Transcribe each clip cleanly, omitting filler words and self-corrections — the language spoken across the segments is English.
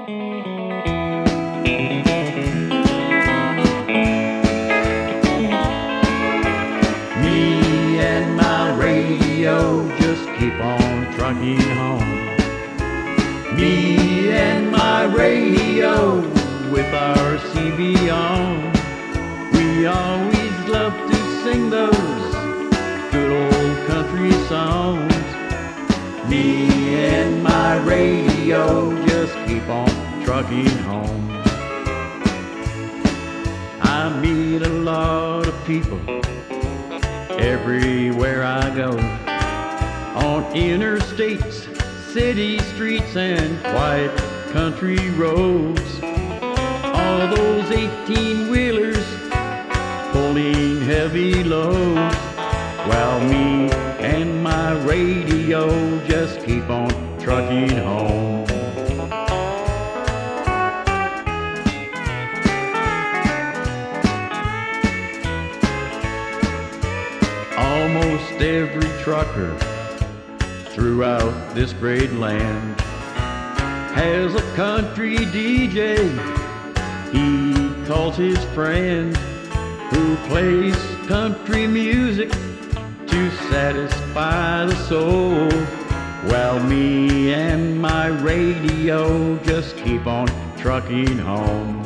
Me and my radio just keep on trucking home. Me and my radio with our CB on. We always love to sing those good old country songs. Me and my radio just keep on trucking home. I meet a lot of people everywhere I go, on interstates, city streets, and quiet country roads. All those 18-wheelers pulling heavy loads, while me and my radio just keep on trucking home. Almost every trucker throughout this great land has a country DJ he calls his friend, who plays country music to satisfy the soul, while me and my radio just keep on trucking home.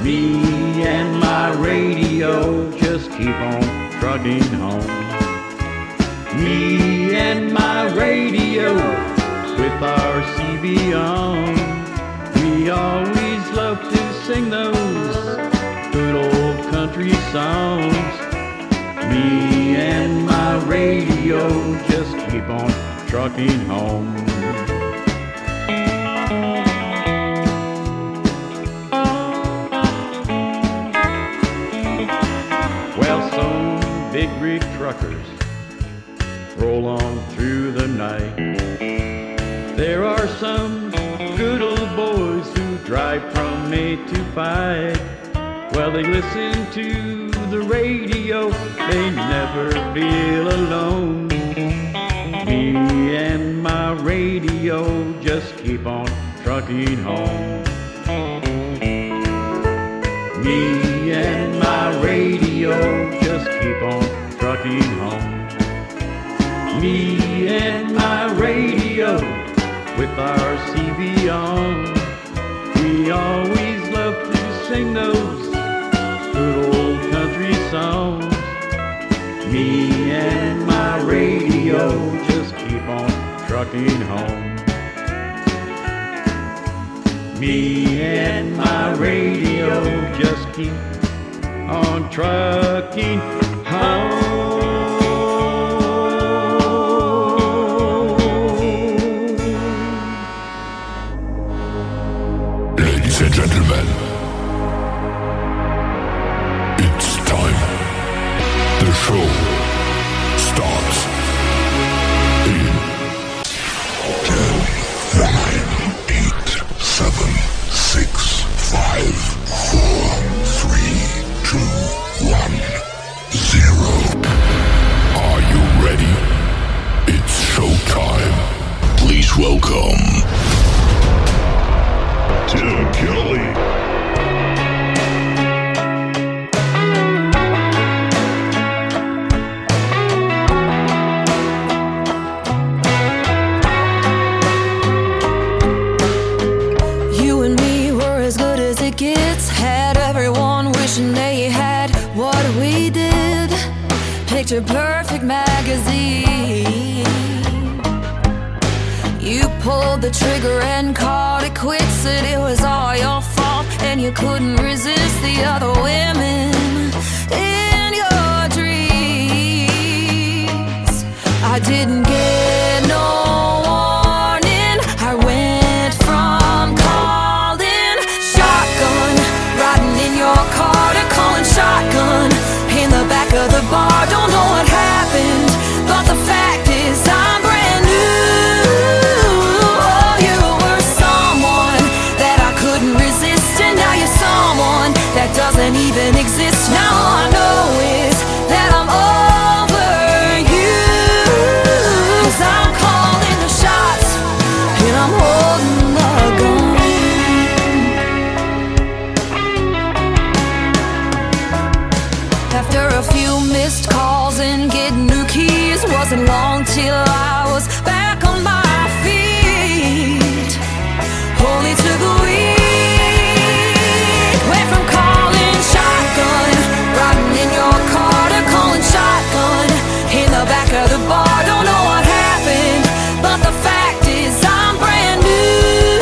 Me and my radio just keep on trucking home. Me and my radio with our CB on. We always love to sing those good old country songs. Me and my radio just keep on trucking home. Well, some big rig truckers roll on through the night. There are some good old boys who drive from 8 to 5. Well, they listen to the radio, they never feel alone. Me and my radio just keep on trucking home. Me and my radio just keep on trucking home. Me and my radio with our CB on. We always love to sing those good old country songs. Me and my radio just keep on trucking home. Me and my radio just keep on trucking home. Ladies and gentlemen, it's time. The show starts in 10, 9, 8, 7, 6, 5, 4, 3, 2, 1, 0. Are you ready? It's showtime. Please welcome Tim Kelly. Picture Perfect magazine. You pulled the trigger and called it quits. Said it was all your fault and you couldn't resist the other women in your dreams. I didn't get no warning. I went from calling shotgun, riding in your car, to calling shotgun in the back of the bar. Don't know what happened, but the fact is I'm brand new. Oh, you were someone that I couldn't resist, and now you're someone that doesn't even exist. Now all I know is that I'm over you, 'cause I'm calling the till I was back on my feet. Only took a week. Went from calling shotgun, riding in your car, to calling shotgun in the back of the bar. Don't know what happened, but the fact is I'm brand new.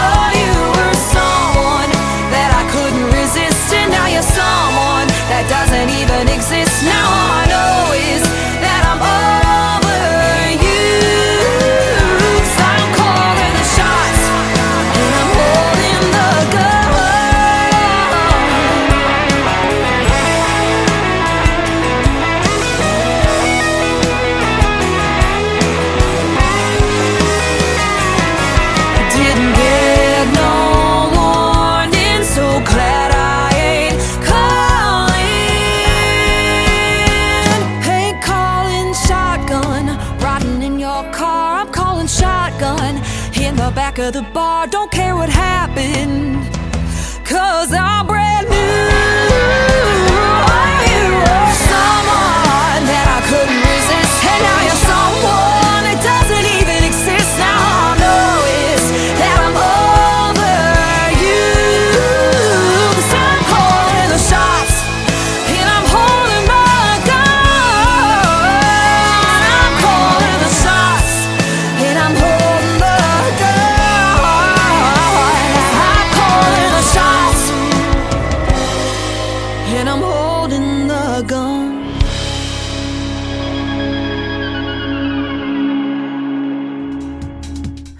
Oh, you were someone that I couldn't resist, and now you're someone that doesn't even exist. Now all I know is that I'm over you. 'Cause I'm calling the shots, and I'm holding the gun. Didn't get no warning, so glad I ain't calling. Ain't calling shotgun, riding in your car. I'm calling shotgun in the back of the bar. Don't care what happened, 'cause I'm brand new. You were someone that I couldn't resist, and now you're someone that doesn't even exist. Now all I know is that I'm over you. 'Cause I'm calling the shots, and I'm holding my gun. I'm calling the shots, and I'm holding the gun. I'm calling the shots, and I'm holding the gun.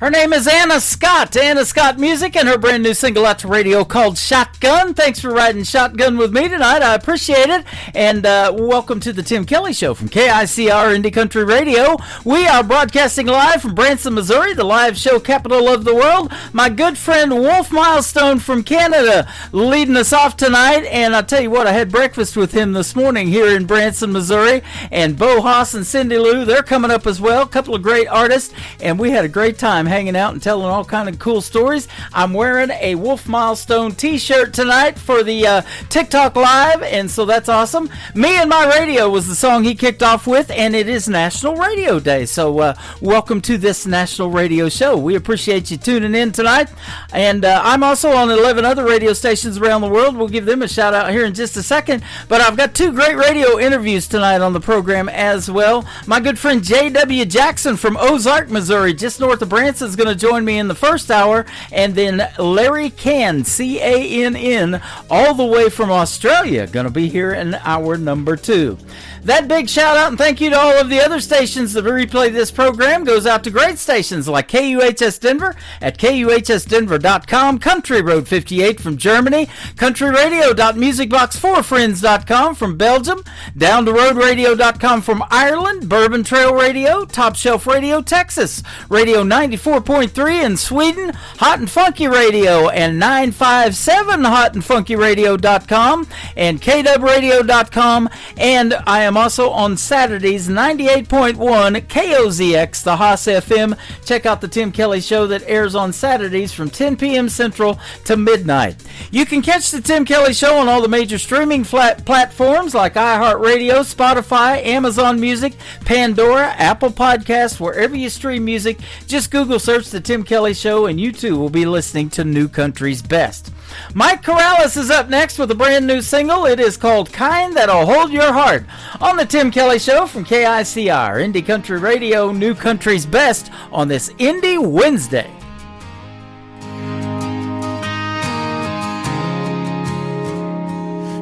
Her name is Anna Scott. Anna Scott Music, and her brand new single out to radio called Shotgun. Thanks for riding shotgun with me tonight. I appreciate it. And welcome to the Tim Kelly Show from KICR Indie Country Radio. We are broadcasting live from Branson, Missouri, the live show capital of the world. My good friend Wolf Milestone from Canada leading us off tonight. And I'll tell you what, I had breakfast with him this morning here in Branson, Missouri. And Bo Haas and Cindy Lou, they're coming up as well. A couple of great artists. And we had a great time hanging out and telling all kind of cool stories. I'm wearing a Wolf Milestone t-shirt tonight for the TikTok Live, and so that's awesome. Me and My Radio was the song he kicked off with, and it is National Radio Day, so welcome to this National Radio Show. We appreciate you tuning in tonight, and I'm also on 11 other radio stations around the world. We'll give them a shout out here in just a second, but I've got two great radio interviews tonight on the program as well. My good friend J.W. Jackson from Ozark, Missouri, just north of Branson, is going to join me in the first hour, and then Larry Cann, C-A-N-N, all the way from Australia, going to be here in hour number 2. That big shout out and thank you to all of the other stations that replay this program goes out to great stations like KUHS Denver at KUHSdenver.com, Country Road 58 from Germany, countryradio.musicbox4friends.com from Belgium, Down the Road Radio.com from Ireland, Bourbon Trail Radio, Top Shelf Radio Texas, Radio 94.3 in Sweden, Hot and Funky Radio, and 957hotandfunkyradio.com and KWRadio.com, and I am also on Saturdays, 98.1 KOZX, the Haas FM. Check out the Tim Kelly Show that airs on Saturdays from 10 p.m. Central to midnight. You can catch the Tim Kelly Show on all the major streaming platforms like iHeartRadio, Spotify, Amazon Music, Pandora, Apple Podcasts, wherever you stream music. Just Google search the Tim Kelly Show, and you too will be listening to New Country's Best. Mike Corrales is up next with a brand new single. It is called Kind That'll Hold Your Heart on the Tim Kelly Show from KICR, Indie Country Radio, New Country's Best on this Indie Wednesday.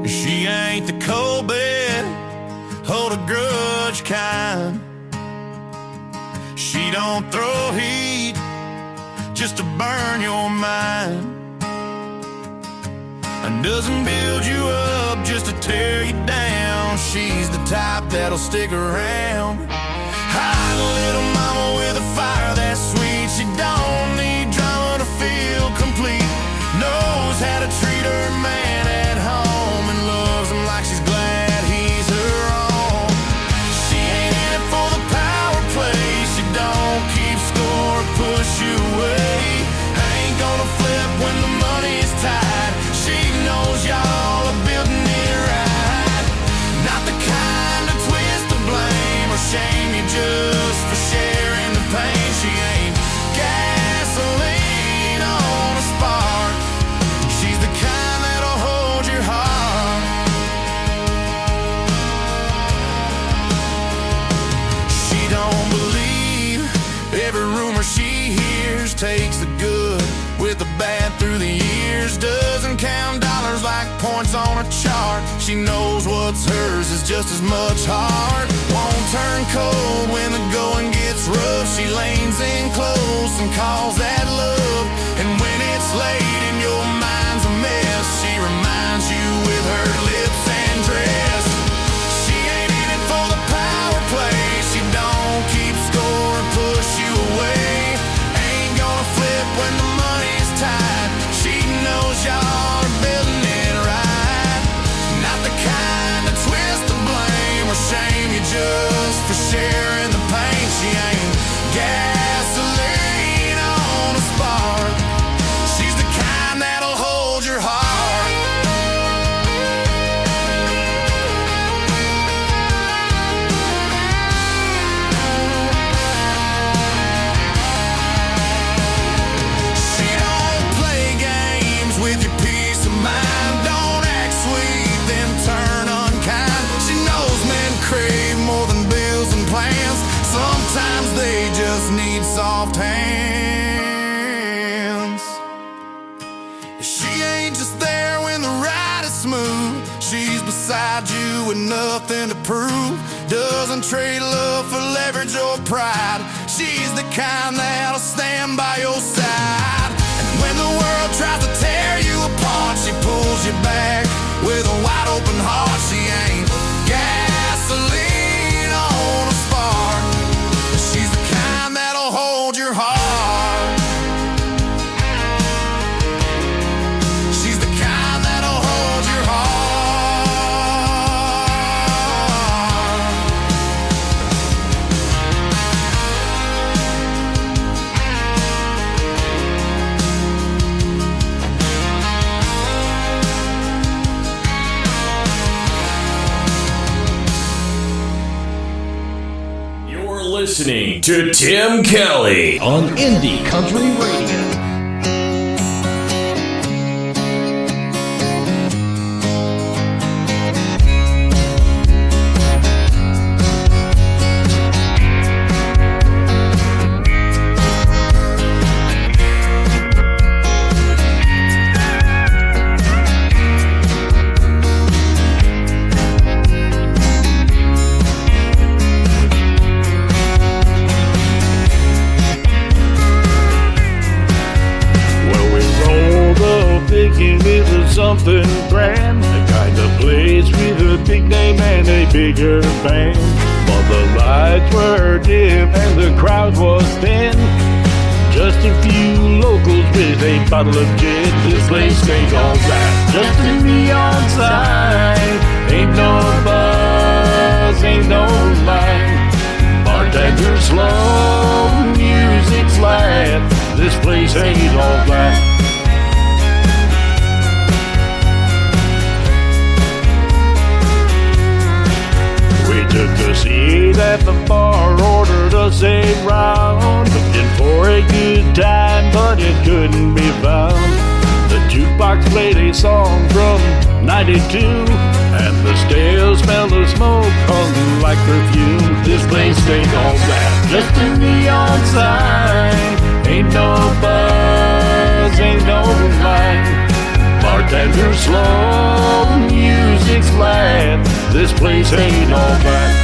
She ain't the cold bed, hold a grudge kind. She don't throw heat just to burn your mind, and doesn't build you up just to tear you down. She's the type that'll stick around. Hide a little mama with a fire that's sweet. She don't need drama to feel complete. Knows how to treat her man at home, and loves him like she's glad he's her own. She ain't in it for the power play. She don't keep score or push you away. Ain't gonna flip when the money's tight. She knows y'all are building it right. Not the kind to twist the blame or shame you, just she hears takes the good with the bad through the years. Doesn't count dollars like points on a chart. She knows what's hers is just as much heart. Won't turn cold when the going gets rough. She leans in close and calls that love. And when it's late and your mind's a mess, she reminds you with her lips and dress. She ain't in it for the power play. She don't keep score and push you away. Ain't gonna flip when the money's tight. She knows y'all are building it right. Not the kind to twist the blame or shame you just for sharing the pain. She ain't gasoline on a spark. She's the kind that'll hold your heart. She don't play games with your peace of mind. Don't act sweet, then turn unkind. She knows men crave more than bills and plans. Sometimes they just need soft hands. She ain't just there when the ride is smooth. She's beside you with nothing to prove. Doesn't trade love for leverage or pride. She's the kind that'll stand by your side. And when the world tries to tear you apart, she pulls you back with a wide open heart. She ain't gasoline on a spark. She's the kind that'll hold your heart. She's the kind that'll hold your heart. You're listening to Tim Kelly on Indie Country Radio. Well, we rolled up thinking it was something grand, the kind of place with a big name and a bigger band. But the lights were dim and the crowd was thin. Just a few locals with a bottle of gin. This place ain't alright, just a neon sign. Ain't no buzz, ain't no line. Bartender slow, music's light. This place ain't alright. We took a seat at the bar, ordered us a round. Looking for a good time, but it couldn't be found. The jukebox played a song from 92, and the stale smell of smoke hung like perfume. This place ain't alright, just a neon sign. Ain't no buzz, ain't no line. Bartender slow, music's light. This place ain't alright.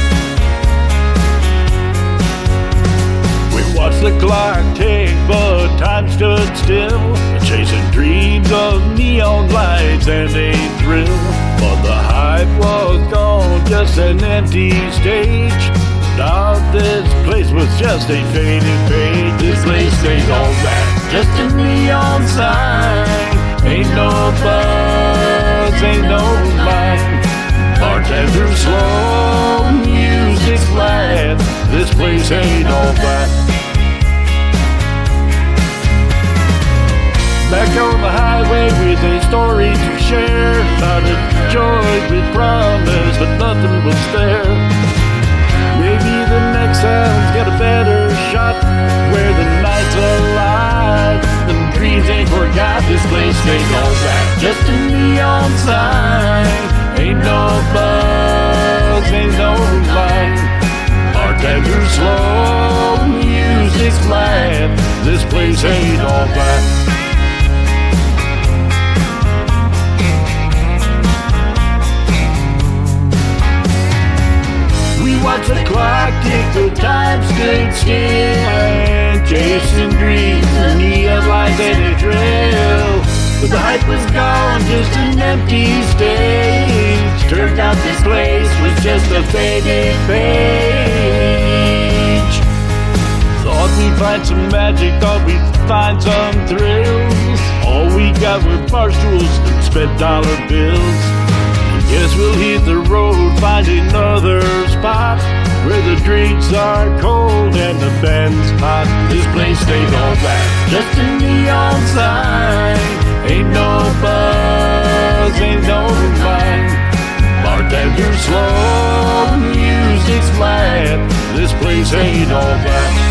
We watched the clock tick, but time stood still, chasing dreams of neon lights and a thrill. But the hype was gone, just an empty stage. Now this place was just a faded page. This place ain't alright, just a neon sign. Ain't no buzz, ain't no line. Bartender slow, music's light. This place ain't alright. Back on the highway with a story to share. Not a joy we promised, but nothing was there. Maybe the next time's got a better shot, where the night's alive and dreams ain't forgot. This place ain't alright, just a neon sign. Ain't no buzz, ain't no line. Bartender slow, music's light. place ain't all that. We watch the clock tick, the time stood still, and chasing dreams and the headlights and the trail. But the hype was gone, just an empty stage. Turned out this place was just a faded page. Thought we'd find some magic, thought we'd find some thrills. All we got were bar stools and spent dollar bills. Guess we'll hit the road, find another spot where the drinks are cold and the band's hot. This place ain't all that, just a neon sign. Ain't no buzz, ain't no line. Bartender slow, music's flat. This place ain't all that.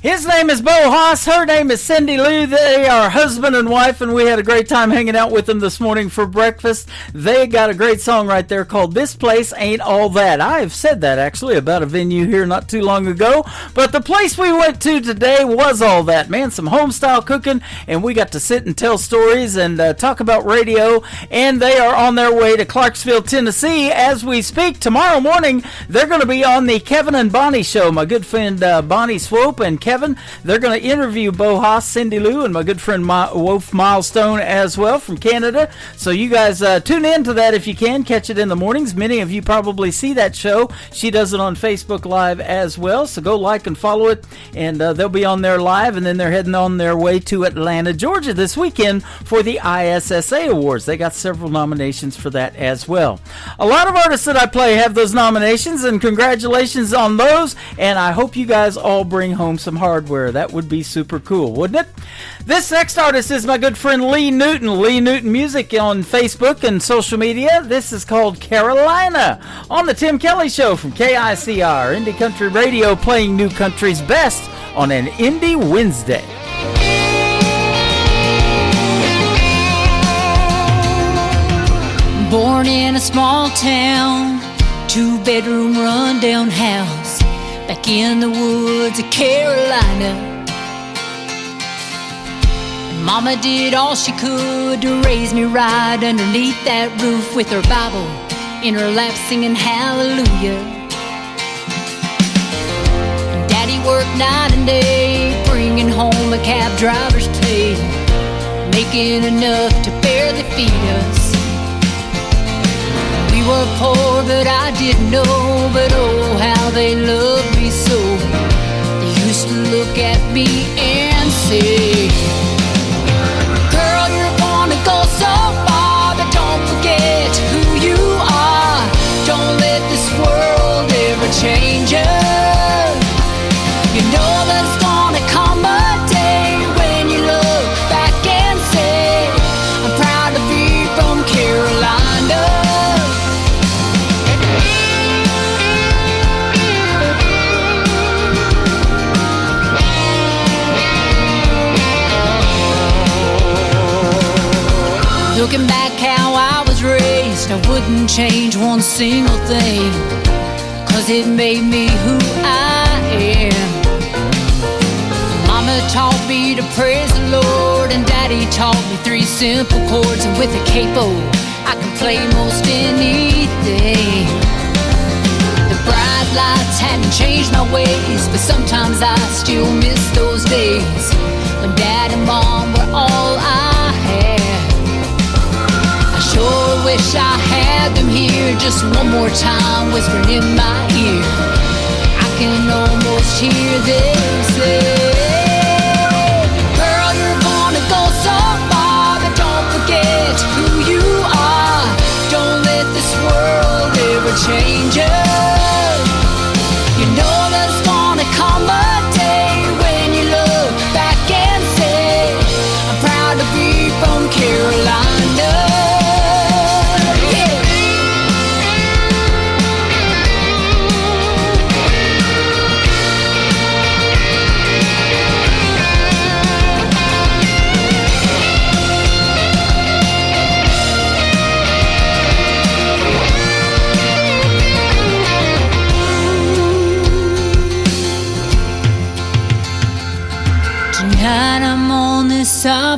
His name is Bo Haas. Her name is Cindy Lou. They are husband and wife, and we had a great time hanging out with them this morning for breakfast. They got a great song right there called This Place Ain't All That. I have said that, actually, about a venue here not too long ago. But the place we went to today was all that, man. Some home-style cooking, and we got to sit and tell stories and talk about radio. And they are on their way to Clarksville, Tennessee as we speak. Tomorrow morning, they're going to be on the Kevin and Bonnie Show. My good friend Bonnie Swope and Kevin, they're going to interview Bo Haas, Cindy Lou, and my good friend Wolf Milestone as well from Canada. So you guys tune in to that if you can. Catch it in the mornings. Many of you probably see that show. She does it on Facebook Live as well. So go like and follow it. And they'll be on there live. And then they're heading on their way to Atlanta, Georgia this weekend for the ISSA Awards. They got several nominations for that as well. A lot of artists that I play have those nominations, and congratulations on those. And I hope you guys all bring home some hardware. That would be super cool, wouldn't it? This next artist is my good friend Lee Newton. Lee Newton Music on Facebook and social media. This is called Carolina on the Tim Kelly Show from KICR, Indie Country Radio, playing new country's best on an Indie Wednesday. Born in a small town, 2-bedroom rundown house, back in the woods of Carolina. And Mama did all she could to raise me right underneath that roof with her Bible in her lap singing hallelujah. And Daddy worked night and day, bringing home a cab driver's pay, making enough to barely feed us. We were poor, but I didn't know, but oh, how they loved me so. They used to look at me and say, girl, you're gonna go so far, but don't forget who you are. Don't let this world ever change you. You know there's gonna come a day when you look back and say, I'm proud to be from Carolina. Looking back how I was raised, I wouldn't change one single thing, 'cause it made me who I am. Mama taught me to praise the Lord, and Daddy taught me 3 simple chords, and with a capo I can play most anything. The bright lights hadn't changed my ways, but sometimes I still miss those days when Dad and Mom were all I had. Sure wish I had them here just one more time, whispering in my ear. I can almost hear them say, girl, you're gonna go so far, but don't forget who you are. Don't let this world ever change you. You know there's gonna come a day when you look back and say, I'm proud to be from Carolina.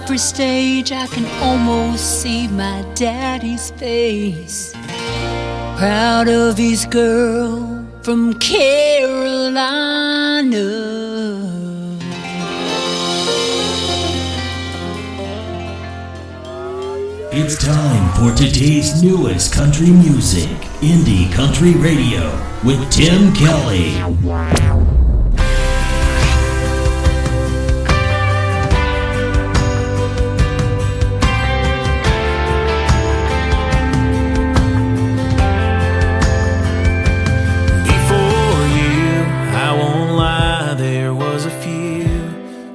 Opry stage, I can almost see my daddy's face. Proud of his girl from Carolina. It's time for today's newest country music, Indie Country Radio, with Tim Kelly.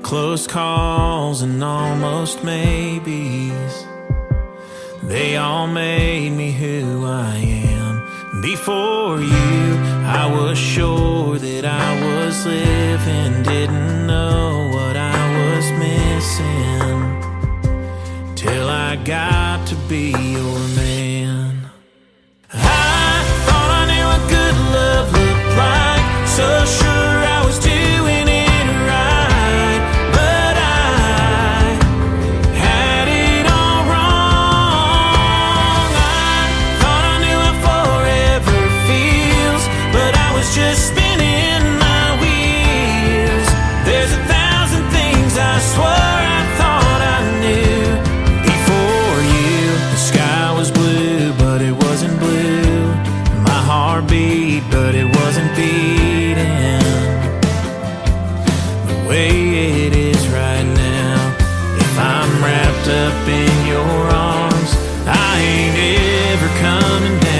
Close calls and almost maybes. They all made me who I am. Before you, I was sure that I was living. Didn't know what I was missing till I got to be your man. I thought I knew what good love looked like. So sure I was doing it. Just spinning my wheels. There's 1,000 things I swore I thought I knew. Before you, the sky was blue, but it wasn't blue. My heart beat, but it wasn't beating the way it is right now. If I'm wrapped up in your arms, I ain't ever coming down.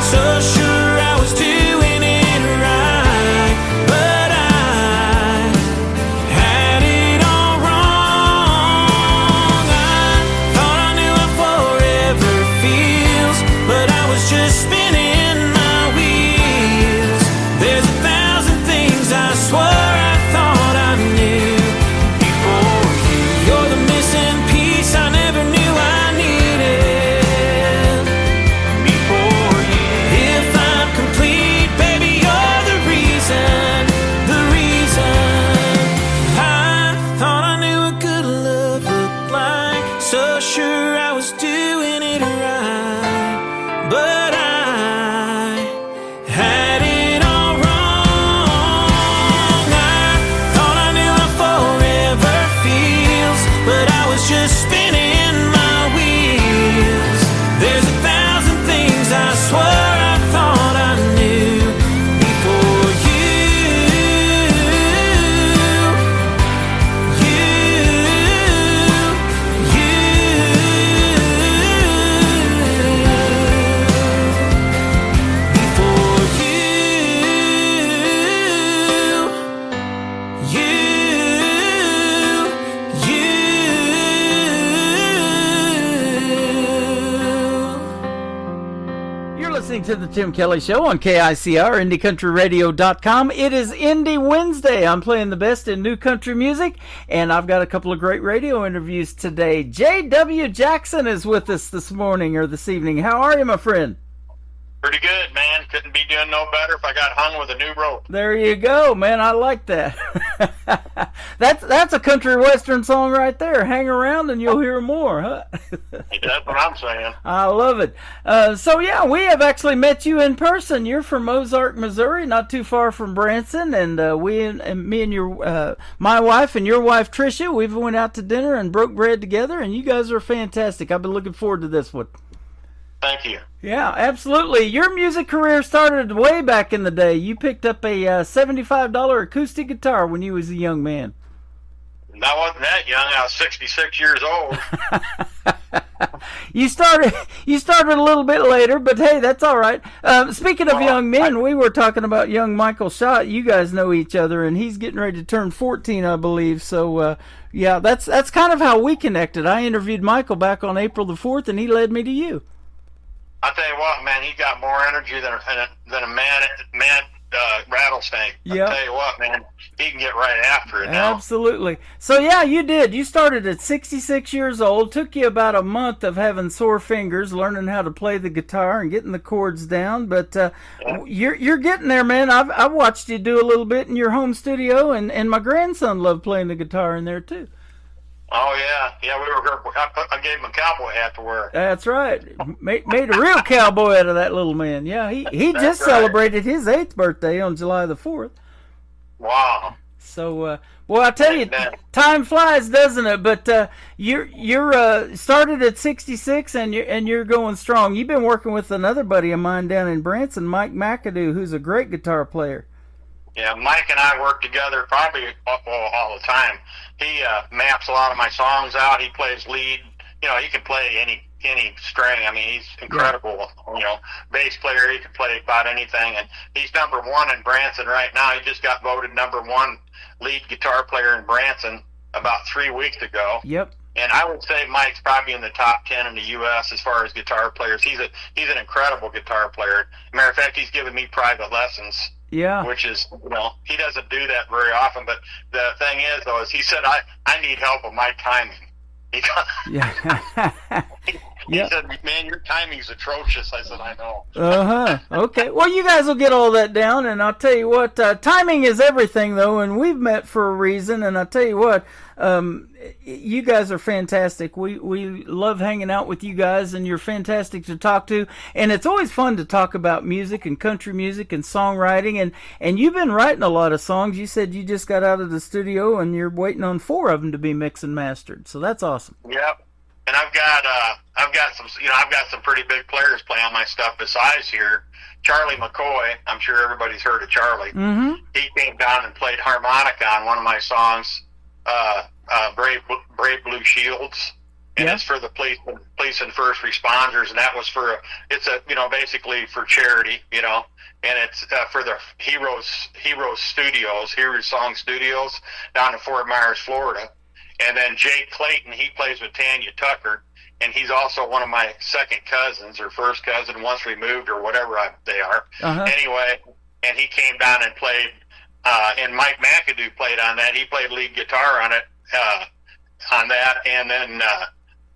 So sure I was doing it right, but I had it all wrong. I thought I knew how forever feels, but I was just spinning my wheels. There's 1,000 things I swore I thought I knew before you. You're the missing piece I never knew I needed. Sure I was doing it right, but I had it all wrong. I thought I knew how forever feels, but I was just spinning my wheels. There's 1,000 things I swore I thought I knew before you. To the Tim Kelly Show on KICR, IndieCountryRadio.com. It is Indie Wednesday. I'm playing the best in new country music, and I've got a couple of great radio interviews today. J.W. Jackson is with us this morning or this evening. How are you, my friend? Pretty good, man. Couldn't be doing no better if I got hung with a new rope. There you go, man. I like that. That's a country western song right there. Hang around and you'll hear more, huh? That's what I'm saying. I love it. So, yeah, we have actually met you in person. You're from Ozark, Missouri, not too far from Branson. And me and your my wife and your wife, Tricia, we've went out to dinner and broke bread together. And you guys are fantastic. I've been looking forward to this one. Thank you. Yeah, absolutely. Your music career started way back in the day. You picked up a $75 acoustic guitar when you was a young man. I wasn't that young. I was 66 years old. You started a little bit later, but hey, that's all right. Speaking of young men, we were talking about young Michael Schott. You guys know each other, and he's getting ready to turn 14, I believe. So, yeah, that's kind of how we connected. I interviewed Michael back on April the 4th, and he led me to you. I tell you what, man, he got more energy than a man Rattlesnake. Yep. I tell you what, man, he can get right after it now. Absolutely. So yeah, you did. You started at 66 years old. Took you about a month of having sore fingers, learning how to play the guitar and getting the chords down. But you're getting there, man. I've watched you do a little bit in your home studio, and my grandson loved playing the guitar in there too. Oh yeah. We were. I gave him a cowboy hat to wear. That's right. Made a real cowboy out of that little man. Yeah, he just celebrated his 8th birthday on July the 4th. Wow. So, well, I tell you, time flies, doesn't it? But you're started at 66, and you're going strong. You've been working with another buddy of mine down in Branson, Mike McAdoo, who's a great guitar player. Yeah, Mike and I work together probably all the time. He maps a lot of my songs out. He plays lead. You know, he can play any string. I mean, he's incredible. You know, bass player. He can play about anything. And he's number 1 in Branson right now. He just got voted number 1 lead guitar player in Branson about 3 weeks ago. Yep. And I would say Mike's probably in the top 10 in the U.S. as far as guitar players. He's an incredible guitar player. Matter of fact, he's given me private lessons. Yeah. Which is, you know, he doesn't do that very often. But the thing is, though, is he said, I need help with my timing. He said, man, your timing's atrocious. I said, I know. Okay. Well, you guys will get all that down, and I'll tell you what, timing is everything, though, and we've met for a reason, and I'll tell you what, you guys are fantastic. We love hanging out with you guys, and you're fantastic to talk to, and it's always fun to talk about music and country music and songwriting, and you've been writing a lot of songs. You said you just got out of the studio, and you're waiting on 4 of them to be mixed and mastered, so that's awesome. Yep. And I've got some pretty big players playing on my stuff besides here. Charlie McCoy, I'm sure everybody's heard of Charlie. Mm-hmm. He came down and played harmonica on one of my songs, Brave Blue Shields, and it's for the police and first responders, and that was basically for charity, you know, and it's for the Heroes Studios, Heroes Song Studios down in Fort Myers, Florida. And then Jake Clayton, he plays with Tanya Tucker, and he's also one of my second cousins or first cousin once removed or whatever they are. Anyway, and he came down and played, and Mike McAdoo played on that. He played lead guitar on it, on that. And then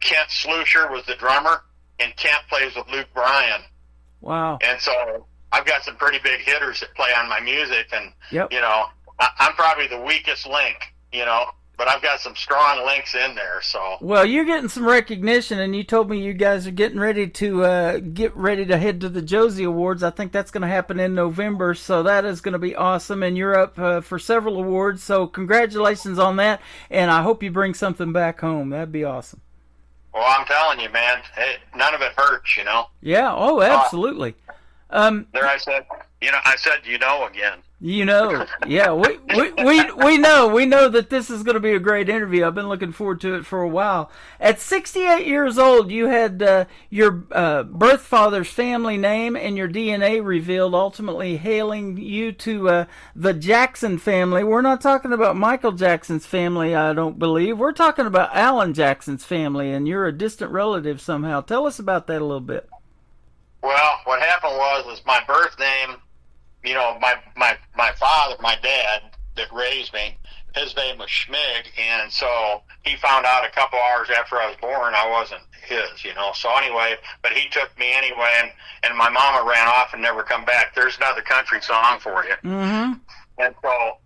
Kent Slusher was the drummer, and Kent plays with Luke Bryan. Wow. And so I've got some pretty big hitters that play on my music, and, yep. You know, I'm probably the weakest link, you know. But I've got some strong links in there, so. Well, you're getting some recognition, and you told me you guys are getting ready to head to the Josie Awards. I think that's going to happen in November, so that is going to be awesome. And you're up for several awards, so congratulations on that. And I hope you bring something back home. That'd be awesome. Well, I'm telling you, man, none of it hurts, you know. Yeah. Oh, absolutely. There, I said again. You know, yeah, we know that this is going to be a great interview. I've been looking forward to it for a while. At 68 years old, you had your birth father's family name and your DNA revealed, ultimately hailing you to the Jackson family. We're not talking about Michael Jackson's family, I don't believe. We're talking about Alan Jackson's family, and you're a distant relative somehow. Tell us about that a little bit. Well, what happened was my birth name. You know, my father, my dad that raised me, his name was Schmig, and so he found out a couple hours after I was born I wasn't his, you know. So anyway, but he took me anyway, and my mama ran off and never come back. There's another country song for you. Mm-hmm.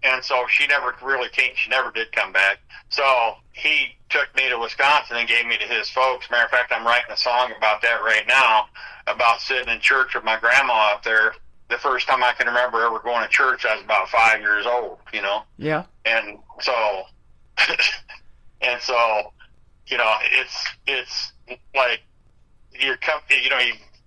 And so she never really came. She never did come back. So he took me to Wisconsin and gave me to his folks. Matter of fact, I'm writing a song about that right now, about sitting in church with my grandma up there. The first time I can remember ever going to church, I was about 5 years old, you know? Yeah. And so, you know, it's like, you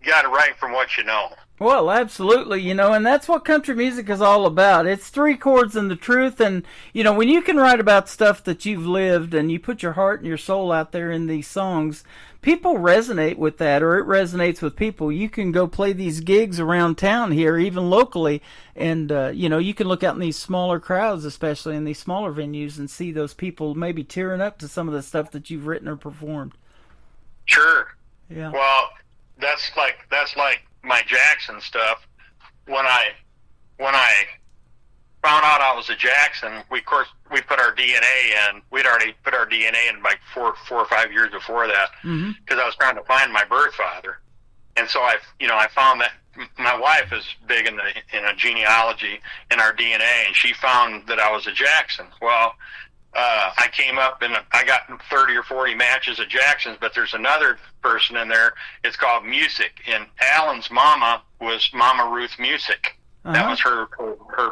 got to write from what you know. Well, absolutely, you know, and that's what country music is all about. It's 3 chords and the truth, and, you know, when you can write about stuff that you've lived and you put your heart and your soul out there in these songs, people resonate with that, or it resonates with people. You can go play these gigs around town here, even locally, and, you know, you can look out in these smaller crowds, especially in these smaller venues, and see those people maybe tearing up to some of the stuff that you've written or performed. Sure. Yeah. Well, that's like my Jackson stuff. When I when I found out I was a Jackson, we put our DNA in. We'd already put our DNA in like 4 or 5 years before that, because I was trying to find my birth father. And so I found that my wife is big in a genealogy in our DNA, and she found that I was a Jackson. Well, I came up and I got 30 or 40 matches of Jacksons, but there's another person in there. It's called Music, and Alan's mama was Mama Ruth Music. That was her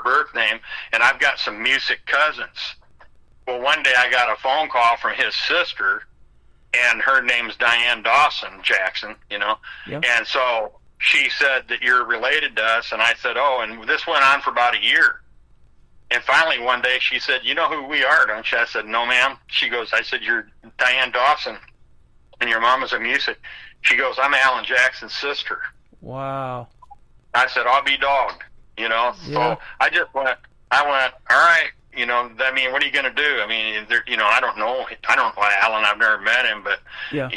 birth name, and I've got some Music cousins. Well, one day I got a phone call from his sister, and her name's Diane Dawson Jackson, Yep. And so she said that you're related to us, and I said, oh, and this went on for about a year. And finally one day she said, you know who we are, don't you? I said, no, ma'am. She goes, I said, you're Diane Dawson, and your mama's a Music. She goes, I'm Alan Jackson's sister. Wow. I said, I'll be dogged, Yeah. So I went, all right, I mean, what are you going to do? I mean, I don't know Alan. I've never met him, but yeah.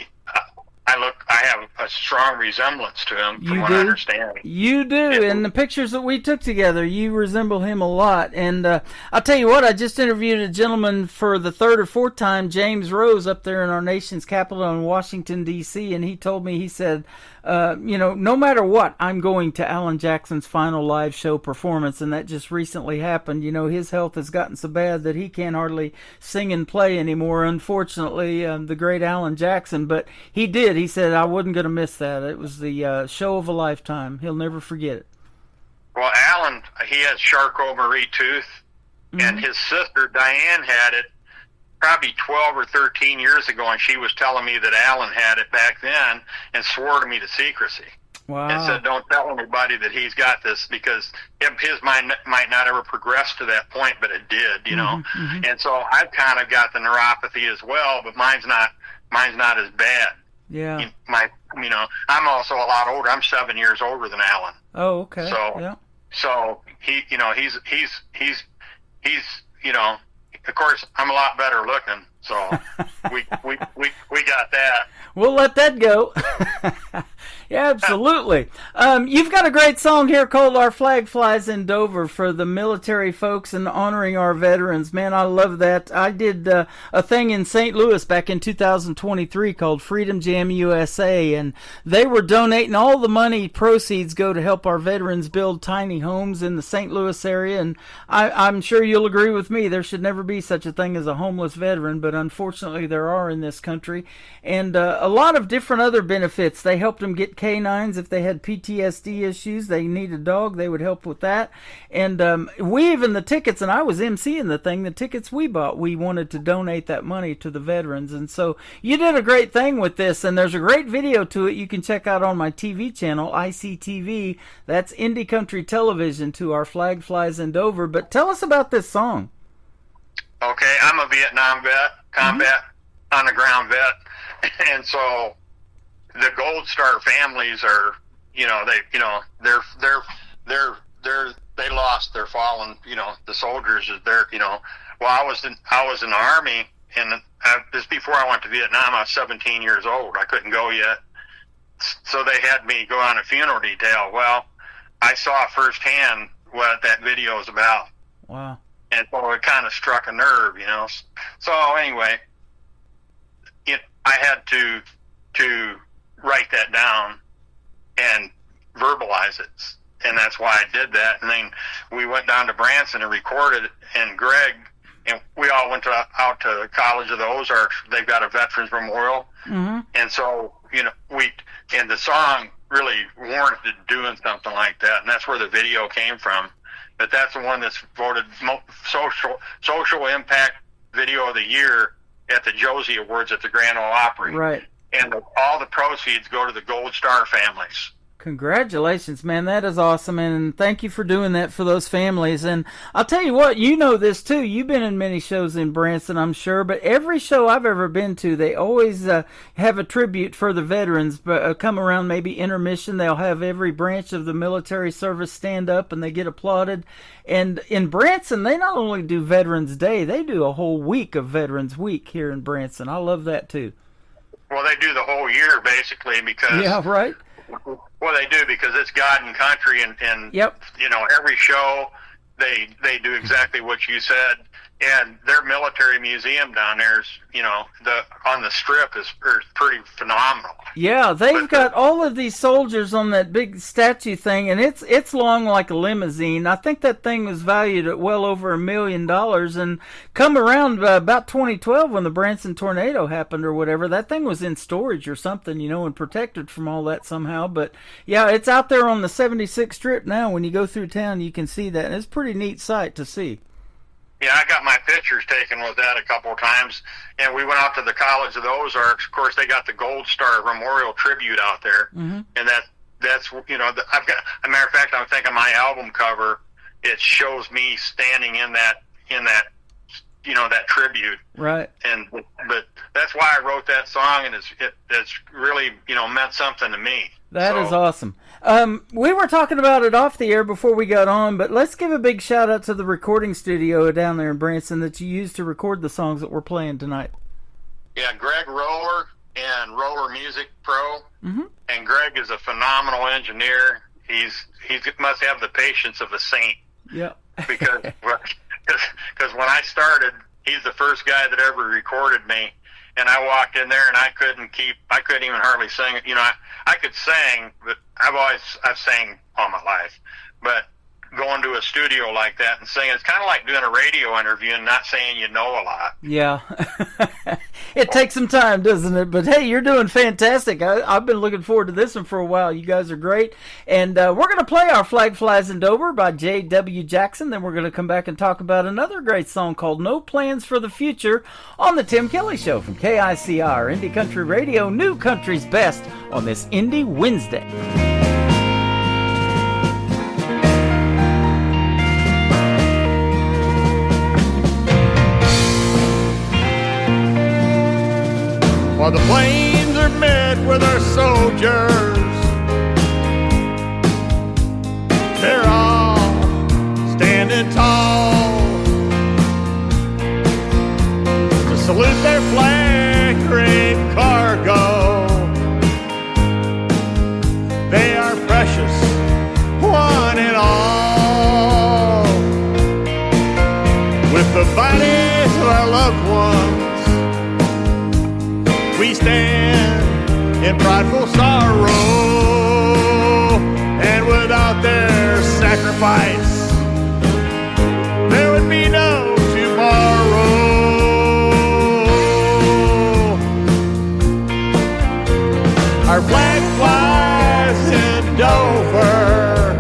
I have a strong resemblance to him from what I understand. You do. In the pictures that we took together, you resemble him a lot. And I'll tell you what, I just interviewed a gentleman for the 3rd or 4th time, James Rose, up there in our nation's capital in Washington, D.C., and he told me, he said, no matter what, I'm going to Alan Jackson's final live show performance, and that just recently happened. His health has gotten so bad that he can't hardly sing and play anymore, unfortunately, the great Alan Jackson, but he did. He said, I wasn't going to miss that. It was the show of a lifetime. He'll never forget it. Well, Alan, he has Charcot-Marie tooth, and his sister Diane had it probably 12 or 13 years ago, and she was telling me that Alan had it back then and swore to me to secrecy. Wow. And said, don't tell anybody that he's got this, because his mind might not ever progress to that point, but it did, And so I've kind of got the neuropathy as well, but mine's not as bad. Yeah. I'm also a lot older. I'm 7 years older than Alan. Oh, okay. So he, he's of course, I'm a lot better looking, so we got that. We'll let that go. Yeah, absolutely. You've got a great song here called Our Flag Flies in Dover for the military folks and honoring our veterans. Man, I love that. I did a thing in St. Louis back in 2023 called Freedom Jam USA, and they were donating all the money. Proceeds go to help our veterans build tiny homes in the St. Louis area, and I'm sure you'll agree with me. There should never be such a thing as a homeless veteran, but unfortunately there are in this country. And a lot of different other benefits. They helped them get canines if they had PTSD issues. They need a dog, they would help with that. And we even, the tickets, and I was emceeing the thing, the tickets we bought, we wanted to donate that money to the veterans. And so you did a great thing with this, and there's a great video to it you can check out on my TV channel, ICTV. That's Indie Country Television, to Our Flag Flies in Dover. But tell us about this song. Okay, I'm a Vietnam vet, combat on the ground vet, and so the Gold Star families are, they lost their fallen, the soldiers is there, well, I was in the Army, and this before I went to Vietnam. I was 17 years old. I couldn't go yet, so they had me go on a funeral detail. Well, I saw firsthand what that video is about. Wow. And so it kind of struck a nerve, So anyway, I had to write that down and verbalize it, and that's why I did that. And then we went down to Branson and recorded it, and Greg, and we all went out to the College of the Ozarks. They've got a Veterans Memorial, and so and the song really warranted doing something like that, and that's where the video came from. But that's the one that's voted social impact video of the year at the Josie Awards at the Grand Ole Opry. Right. And all the proceeds go to the Gold Star families. Congratulations, man. That is awesome, and thank you for doing that for those families. And I'll tell you what, you know this too. You've been in many shows in Branson, I'm sure, but every show I've ever been to, they always have a tribute for the veterans. Come around maybe intermission, they'll have every branch of the military service stand up, and they get applauded. And in Branson, they not only do Veterans Day, they do a whole week of Veterans Week here in Branson. I love that too. Well, they do the whole year, basically, because... Yeah, right. Well, they do, because it's God and country, and Yep. you know, every show they do exactly what you said. And their military museum down there is, you know, on the strip is pretty phenomenal. Yeah, they've got all of these soldiers on that big statue thing, and it's long like a limousine. I think that thing was valued at well over $1 million, and come around about 2012 when the Branson tornado happened or whatever, that thing was in storage or something, you know, and protected from all that somehow. But yeah, it's out there on the 76 strip now. When you go through town, you can see that, and it's a pretty neat sight to see. Yeah, I got my pictures taken with that a couple of times, and we went out to the College of the Ozarks. Of course, they got the Gold Star Memorial Tribute out there, and that's you know, I've got. As a matter of fact, I'm thinking my album cover, it shows me standing in that you know, that tribute. Right. But that's why I wrote that song, and it's really, you know, meant something to me. That is awesome. We were talking about it off the air before we got on, but let's give a big shout out to the recording studio down there in Branson that you used to record the songs that we're playing tonight. Yeah, Greg Roller and Roller Music Pro, and Greg is a phenomenal engineer. He must have the patience of a saint. Yeah. because when I started, he's the first guy that ever recorded me. And I walked in there, and I couldn't even hardly sing. You know, I could sing, but I've sang all my life. But going to a studio like that and singing, it's kind of like doing a radio interview and not saying you know a lot. Yeah. It takes some time, doesn't it? But hey, you're doing fantastic. I've been looking forward to this one for a while. You guys are great. And we're going to play Our Flag Flies in Dover by J.W. Jackson. Then we're going to come back and talk about another great song called No Plans for the Future on The Tim Kelly Show from KICR, Indie Country Radio, New Country's Best on this Indie Wednesday. While the planes are met with our soldiers, they're all standing tall to salute their flag-draped cargo. They are precious, one and all. With the bodies of our loved ones, we stand in prideful sorrow, and without their sacrifice, there would be no tomorrow. Our flag flies in Dover.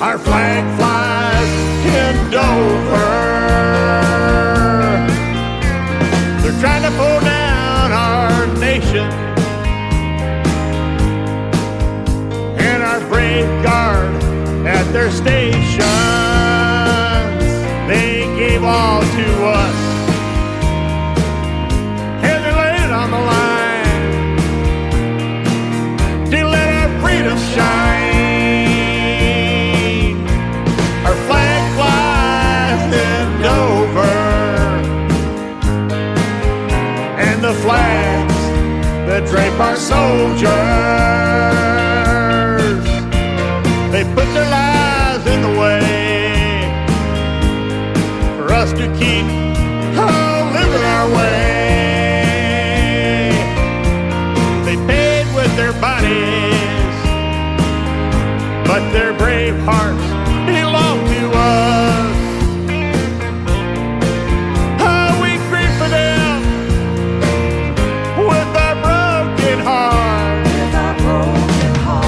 Our flag flies in Dover. Trying to pull down our nation, and our brave guard at their stations, they gave all to us, and they laid it on the line to let our freedom shine. Our flag flies in Dover, the flags that drape our soldiers, they put their lives in the way for us to keep living our way. They paid with their bodies, but their brave hearts belong to us. We grieve for them with our broken heart. With our broken heart.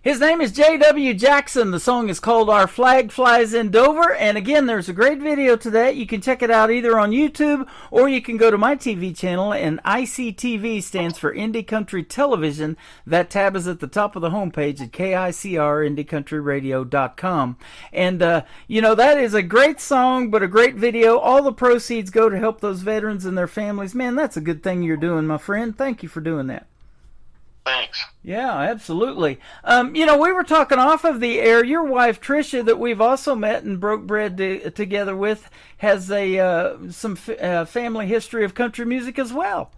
His name is J.W. Jackson. The song is called Our Flag Flies in Dover. And again, there's a great video to that. You can check it out either on YouTube or you can go to my TV channel. And ICTV stands for Indie Country Television. That tab is at the top of the homepage at KICRIndieCountryRadio.com. And, that is a great song, but a great video. All the proceeds go to help those veterans and their families. Man, that's a good thing you're doing, my friend. Thank you for doing that. Thanks. Yeah, absolutely. We were talking off of the air. Your wife, Tricia, that we've also met and broke bread together with, has some family history of country music as well.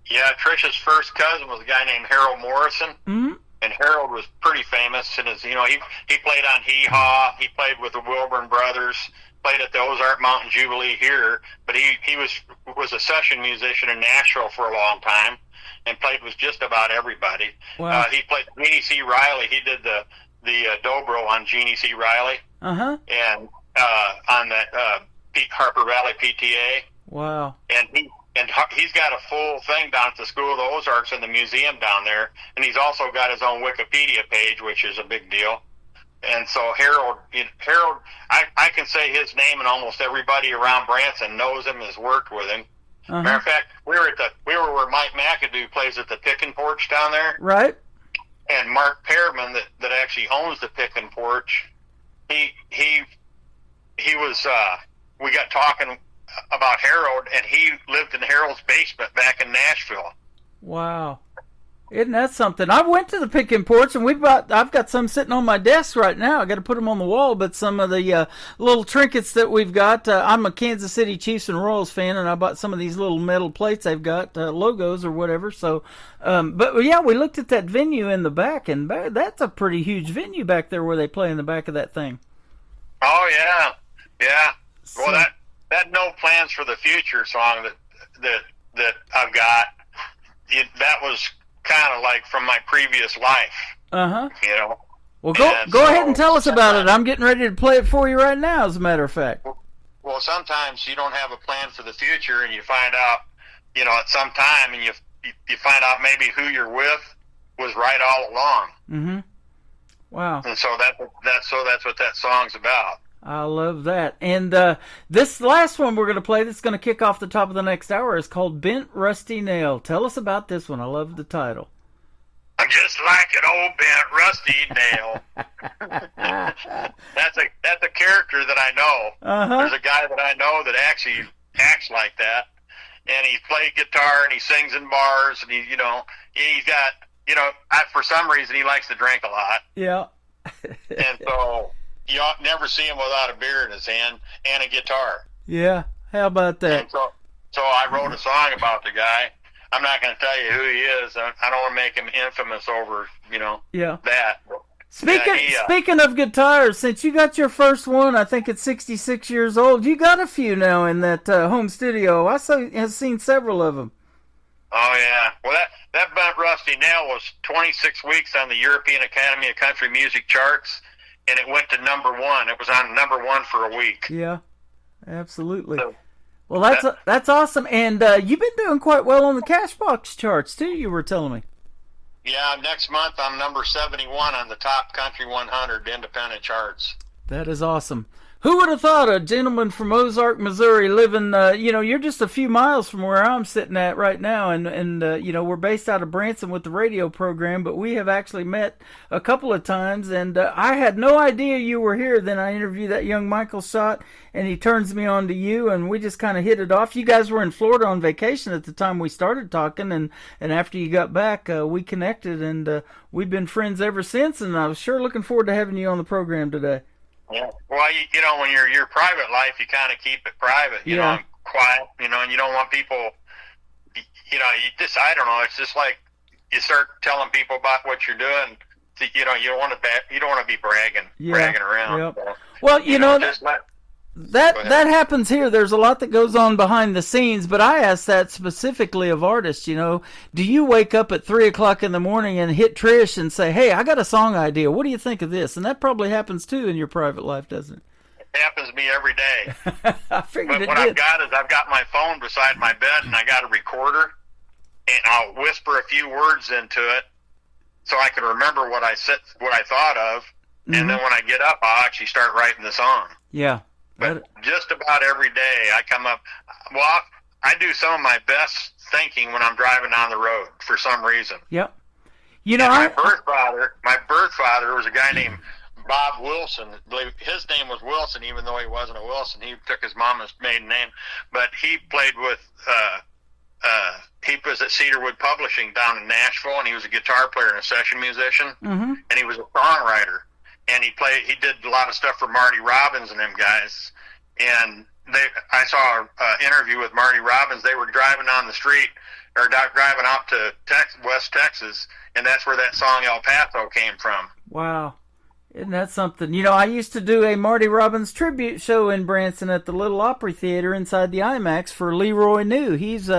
Yeah, Tricia's first cousin was a guy named Harold Morrison. Mm-hmm. And Harold was pretty famous. And, he played on Hee Haw. He played with the Wilburn Brothers, played at the Ozark Mountain Jubilee here. But he was a session musician in Nashville for a long time. And played with just about everybody. Wow. He played Jeannie C. Riley. He did the dobro on Jeannie C. Riley. Uh-huh. And on that Harper Valley PTA. Wow. And he's got a full thing down at the School of the Ozarks in the museum down there. And he's also got his own Wikipedia page, which is a big deal. And so Harold, I can say his name, and almost everybody around Branson knows him, has worked with him. Uh-huh. Matter of fact, we were where Mike McAdoo plays at the Pickin' Porch down there. Right. And Mark Pearman, that actually owns the Pickin' Porch, he was. We got talking about Harold, and he lived in Harold's basement back in Nashville. Wow. Isn't that something? I went to the Pickin' Porch, and I've got some sitting on my desk right now. I got to put them on the wall, but some of the little trinkets that we've got. I'm a Kansas City Chiefs and Royals fan, and I bought some of these little metal plates they've got, logos or whatever. So, but yeah, we looked at that venue in the back, and that's a pretty huge venue back there where they play in the back of that thing. Oh yeah, yeah. So, well, that "No Plans for the Future" song that I've got, that was kind of like from my previous life. Uh-huh. Well, go ahead and tell us about it. I'm getting ready to play it for you right now, as a matter of fact. Well, sometimes you don't have a plan for the future, and you find out, at some time, and you find out maybe who you're with was right all along. Mm-hmm. Wow. And so that's what that song's about. I love that. And this last one we're going to play that's going to kick off the top of the next hour is called Bent Rusty Nail. Tell us about this one. I love the title. I'm just like an old bent rusty nail. That's a character that I know. Uh-huh. There's a guy that I know that actually acts like that. And he plays guitar and he sings in bars, and he's got, for some reason he likes to drink a lot. Yeah. And so you never see him without a beer in his hand and a guitar. Yeah, how about that? And so I wrote a song about the guy. I'm not going to tell you who he is. I don't want to make him infamous over, that. Speaking of guitars, since you got your first one, I think it's 66 years old, you got a few now in that home studio. I've seen several of them. Oh, yeah. Well, that Bent Rusty Nail was 26 weeks on the European Academy of Country Music charts. And it went to number one. It was on number one for a week. Yeah, absolutely. So, well, that's awesome. And you've been doing quite well on the Cashbox charts, too, you were telling me. Yeah, next month I'm number 71 on the top Country 100 independent charts. That is awesome. Who would have thought a gentleman from Ozark, Missouri, living, you're just a few miles from where I'm sitting at right now, and we're based out of Branson with the radio program, but we have actually met a couple of times, and I had no idea you were here. Then I interviewed that young Michael Schott, and he turns me on to you, and we just kind of hit it off. You guys were in Florida on vacation at the time we started talking, and after you got back, we connected, and we've been friends ever since, and I was sure looking forward to having you on the program today. Yeah. Well, when you're your private life, you kind of keep it private, you know, and quiet, and you don't want people, I don't know. It's just like you start telling people about what you're doing. You don't want to be bragging around. Yep. So, well, that happens here. There's a lot that goes on behind the scenes, but I ask that specifically of artists. Do you wake up at 3:00 in the morning and hit Trish and say, "Hey, I got a song idea. What do you think of this?" And that probably happens too in your private life, doesn't it? It happens to me every day. I figured but what I've got my phone beside my bed, and I got a recorder, and I'll whisper a few words into it, so I can remember what I thought of, and then when I get up, I'll actually start writing the song. Yeah. But just about every day I come up. Well, I do some of my best thinking when I'm driving down the road for some reason. Yep. You know, my birth father was a guy named Bob Wilson. His name was Wilson, even though he wasn't a Wilson. He took his mama's maiden name, but he played with. He was at Cedarwood Publishing down in Nashville, and he was a guitar player and a session musician, and he was a songwriter. And he did a lot of stuff for Marty Robbins and them guys. And I saw an interview with Marty Robbins. They were driving on the street, or driving out to West Texas, and that's where that song El Paso came from. Wow. Isn't that something? You know, I used to do a Marty Robbins tribute show in Branson at the Little Opry Theater inside the IMAX for Leroy New. He's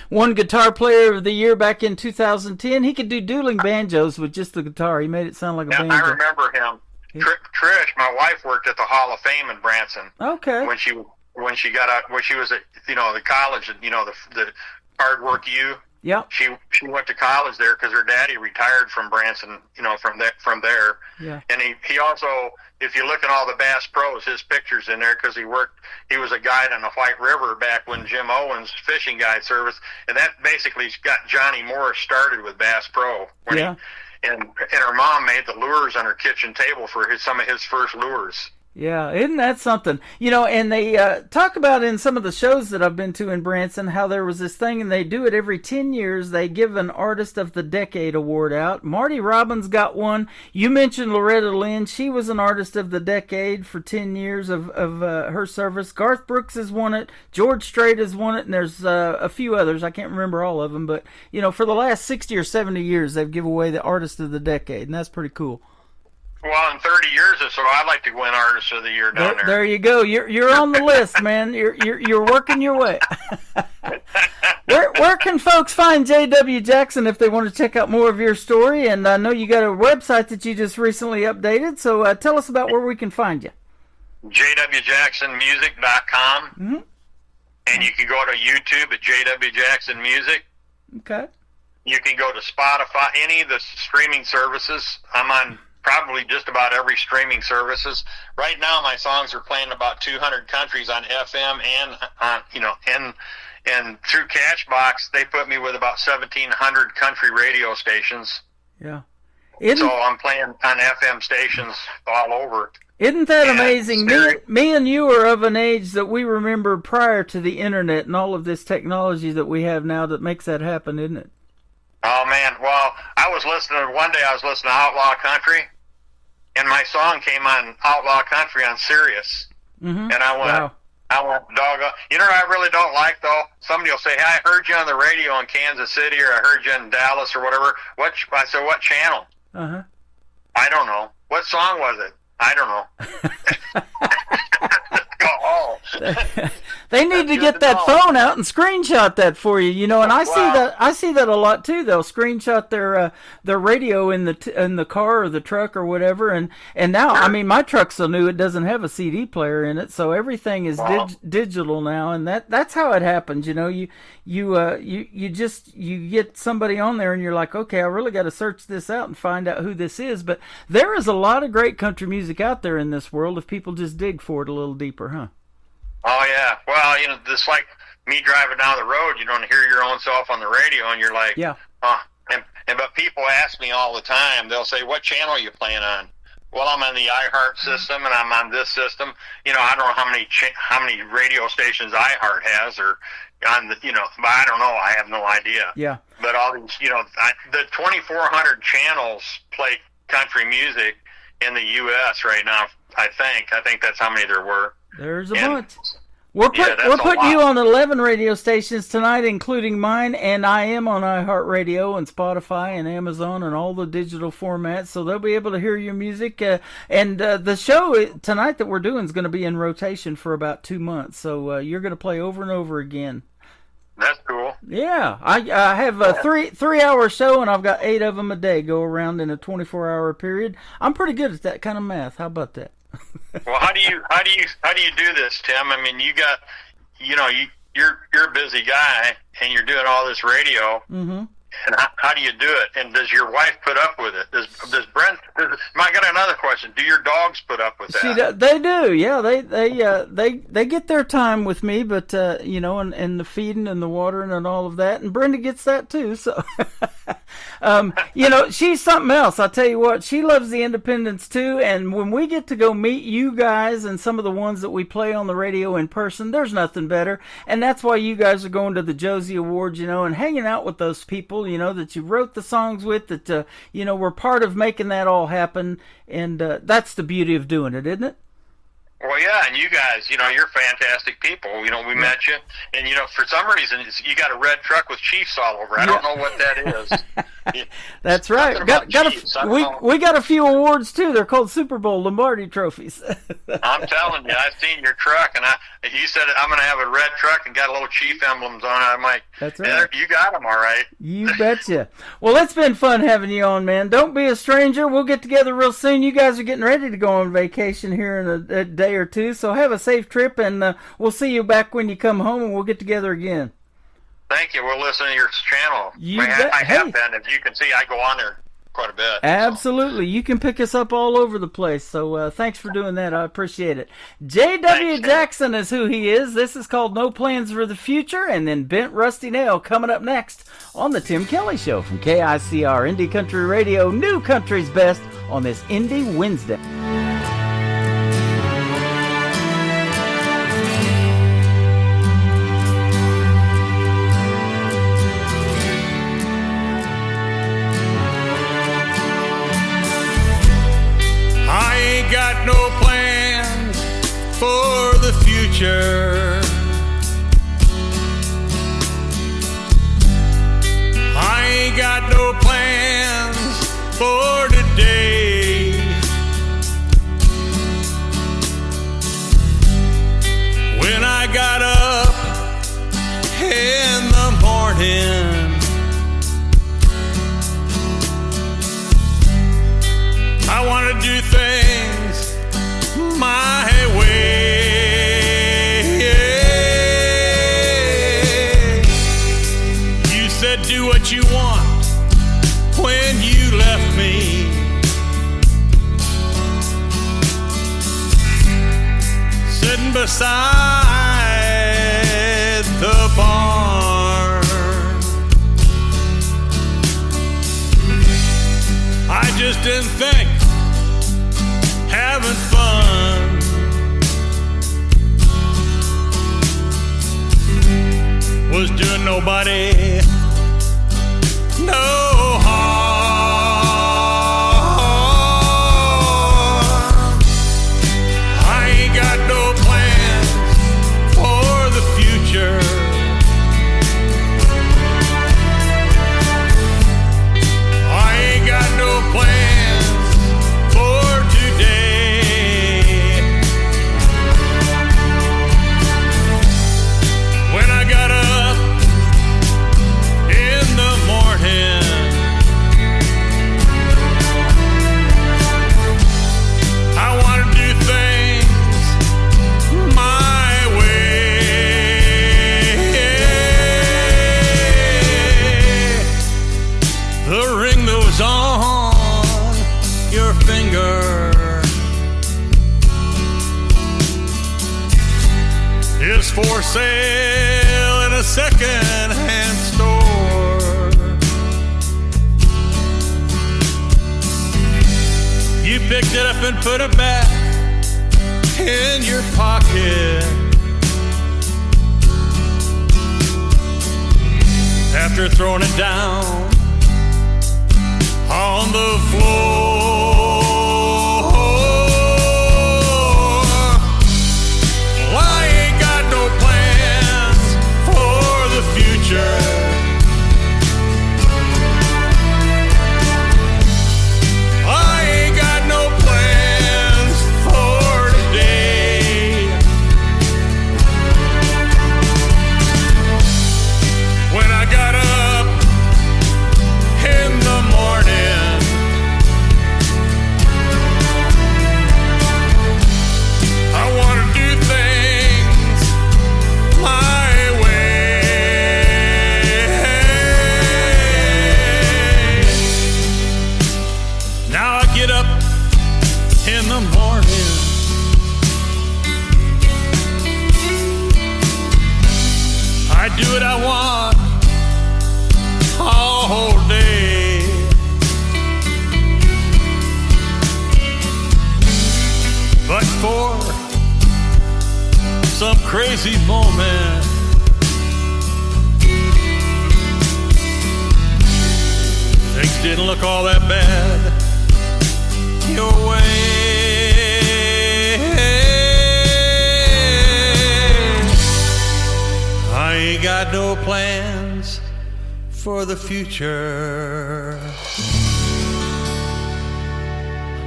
won Guitar Player of the Year back in 2010. He could do dueling banjos with just the guitar. He made it sound like a banjo. I remember him. Trish, my wife, worked at the Hall of Fame in Branson. Okay. When she got out, when she was at the college, the Hard Work U. Yeah. She went to college there because her daddy retired from Branson, from there. Yeah. And he also, if you look at all the Bass Pros, his picture's in there because he was a guide on the White River back when Jim Owens fishing guide service, and that basically got Johnny Morris started with Bass Pro. And her mom made the lures on her kitchen table for some of his first lures. Yeah, isn't that something? You know, and they talk about in some of the shows that I've been to in Branson how there was this thing, and they do it every 10 years. They give an Artist of the Decade award out. Marty Robbins got one. You mentioned Loretta Lynn. She was an Artist of the Decade for 10 years of her service. Garth Brooks has won it. George Strait has won it, and there's a few others. I can't remember all of them, but, you know, for the last 60 or 70 years, they've given away the Artist of the Decade, and that's pretty cool. Well, in 30 years or so, I'd like to win Artist of the Year down there. There you go. You're on the list, man. You're working your way. Where can folks find J.W. Jackson if they want to check out more of your story? And I know you got a website that you just recently updated, so tell us about where we can find you. jwjacksonmusic.com. Mm-hmm. And you can go to YouTube at J.W. Jackson Music. Okay. You can go to Spotify, any of the streaming services. I'm on probably just about every streaming services. Right now, my songs are playing about 200 countries on FM and on, and through Catchbox, they put me with about 1,700 country radio stations. Yeah. So I'm playing on FM stations all over. Isn't that amazing? Me and you are of an age that we remember prior to the internet and all of this technology that we have now that makes that happen, isn't it? Oh, man. Well, one day I was listening to Outlaw Country, and my song came on Outlaw Country on Sirius. Mm-hmm. And I went, wow. Doggone. You know what I really don't like, though? Somebody will say, hey, I heard you on the radio in Kansas City, or I heard you in Dallas, or whatever. I said, what channel? Uh-huh. I don't know. What song was it? I don't know. They need to get that phone out and screenshot that for you, you know. And I see that a lot too. They'll screenshot their radio in the car or the truck or whatever. And now, I mean, my truck's so new it doesn't have a CD player in it, so everything is digital now. And that's how it happens, you know. You get somebody on there and you're like, okay, I really got to search this out and find out who this is. But there is a lot of great country music out there in this world if people just dig for it a little deeper, huh? Oh, yeah. Well, you know, just like me driving down the road, you don't hear your own self on the radio, and you're like, yeah. But people ask me all the time, they'll say, what channel are you playing on? Well, I'm on the iHeart system, and I'm on this system. You know, I don't know how many radio stations iHeart has, or on the, but I don't know. I have no idea. Yeah. But all these, the 2,400 channels play country music in the U.S. right now. I think that's how many there were. There's a bunch. We're putting you on 11 radio stations tonight, including mine, and I am on iHeartRadio and Spotify and Amazon and all the digital formats, so they'll be able to hear your music. And the show tonight that we're doing is going to be in rotation for about 2 months, so you're going to play over and over again. That's cool. Yeah, I have a 3-hour show, and I've got 8 of them a day go around in a 24-hour period. I'm pretty good at that kind of math. How about that? Well, how do you do this, Tim? I mean, you're a busy guy, and you're doing all this radio, mm-hmm. And how do you do it? And does your wife put up with it? Does Brent? I got another question. Do your dogs put up with that? They do. Yeah, they get their time with me, but and the feeding and the watering and all of that. And Brenda gets that too. So, she's something else. I'll tell you what. She loves the independents too. And when we get to go meet you guys and some of the ones that we play on the radio in person, there's nothing better. And that's why you guys are going to the Josie Awards, and hanging out with those people, that you wrote the songs with, that, we're part of making that all happen. And that's the beauty of doing it, isn't it? Well, yeah, and you guys, you're fantastic people. We met you, and, for some reason, you got a red truck with Chiefs all over. I don't know what that is. That's right. We got a few awards, too. They're called Super Bowl Lombardi trophies. I'm telling you, I've seen your truck, and you said I'm going to have a red truck and got a little Chief emblems on it. I'm like, that's right. You got them all right. You betcha. Well, it's been fun having you on, man. Don't be a stranger. We'll get together real soon. You guys are getting ready to go on vacation here in a day or two, so have a safe trip, and we'll see you back when you come home, and we'll get together again. Thank you. We'll listen to your channel. I have been. As you can see, I go on there quite a bit. Absolutely. So. You can pick us up all over the place, so thanks for doing that. I appreciate it. J.W. Jackson is who he is. This is called No Plans for the Future, and then Bent Rusty Nail coming up next on The Tim Kelly Show from KICR Indie Country Radio, New Country's Best, on this Indie Wednesday. Got no plans for the future. I ain't got no plans for today. When I got up in the morning, I want to do things my way. You said do what you want when you left me. Sitting beside the barn, I just didn't think having fun was doing nobody no harm. I ain't got no plans for the future. I ain't got no plans for today. When I got up in the morning, I want to do things my way. The ring that was on your finger is for sale in a second-hand store. You picked it up and put it back in your pocket. After throwing it down on the floor. Well, I ain't got no plans for the future. I ain't got no plans for today. When I got up in the morning, up in the morning. I do what I want all day. But for some crazy moment, things didn't look all that bad your way. I ain't got no plans for the future.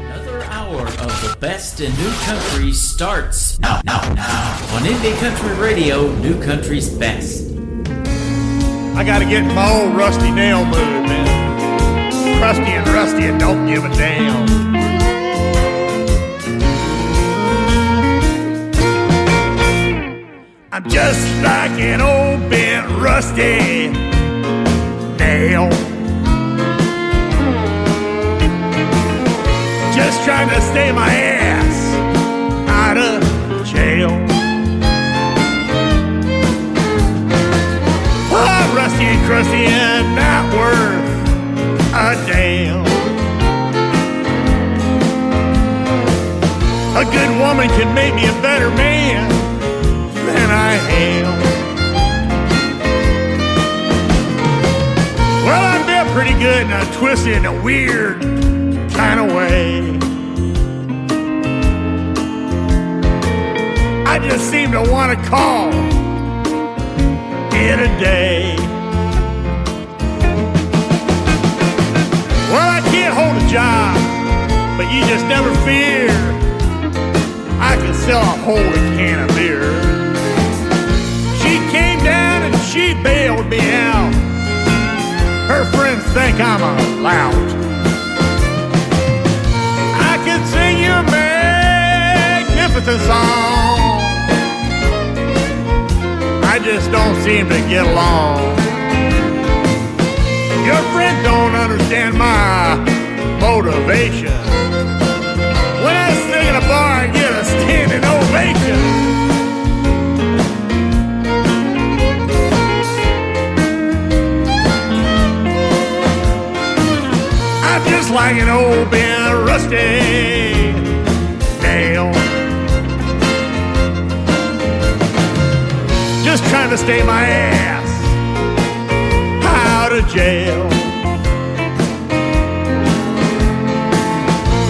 Another hour of the best in new country starts now on Indie Country Radio, New Country's Best. I gotta get in my old rusty nail mood, man. Crusty and rusty and don't give a damn. I'm just like an old bent rusty nail, just trying to stay my ass out of jail. Oh, rusty and crusty and not worth a damn. A good woman can make me a better man than I am. Well, I'm built pretty good and I'm twisted in a weird kind of way. I just seem to want to call it a day. Well, I can't hold a job, but you just never fear. I can sell a whole can of beer. She came down and she bailed me out. Her friends think I'm a lout. I can sing you a magnificent song. I just don't seem to get along. Your friends don't understand my motivation. When I sing in a bar and get a standing ovation, I'm just like an old bent rusty nail, just trying to stay my ass out of jail.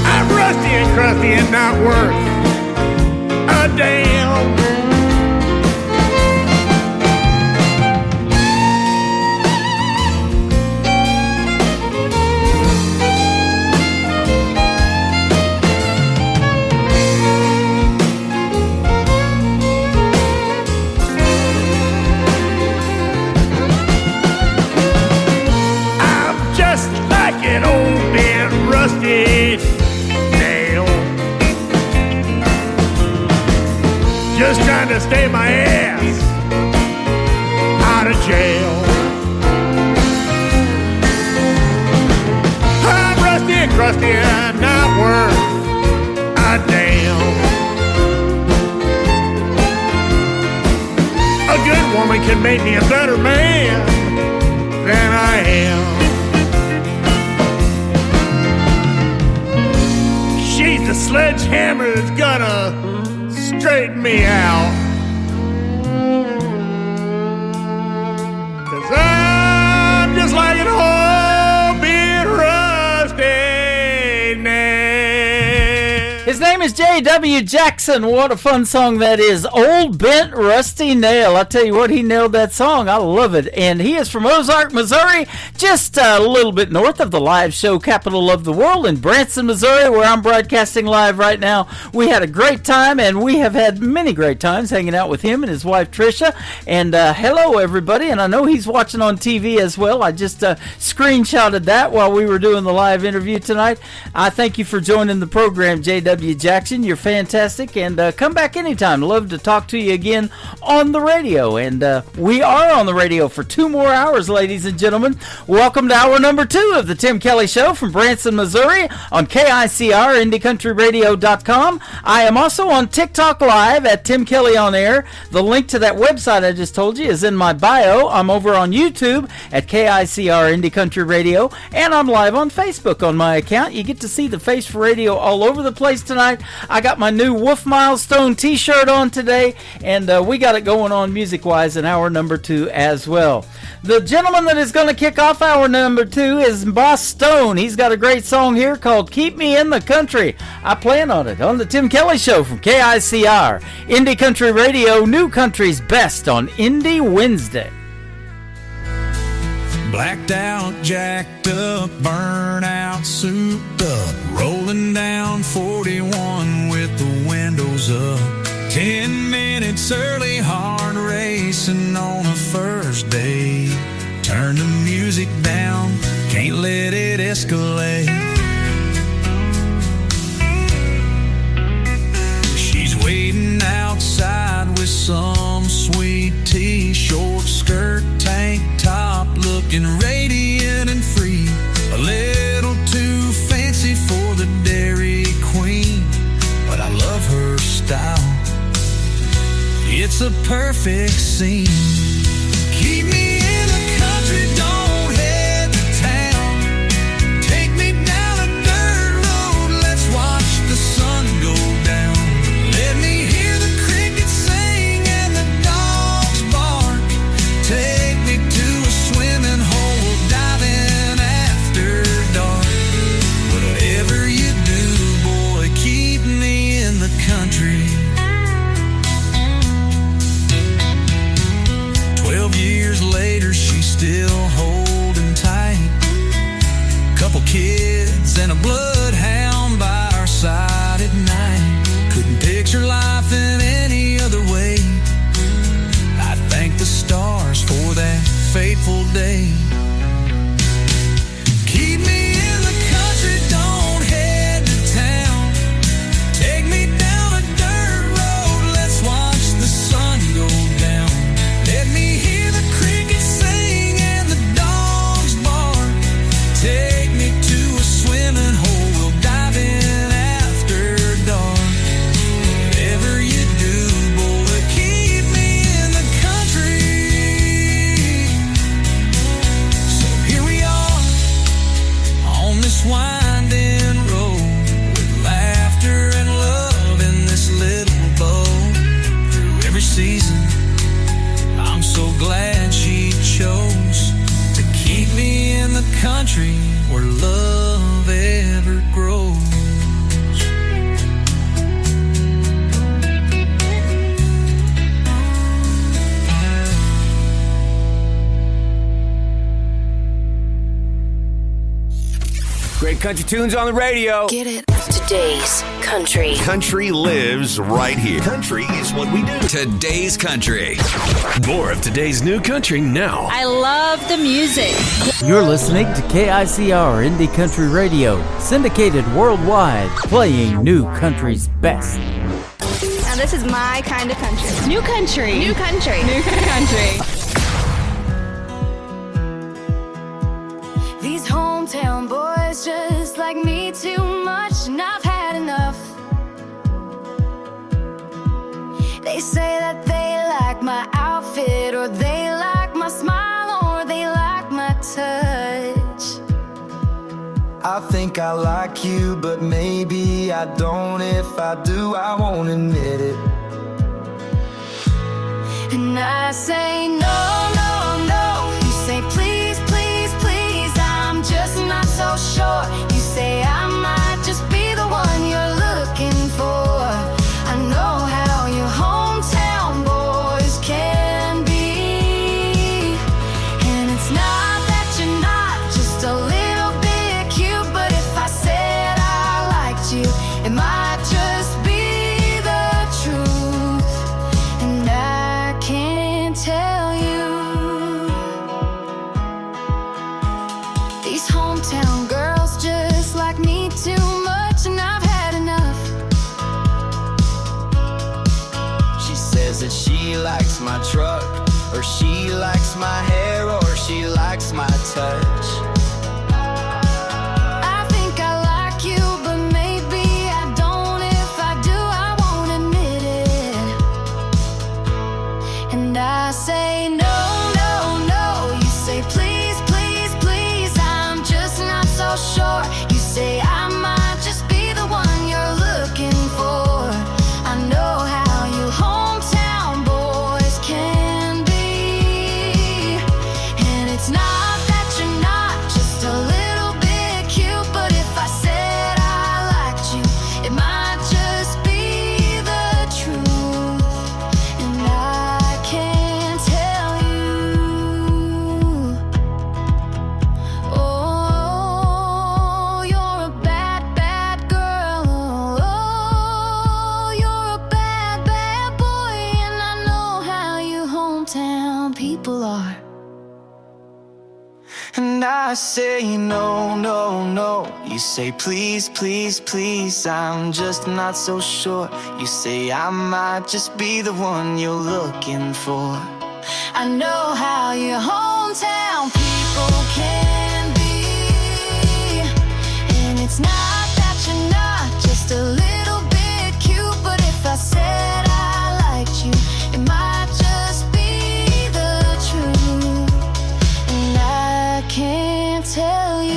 I'm rusty and crusty and not worth a damn. An old bent rusty nail, just trying to stay my ass out of jail. I'm rusty and crusty and not worth a damn. A good woman can make me a better man than I am. She's the sledgehammer that's gonna straighten me out. 'Cause I'm just like an old bent rusty nail. His name is J.W. Jackson. What a fun song that is. Old Bent Rusty Nail. I tell you what, he nailed that song. I love it. And he is from Ozark, Missouri, just a little bit north of the live show capital of the world in Branson, Missouri, where I'm broadcasting live right now. We had a great time, and we have had many great times hanging out with him and his wife, Tricia. And hello, everybody. And I know he's watching on TV as well. I just screenshotted that while we were doing the live interview tonight. I thank you for joining the program, J.W. you, Jackson. You're fantastic. And come back anytime. Love to talk to you again on the radio. And we are on the radio for 2 more hours, ladies and gentlemen. Welcome to hour number 2 of the Tim Kelly Show from Branson, Missouri on KICR, IndieCountryRadio.com. I am also on TikTok Live at Tim Kelly on Air. The link to that website I just told you is in my bio. I'm over on YouTube at KICR Indie Country Radio, and I'm live on Facebook on my account. You get to see the face for radio all over the place tonight. I got my new Wolf Milestone t-shirt on today, and we got it going on music-wise in hour number 2 as well. The gentleman that is going to kick off hour number 2 is Boss Stone. He's got a great song here called Keep Me in the Country. I plan on it on the Tim Kelly Show from KICR, Indie Country Radio, New Country's Best on Indie Wednesday. Blacked out, jacked up, burnt out, souped up, rolling down 41 with the windows up. 10 minutes early, hard racing on a first day. Turn the music down, can't let it escalate. She's waiting outside with some sweet tea, short skirt, tank top, looking radiant and free. A little too fancy for the Dairy Queen, but I love her style. It's a perfect scene. Keep me in the country, don't head to town. Take me down a dirt road, let's watch the sun go down. Let me hear the crickets sing and the dogs bark. Take me to a swimming hole, we'll dive in after dark. Whatever you do, boy, keep me in the country. 12 years later, she's still holding tight. Couple kids and a bloodhound by our side at night. Couldn't picture life in any other way. I thank the stars for that fateful day. Keep me in the country, don't head to town. Take me down a dirt road, let's watch the sun go down. Let me hear the crickets sing and the dogs bark. Take me to a swimming hole, we'll dive in after dark. Whatever you do, boy, keep me in the country. So here we are on this winding road, with laughter and love in this little boat. Through every season, I'm so glad she chose to keep me in the country where love ever grows. Great country tunes on the radio. Get it? Today's country. Country lives right here. Country is what we do. Today's country. More of today's new country now. I love the music. You're listening to KICR Indie Country Radio, syndicated worldwide, playing New Country's best. Now this is my kind of country. New country. New country. New country. These hometown boys just like me too much, and I've had enough. They say that they like my outfit, or they like my smile, or they like my touch. I think I like you, but maybe I don't. If I do, I won't admit it. And I say no, no, no. You say please, please, please. I'm just not so sure. You say I might just be the one you're looking for. I know how your hometown boys can be. And it's not that you're not just a little bit cute, but if I said I liked you, it might just be the truth. And I can't tell you. These hometown girls just like me too much, and I've had enough. she likes my truck, or she likes my hair, or she likes my touch. I think I like you, but maybe I don't. If I do, I won't admit it. And I say no, no, no. You say please, please, please. I'm just not so sure. You say I might just be the one you're looking for. I know how you hometown boys can be. And it's not that you're not just a little bit cute, but if I said I liked you, it might just be the truth. And I can't tell you. Oh, you're a bad, bad girl. Oh, you're a bad, bad boy. And I know how you hometown people are. And I say no, no, no. You say please, please, please. I'm just not so sure. You say I might just be the one you're looking for. I know how your hometown people can be. And it's not that you're not just a little bit cute, but if I said I liked you, it might just be the truth. And I can't tell you.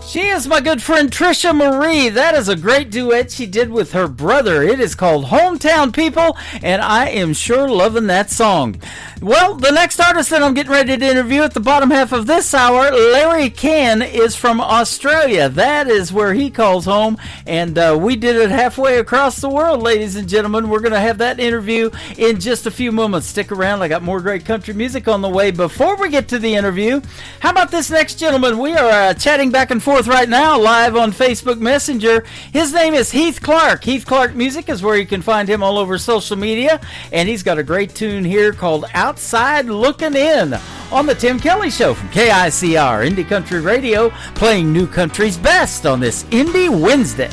She is my good friend Trisha Marie. That is a great duet she did with her brother. It is called Hometown People, and I am sure loving that song. Well, the next artist that I'm getting ready to interview at the bottom half of this hour, Larry Cann, is from Australia. That is where he calls home, and we did it halfway across the world, ladies and gentlemen. We're going to have that interview in just a few moments. Stick around. I got more great country music on the way. Before we get to the interview, how about this next gentleman? We are chatting back and forth right now live on Facebook Messenger. His name is Heath Clark. Heath Clark Music is where you can find him all over social media, and he's got a great tune here called Outside Looking In on the Tim Kelly Show from KICR Indie Country Radio, playing new country's best on this Indie Wednesday.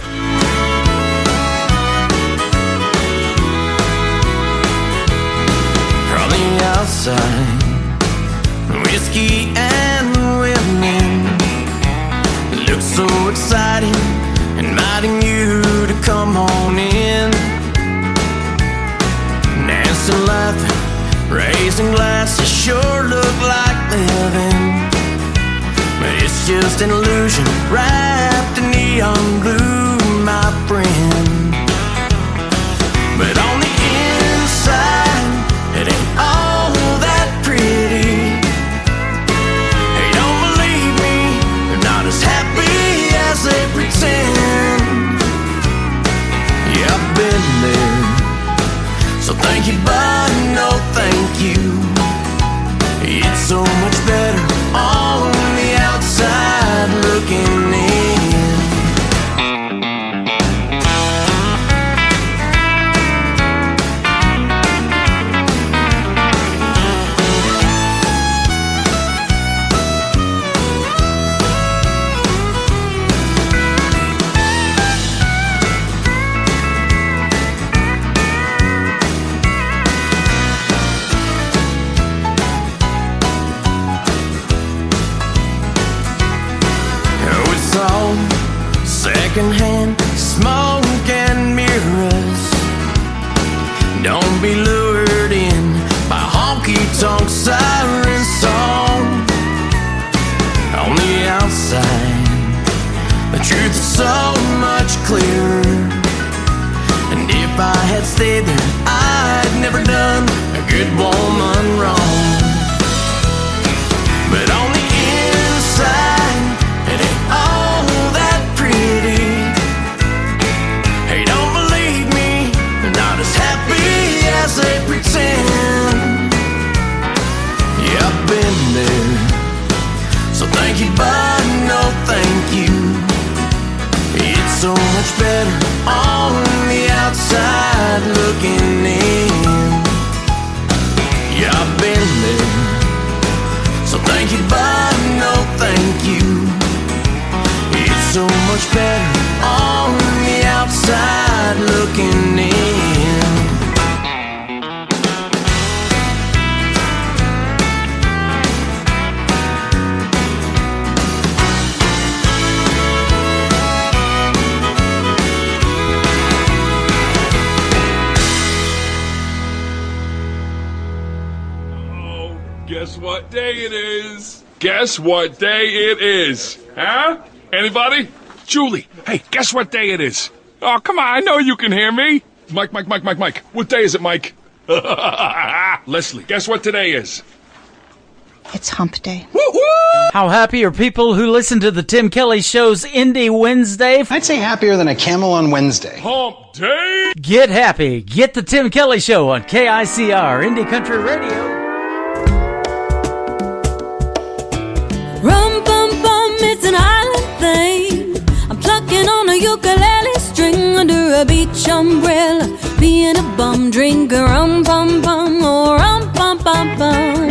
From the outside, whiskey and women looks so exciting, inviting you to come on in. Dancing, laughing, raising glasses sure look like living, but it's just an illusion wrapped in neon blue, my friend. But on the inside, it ain't all that pretty. Hey, don't believe me, they're not as happy as they pretend. Yeah, I've been there, so thank you, but no thank you. It's so much better on the outside looking in. Secondhand smoke and mirrors. Don't be lured in by honky-tonk siren song. On the outside, the truth is so much clearer. And if I had stayed there, I'd never done a good woman wrong. But on the inside, it ain't all that pretty. Hey, don't believe me, they're not as happy as they pretend. Yeah, I've been there, so thank you, but no thank you. It's so much better on the outside looking in. Yeah, I've been there, so thank you, but no thank you. It's so much much better on the outside looking in. Guess what day it is? Guess what day it is? Huh? Anybody? Julie, hey, guess what day it is? Oh, come on, I know you can hear me. Mike. What day is it, Mike? Leslie, guess what today is? It's hump day. Woo-hoo! How happy are people who listen to the Tim Kelly Show's Indie Wednesday? I'd say happier than a camel on Wednesday. Hump day! Get happy. Get the Tim Kelly Show on KICR, Indie Country Radio. Rum bum bum, it's an island thing. I'm plucking on a ukulele string under a beach umbrella, being a bum drinker. Rum bum bum, oh rum bum bum bum.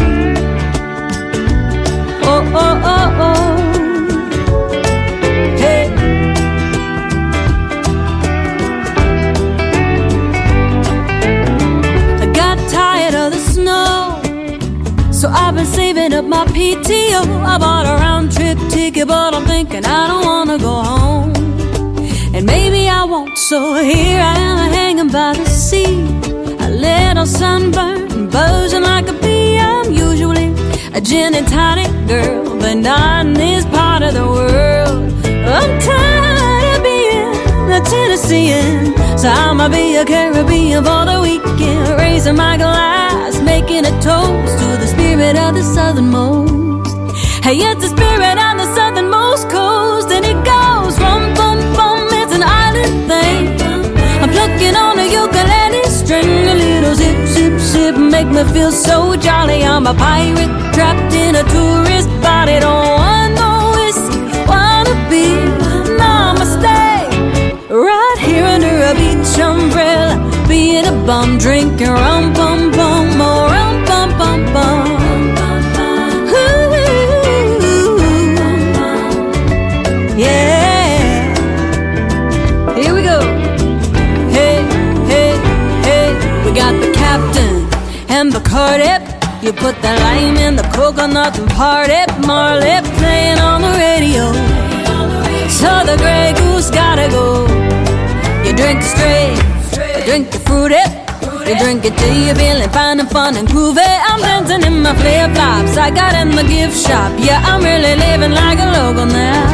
Oh oh oh oh. Hey. I got tired of the snow, so I've been saving up my PTO. I bought a round-trip ticket, but I'm thinking I don't wanna go home. And maybe I won't, so here I am hanging by the sea, a little sunburned, buzzing like a bee. I'm usually a gin and tonic girl, but not in this part of the world. I'm tired of being a Tennessean, so I'ma be a Caribbean for the weekend, raising my glass, making a toast to the spirit of the southernmost. Hey, it's the spirit of the southernmost coast, and it goes rum bum bum, it's an island thing. I'm plucking on a ukulele string, a little zip zip zip, make me feel so jolly. I'm a pirate trapped in a tourist body, don't want no whiskey, wanna be namaste, right here under a beach umbrella, being a bum drinking rum bum bum, oh rum bum bum bum. Yeah, here we go. Hey, hey, hey, we got the captain and Bacardi. You put the lime in the coconut and party. Marley playing on the radio, so the Grey Goose gotta go. You drink it straight, you drink it fruity, you drink it till you're feeling fine and fun and groovy. I'm dancing in my flip-flops I got in the gift shop. Yeah, I'm really living like a local now.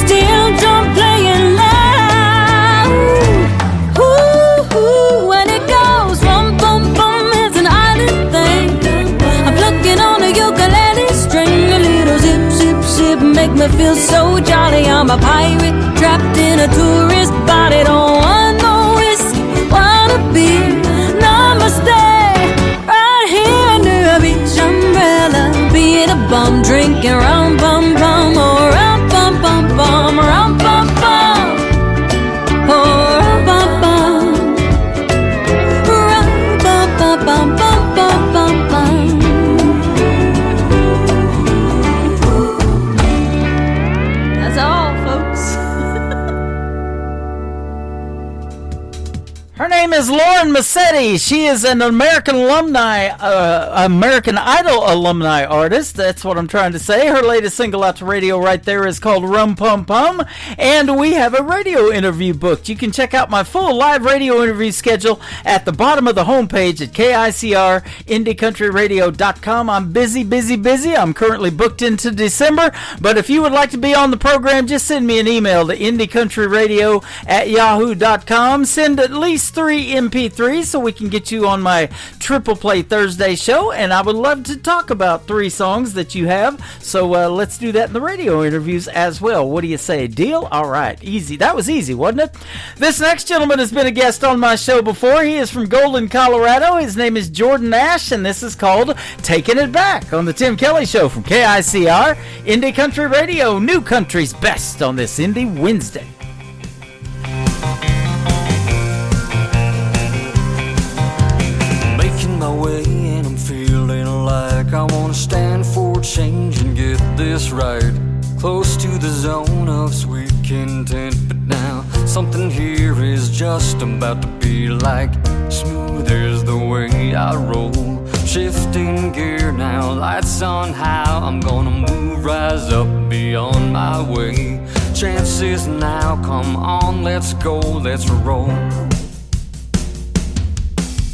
Still don't playing loud. Ooh, ooh, when it goes rum bum bum, it's an island thing. I'm plucking on a ukulele string, a little zip zip zip, make me feel so jolly. I'm a pirate trapped in a tourist body, don't want no whiskey, wanna be namaste, right here under a beach umbrella, be it a bum drinking rum bum bum, or rum bum bum bum, rum bum bum, oh rum bum bum, rum bum bum bum bum bum bum bum. That's all, folks. Her name is Lauren Massetti. She is an American Idol alumni artist. That's what I'm trying to say. Her latest single out to radio right there is called Rum Pum Pum. And we have a radio interview booked. You can check out my full live radio interview schedule at the bottom of the homepage at KICR-IndieCountryRadio.com. I'm busy. I'm currently booked into December. But if you would like to be on the program, just send me an email to IndieCountryRadio@yahoo.com. Send at least 3 MP3s so we can get you on my Triple Play Thursday show, and I would love to talk about 3 songs that you have, so let's do that in the radio interviews as well. What do you say? Deal? All right, easy. That was easy, wasn't it? This next gentleman has been a guest on my show before. He is from Golden, Colorado. His name is Jordan Ash, and this is called Taking It Back on the Tim Kelly Show from KICR, Indie Country Radio, New Country's Best on this Indie Wednesday. My way and I'm feeling like I want to stand for change and get this right. close to the zone of sweet content. But now something here is just about to be like smooth as the way I roll. Shifting gear now, lights on how I'm gonna move, rise up beyond my way. Chances now, come on, let's go, let's roll.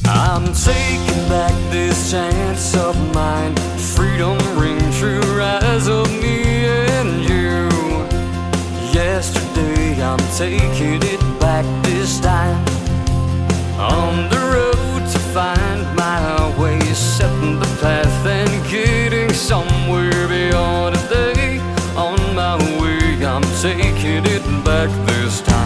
I'm taking back this chance of mine. Freedom ring true, rise of me and you. Yesterday I'm taking it back this time. On the road to find my way, setting the path and getting somewhere beyond today. On my way, I'm taking it back this time.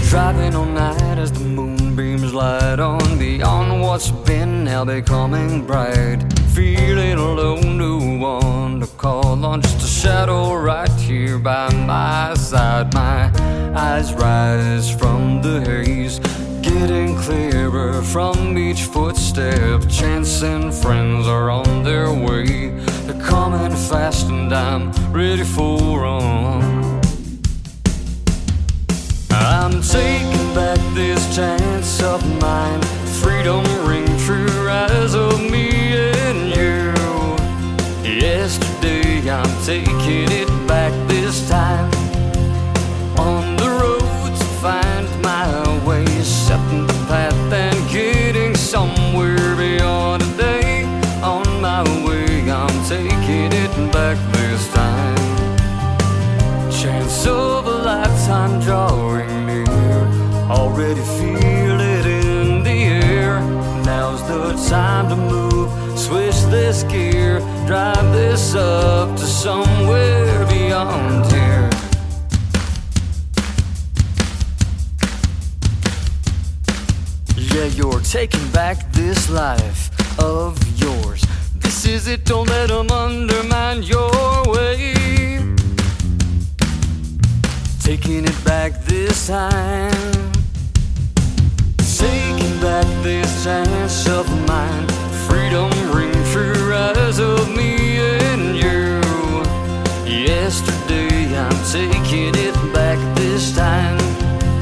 Driving all night as the moonbeams light on beyond what's been now becoming bright. Feeling alone, no one to call on, just a shadow right here by my side. My eyes rise from the haze, getting clearer from each footstep. Chance and friends are on their way, they're coming fast and I'm ready for 'em. I'm taking back this chance of mine. Freedom ring true, rise of me and you. Yesterday I'm taking it back this time. On the road to find my way, setting the path and getting somewhere beyond today. On my way, I'm taking it back this time. Chance of a lifetime drawing near, already feel it in the air. Now's the time to move, switch this gear, drive this up to somewhere beyond here. Yeah, you're taking back this life of yours. This is it, don't let them undermine your way. Taking it back this time. Taking back this chance of mine. Freedom ring true, rise of me and you. Yesterday I'm taking it back this time.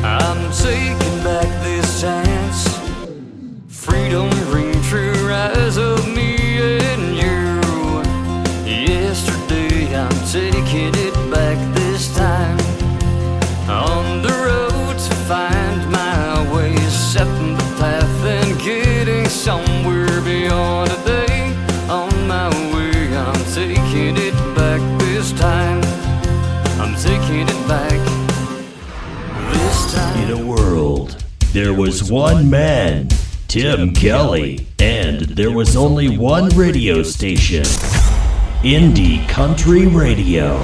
I'm taking back this chance. Freedom ring true, rise of me and you. Yesterday I'm taking it back this time. On the road to find my way, setting the path and getting somewhere beyond today. On my way, I'm taking it back this time. I'm taking it back this time. In a world, there was one man, Tim Kelly, and there was only one radio station, Indie Country Radio.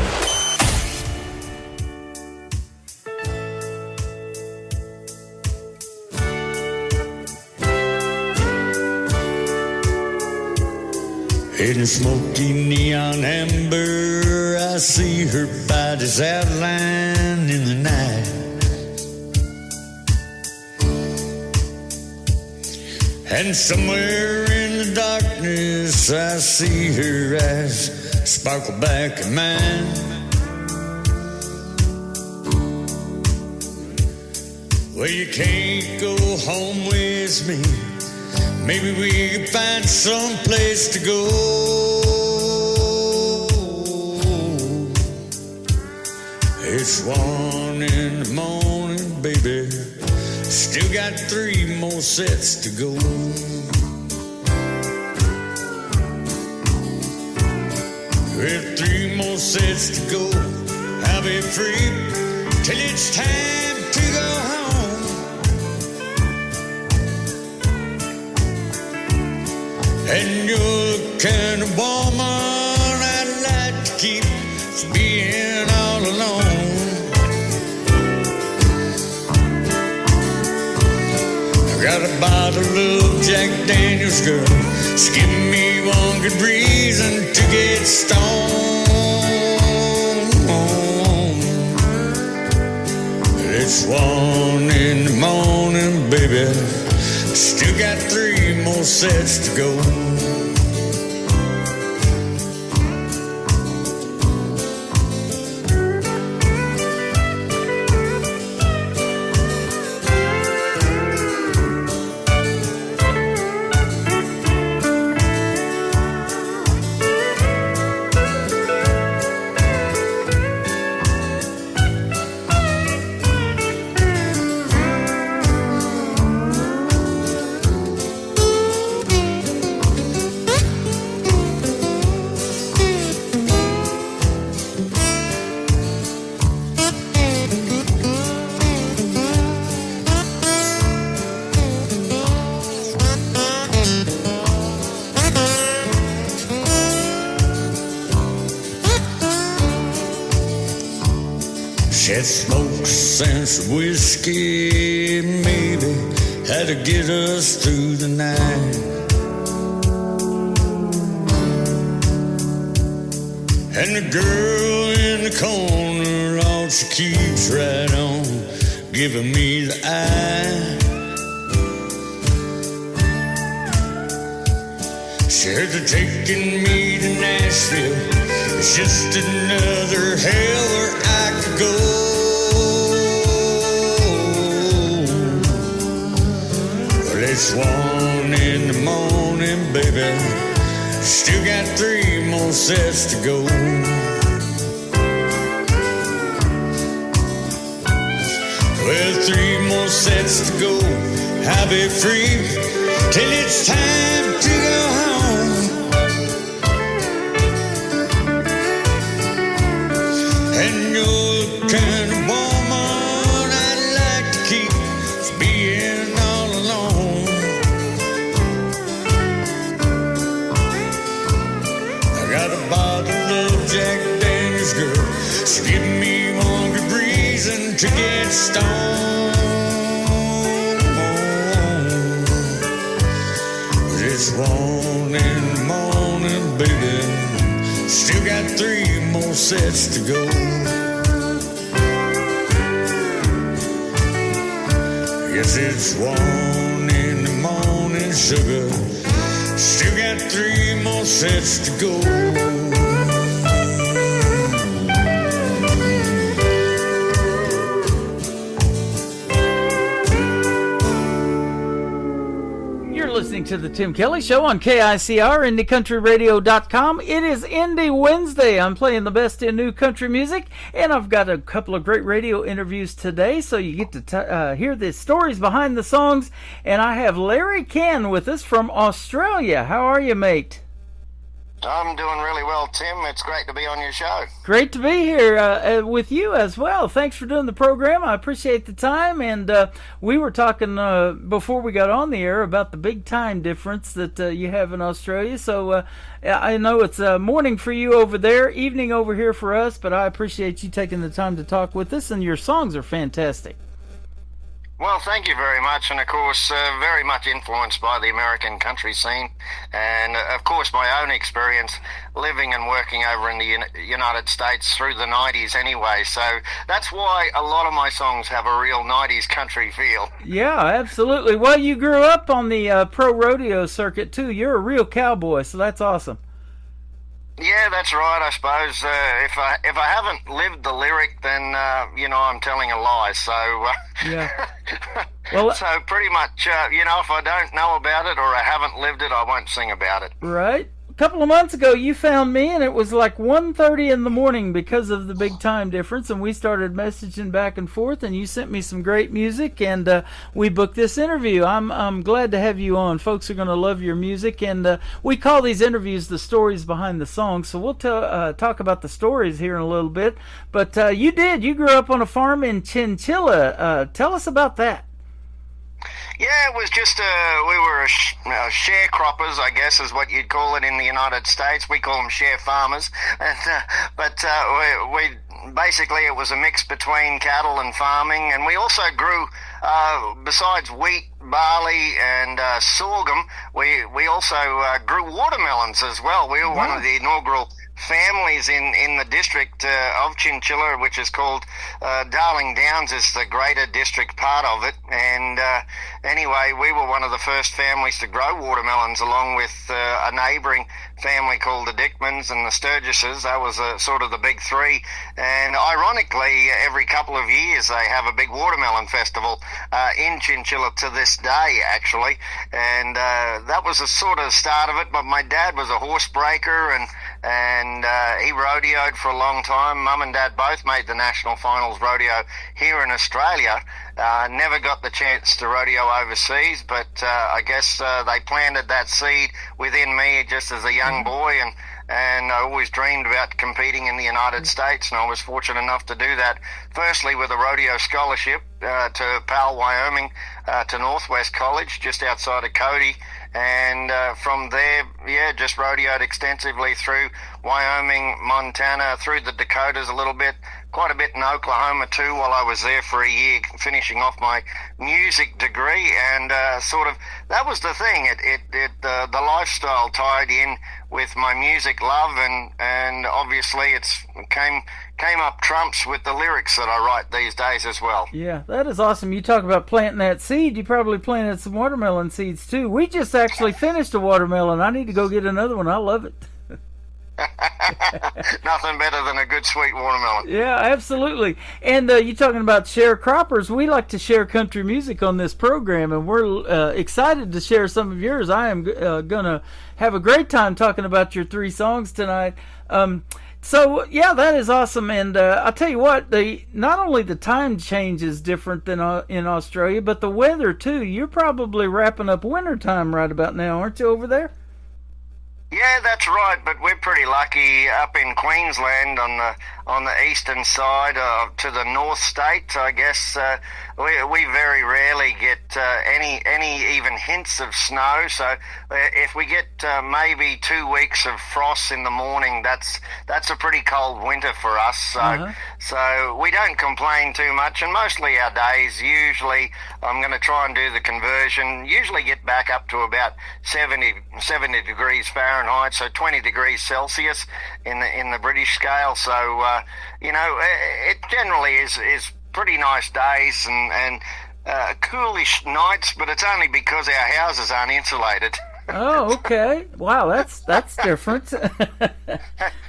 In smoky neon amber, I see her body's outline in the night. And somewhere in the darkness, I see her eyes sparkle back at mine. Well, you can't go home with me. Maybe we can find some place to go. It's 1 in the morning, baby. Still got 3 more sets to go. With 3 more sets to go, I'll be free till it's time to go home. And you're the kind of woman I'd like to keep from being all alone. I got a bottle of Jack Daniels, girl. Just give me one good reason to get stoned. It's 1 in the morning, baby. Still got 3 more sets to go. Shed smoke, sense whiskey, maybe had to get us through the night. And the girl in the corner, all she keeps right on giving me the eye. She heard they're taking me to Nashville. It's just another hell where I could go. Well, it's 1 in the morning, baby. Still got 3 more sets to go. Well, 3 more sets to go. I'll be free till it's time to go home. And you're the kind of woman I'd like to keep from being all alone. I got a bottle of Jack Daniels, girl, so give me 1 good reason to get stoned. It's 1 in the morning, baby. Still got 3 more sets to go. Yes, it's 1 in the morning, sugar. Still got 3 more sets to go. Listening to the Tim Kelly Show on KICR, IndieCountryRadio.com. It is Indie Wednesday. I'm playing the best in new country music, and I've got a couple of great radio interviews today, so you get to hear the stories behind the songs. And I have Larry Cann with us from Australia. How are you, mate? I'm doing really well, Tim. It's great to be on your show. Great to be here with you as well. Thanks for doing the program. I appreciate the time. And we were talking before we got on the air about the big time difference that you have in Australia. So I know it's morning for you over there, evening over here for us, but I appreciate you taking the time to talk with us, and your songs are fantastic. Well, thank you very much, and of course, very much influenced by the American country scene, and of course, my own experience living and working over in the United States through the 90s anyway, so that's why a lot of my songs have a real 90s country feel. Yeah, absolutely. Well, you grew up on the pro rodeo circuit, too. You're a real cowboy, so that's awesome. Yeah, that's right. I suppose if I haven't lived the lyric, then I'm telling a lie. So yeah. Well, so pretty much, if I don't know about it or I haven't lived it, I won't sing about it. Right. A couple of months ago, you found me, and it was like 1:30 in the morning because of the big time difference, and we started messaging back and forth, and you sent me some great music, and we booked this interview. I'm glad to have you on. Folks are going to love your music, and we call these interviews the stories behind the songs, so we'll talk about the stories here in a little bit. But you grew up on a farm in Chinchilla. Tell us about that. Yeah, it was just we were sharecroppers, I guess is what you'd call it in the United States. We call them share farmers, and, but we basically it was a mix between cattle and farming, and we also grew besides wheat, barley, and sorghum. We also grew watermelons as well. We were one of the inaugural families in the district of Chinchilla, which is called Darling Downs, is the greater district part of it. And anyway, we were one of the first families to grow watermelons, along with a neighbouring family called the Dickmans and the Sturgises. That was sort of the big three. And ironically, every couple of years they have a big watermelon festival in Chinchilla to this day, actually. And that was the sort of start of it. But my dad was a horse breaker, and he rodeoed for a long time. Mum and Dad both made the national finals rodeo here in Australia. Never got the chance to rodeo overseas, but I guess they planted that seed within me just as a young boy, and I always dreamed about competing in the United States, and I was fortunate enough to do that, firstly with a rodeo scholarship to Powell, Wyoming, to Northwest College, just outside of Cody. And from there, just rodeoed extensively through Wyoming, Montana, through the Dakotas a little bit, quite a bit in Oklahoma too while I was there for a year, finishing off my music degree. And sort of, that was the thing. The lifestyle tied in with my music love, and obviously it's came up trumps with the lyrics that I write these days as well. Yeah, that is awesome. You talk about planting that seed. You probably planted some watermelon seeds too. We just actually finished a watermelon. I need to go get another one. I love it. Nothing better than a good sweet watermelon. Yeah, absolutely. And you talking about sharecroppers. We like to share country music on this program, and we're excited to share some of yours. I am going to have a great time talking about your 3 songs tonight. So, yeah, that is awesome. And I'll tell you what, not only the time change is different than in Australia, but the weather, too. You're probably wrapping up winter time right about now, aren't you, over there? Yeah, that's right, but we're pretty lucky up in Queensland on the eastern side to the North State. I guess we very rarely get any even hints of snow. So if we get maybe 2 weeks of frost in the morning, that's a pretty cold winter for us. So so we don't complain too much, and mostly our days, usually I'm going to try and do the conversion, usually get back up to about 70 degrees Fahrenheit, so 20 degrees Celsius in the British scale. So it generally is pretty nice days and coolish nights, but it's only because our houses aren't insulated. Oh, okay. Wow, that's different.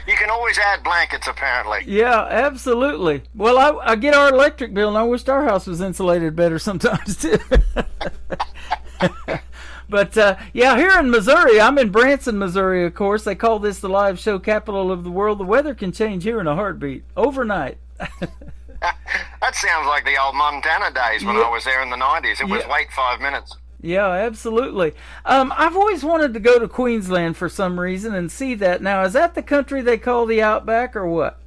You can always add blankets, apparently. Yeah, absolutely. Well, I get our electric bill, and I wished our house was insulated better sometimes, too. But, yeah, here in Missouri, I'm in Branson, Missouri, of course. They call this the live show capital of the world. The weather can change here in a heartbeat, overnight. That sounds like the old Montana days when I was there in the 90s. It was wait 5 minutes. Yeah, absolutely. I've always wanted to go to Queensland for some reason and see that. Now, is that the country they call the Outback or what?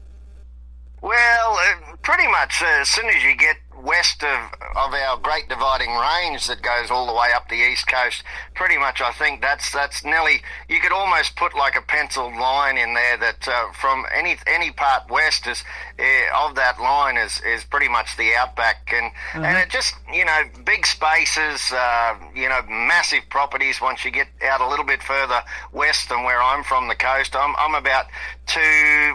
Well, pretty much as soon as you get west of our Great Dividing Range that goes all the way up the east coast, pretty much I think that's nearly, you could almost put like a penciled line in there that from any part west is of that line is pretty much the Outback, and it just, big spaces, massive properties. Once you get out a little bit further west than where I'm from, the coast, I'm about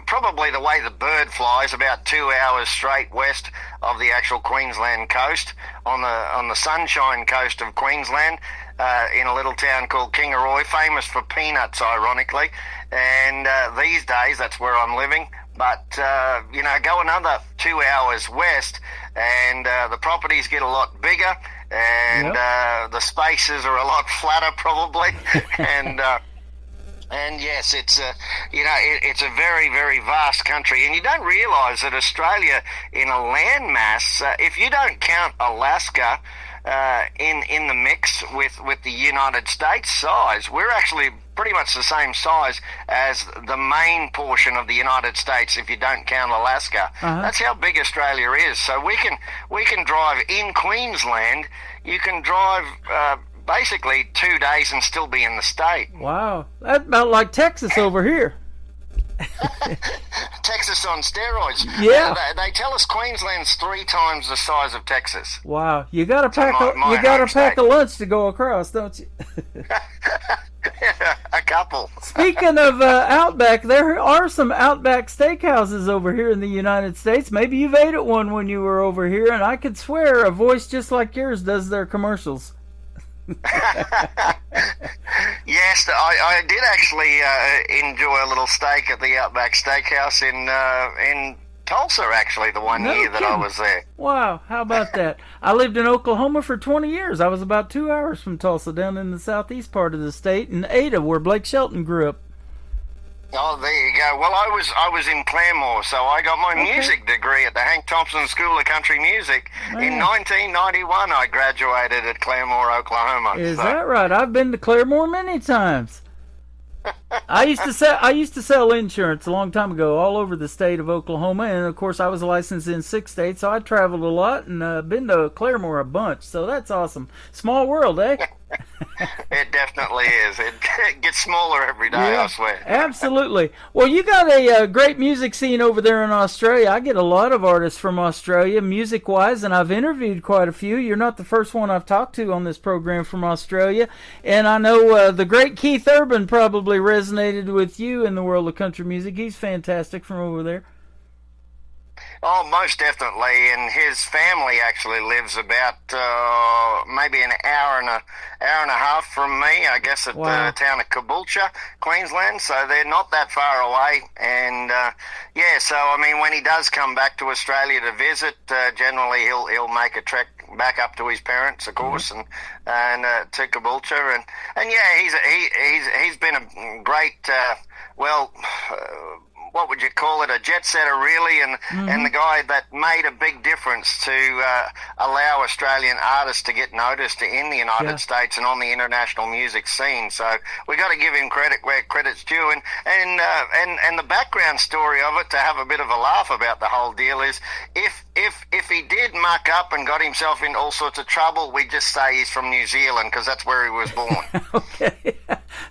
probably the way the bird flies, about 2 hours straight west of the actual Queensland coast, on the Sunshine Coast of Queensland, in a little town called Kingaroy, famous for peanuts, ironically. And these days, that's where I'm living. But go another 2 hours west, and the properties get a lot bigger, and the spaces are a lot flatter, probably, And yes, it's a very, very vast country, and you don't realise that Australia, in a landmass, if you don't count Alaska in the mix with the United States size, we're actually pretty much the same size as the main portion of the United States if you don't count Alaska. That's how big Australia is. So we can drive in Queensland. You can drive basically 2 days and still be in the state. Wow, that's about like Texas over here. Texas on steroids. Yeah. They tell us Queensland's 3 times the size of Texas. Wow, you got to pack my you got to home pack state. a lunch to go across, don't you? A couple. Speaking of Outback, there are some Outback steakhouses over here in the United States. Maybe you've ate at one when you were over here, and I could swear a voice just like yours does their commercials. Yes, I did actually enjoy a little steak at the Outback Steakhouse in Tulsa, actually, the one No year that I kidding. was there. Wow, how about that? I lived in Oklahoma for 20 years. I was about 2 hours from Tulsa, down in the southeast part of the state, in Ada, where Blake Shelton grew up. Oh, there you go. Well, I was in Claremore, so I got my music degree at the Hank Thompson School of Country Music. In 1991, I graduated at Claremore, Oklahoma. Is So- that right? I've been to Claremore many times. I used to sell insurance a long time ago all over the state of Oklahoma, and of course I was licensed in 6 states, so I traveled a lot and been to Claremore a bunch. So that's awesome. Small world, eh? It definitely is. It gets smaller every day, I swear. Absolutely. Well, you got a great music scene over there in Australia. I get a lot of artists from Australia, music-wise, and I've interviewed quite a few. You're not the first one I've talked to on this program from Australia. And I know the great Keith Urban probably resonated with you in the world of country music. He's fantastic from over there. Oh, most definitely, and his family actually lives about maybe an hour and a half from me. I guess at the town of Caboolture, Queensland. So they're not that far away. And yeah, so I mean, when he does come back to Australia to visit, generally he'll make a trek back up to his parents, of course, and to Caboolture, and yeah, he's been a great what would you call it, a jet setter really, and the guy that made a big difference to allow Australian artists to get noticed in the United States and on the international music scene. So we got to give him credit where credit's due, and the background story of it, to have a bit of a laugh about the whole deal, is if he did muck up and got himself in all sorts of trouble, we just say he's from New Zealand, because that's where he was born. Okay,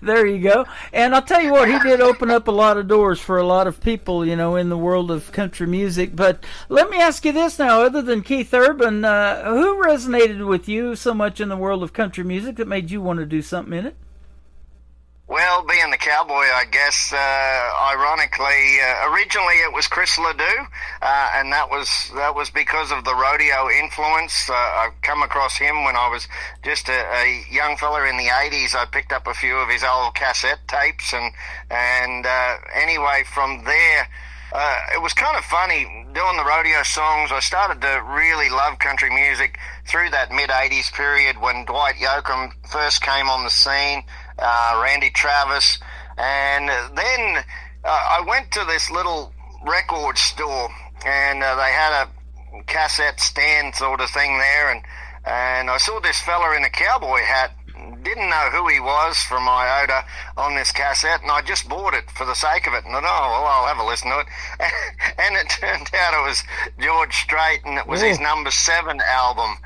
there you go. And I'll tell you what, he did open up a lot of doors for a lot of people, you know, in the world of country music. But let me ask you this now, other than Keith Urban, who resonated with you so much in the world of country music that made you want to do something in it? Well, being the cowboy, I guess, ironically, originally it was Chris Ledoux, and that was because of the rodeo influence. I've come across him when I was just a young fella in the 80s. I picked up a few of his old cassette tapes, and anyway, from there, it was kind of funny doing the rodeo songs. I started to really love country music through that mid-80s period when Dwight Yoakam first came on the scene, Randy Travis, and then I went to this little record store, and they had a cassette stand sort of thing there, and I saw this fella in a cowboy hat. Didn't know who he was from iota on this cassette, and I just bought it for the sake of it. And I thought, oh, well, I'll have a listen to it. And it turned out it was George Strait, and it was his number 7 album.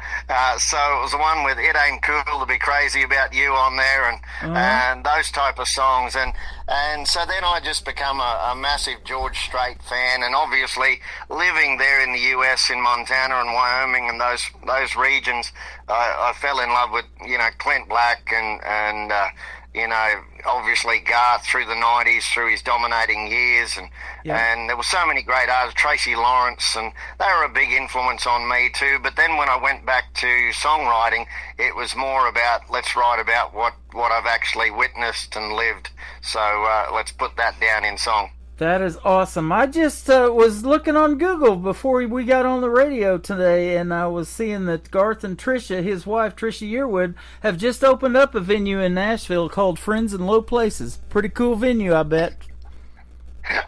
So it was the one with It Ain't Cool to Be Crazy About You on there, and those type of songs. And so then I just become a massive George Strait fan, and obviously living there in the US, in Montana and Wyoming and those regions, I fell in love with, you know, Clint Black and you know, obviously Garth through the 90s, through his dominating years, and there were so many great artists, Tracy Lawrence, and they were a big influence on me too. But then when I went back to songwriting, it was more about, let's write about what I've actually witnessed and lived. So let's put that down in song. That is awesome. I just was looking on Google before we got on the radio today, and I was seeing that Garth and Trisha, his wife Trisha Yearwood, have just opened up a venue in Nashville called Friends in Low Places. Pretty cool venue, I bet.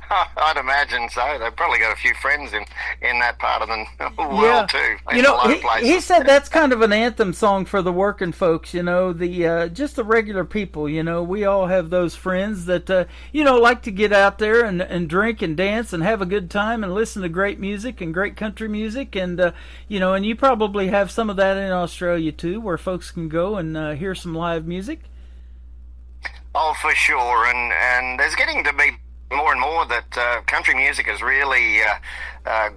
I'd imagine so. They've probably got a few friends in that part of the world too. You know, he said that's kind of an anthem song for the working folks. You know, the just the regular people. You know, we all have those friends that you know, like to get out there and drink and dance and have a good time and listen to great music and great country music, and you know, and you probably have some of that in Australia too, where folks can go and hear some live music. Oh, for sure, and there's getting to be more and more that country music has really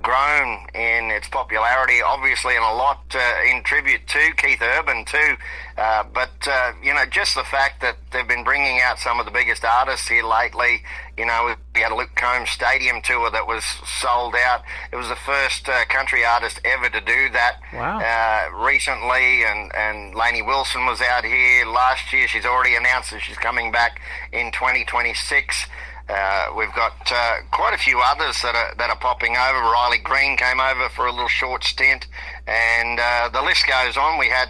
grown in its popularity, obviously, and a lot in tribute to Keith Urban too. But just the fact that they've been bringing out some of the biggest artists here lately. We had a Luke Combs Stadium tour that was sold out. It was the first country artist ever to do that. Wow. Recently, and Lainey Wilson was out here last year. She's already announced that she's coming back in 2026. We've got quite a few others that are popping over. Riley Green came over for a little short stint, and the list goes on. We had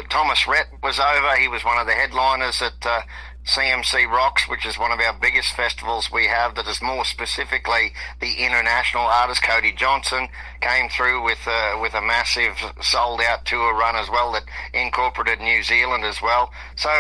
Thomas Rhett was over. He was one of the headliners at CMC Rocks, which is one of our biggest festivals we have that is more specifically the international artist. Cody Johnson came through with a massive sold-out tour run as well that incorporated New Zealand as well. So,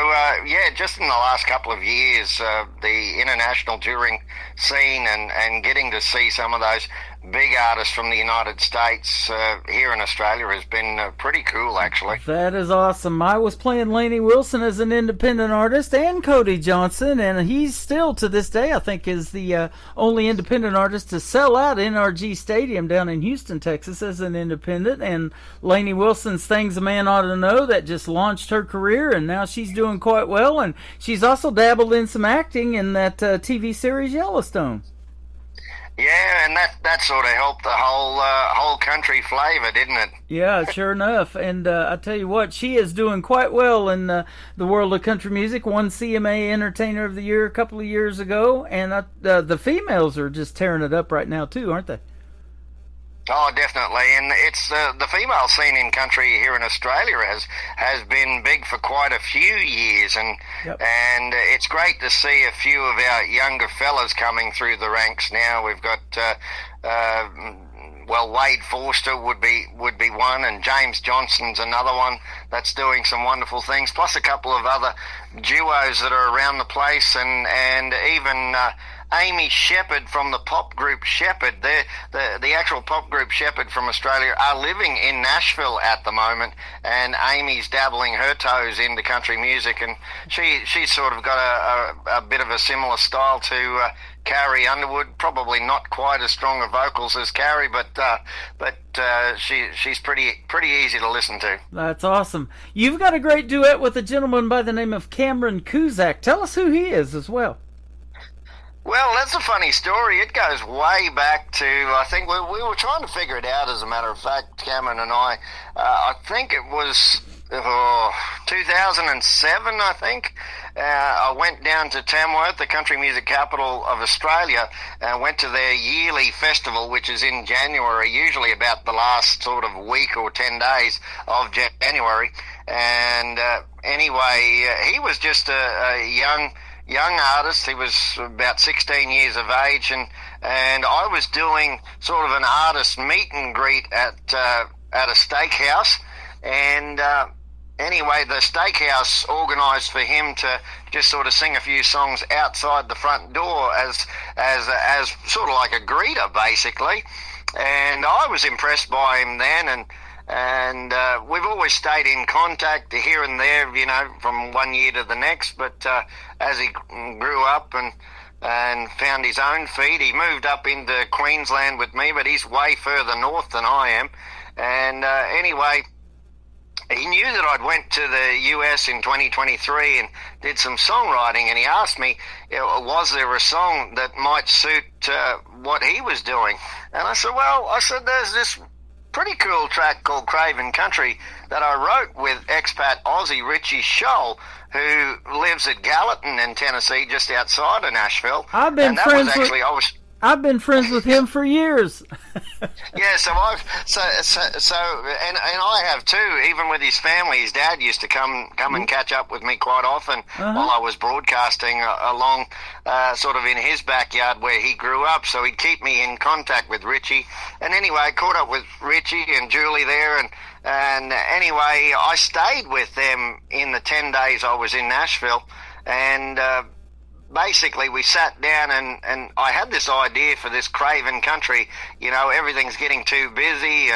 just in the last couple of years, the international touring scene and getting to see some of those big artists from the United States here in Australia has been pretty cool, actually. That is awesome. I was playing Lainey Wilson as an independent artist and Cody Johnson, and he's still, to this day, I think, is the only independent artist to sell out NRG Stadium down in Houston, Texas as an independent. And Lainey Wilson's Things a Man Ought to Know, that just launched her career, and now she's doing quite well. And she's also dabbled in some acting in that TV series Yellowstone. Yeah, and that sort of helped the whole country flavor, didn't it? Yeah, sure enough. And I tell you what, she is doing quite well in the world of country music. Won CMA Entertainer of the Year a couple of years ago, and the females are just tearing it up right now too, aren't they? Oh, definitely, and it's the female scene in country here in Australia has been big for quite a few years, and it's great to see a few of our younger fellas coming through the ranks now. We've got Wade Forster would be one, and James Johnson's another one that's doing some wonderful things, plus a couple of other duos that are around the place, and even Amy Shepherd from the pop group Shepherd. The actual pop group Shepherd from Australia are living in Nashville at the moment, and Amy's dabbling her toes into country music, and she's sort of got a bit of a similar style to Carrie Underwood. Probably not quite as strong of vocals as Carrie, but she's pretty easy to listen to. That's awesome. You've got a great duet with a gentleman by the name of Cameron Cusack. Tell us who he is as well. Well, that's a funny story. It goes way back to, I think we were trying to figure it out, as a matter of fact, Cameron and I. I think it was 2007, I think. I went down to Tamworth, the country music capital of Australia, and went to their yearly festival, which is in January, usually about the last sort of week or 10 days of January. And anyway, he was just a young artist. He was about 16 years of age, and I was doing sort of an artist meet and greet at a steakhouse, and anyway, the steakhouse organised for him to just sort of sing a few songs outside the front door as sort of like a greeter, basically. And I was impressed by him then, and we've always stayed in contact here and there, from one year to the next. But as he grew up and found his own feet, he moved up into Queensland with me, but he's way further north than I am. And anyway, he knew that I'd went to the US in 2023 and did some songwriting, and he asked me, was there a song that might suit what he was doing? And I said, there's this pretty cool track called Craven Country that I wrote with expat Aussie Richie Scholl, who lives at Gallatin in Tennessee, just outside of Nashville. I've been friends with him for years. Yeah, so I have too. Even with his family, his dad used to come and catch up with me quite often while I was broadcasting along, sort of in his backyard where he grew up. So he'd keep me in contact with Richie. And anyway, I caught up with Richie and Julie there, and anyway, I stayed with them in the 10 days I was in Nashville, and basically we sat down and I had this idea for this Craven Country. You know, everything's getting too busy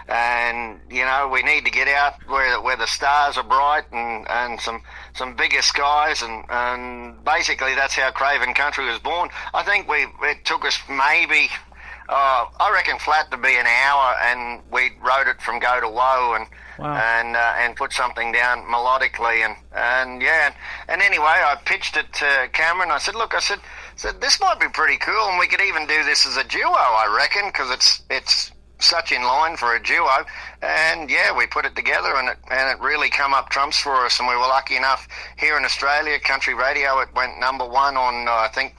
and you know, we need to get out where the stars are bright and some bigger skies and basically that's how Craven Country was born. I think it took us maybe I reckon flat to be an hour, and we wrote it from go to woe and put something down melodically and anyway I pitched it to Cameron. I said, look, I said this might be pretty cool, and we could even do this as a duo, I reckon, because it's such in line for a duo. And we put it together, and it really come up trumps for us, and we were lucky enough here in Australia, country radio, it went number one on I think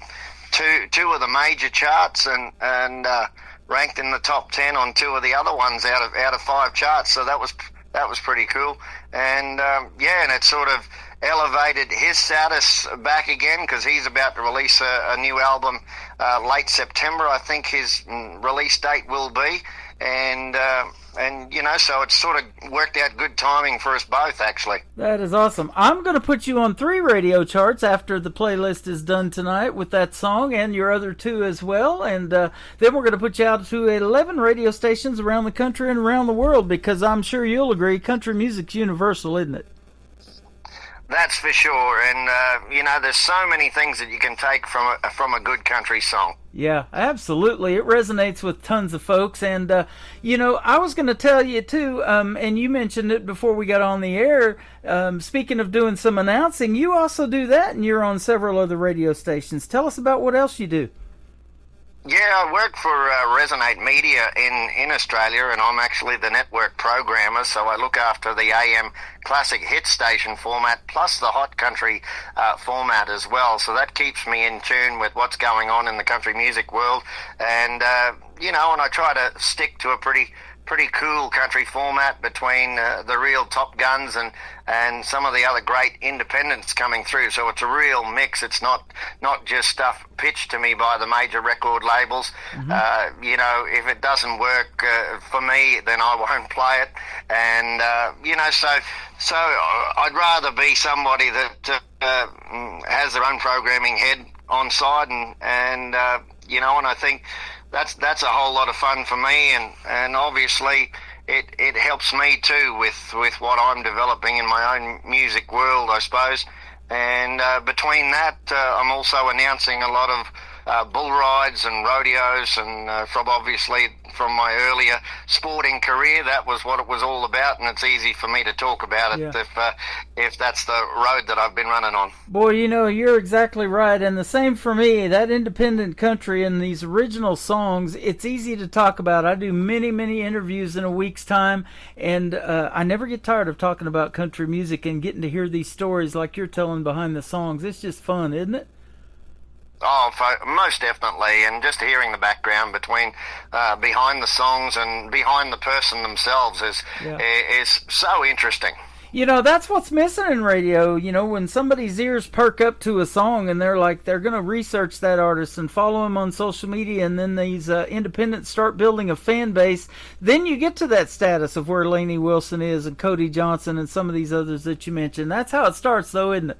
two of the major charts and ranked in the top 10 on two of the other ones out of 5 charts. So that was pretty cool. And and it sort of elevated his status back again, because he's about to release a new album late September, I think his release date will be. And you know, so it's sort of worked out good timing for us both, actually. That is awesome. I'm going to put you on 3 radio charts after the playlist is done tonight with that song and your other 2 as well. And then we're going to put you out to 11 radio stations around the country and around the world, because I'm sure you'll agree country music's universal, isn't it? That's for sure. And, you know, there's so many things that you can take from a good country song. Yeah, absolutely. It resonates with tons of folks. And, you know, I was going to tell you, too, and you mentioned it before we got on the air, speaking of doing some announcing, you also do that, and you're on several other radio stations. Tell us about what else you do. Yeah, I work for Resonate Media in Australia, and I'm actually the network programmer, so I look after the AM classic hit station format plus the hot country format as well. So that keeps me in tune with what's going on in the country music world, and you know, and I try to stick to a pretty cool country format between the real top guns and some of the other great independents coming through. So it's a real mix. It's not just stuff pitched to me by the major record labels. Mm-hmm. You know, if it doesn't work for me, then I won't play it. And you know, so I'd rather be somebody that has their own programming head on side, and you know, and I think that's a whole lot of fun for me, and obviously it helps me too with what I'm developing in my own music world, I suppose. And between that, I'm also announcing a lot of bull rides and rodeos, and from my earlier sporting career, that was what it was all about, and it's easy for me to talk about it if that's the road that I've been running on. Boy, you know, you're exactly right, and the same for me. That independent country and these original songs, it's easy to talk about. I do many interviews in a week's time, and I never get tired of talking about country music and getting to hear these stories like you're telling behind the songs. It's just fun, isn't it? Oh, most definitely, and just hearing the background behind the songs and behind the person themselves is so interesting. You know, that's what's missing in radio. You know, when somebody's ears perk up to a song and they're going to research that artist and follow him on social media, and then these independents start building a fan base, then you get to that status of where Lainey Wilson is and Cody Johnson and some of these others that you mentioned. That's how it starts, though, isn't it?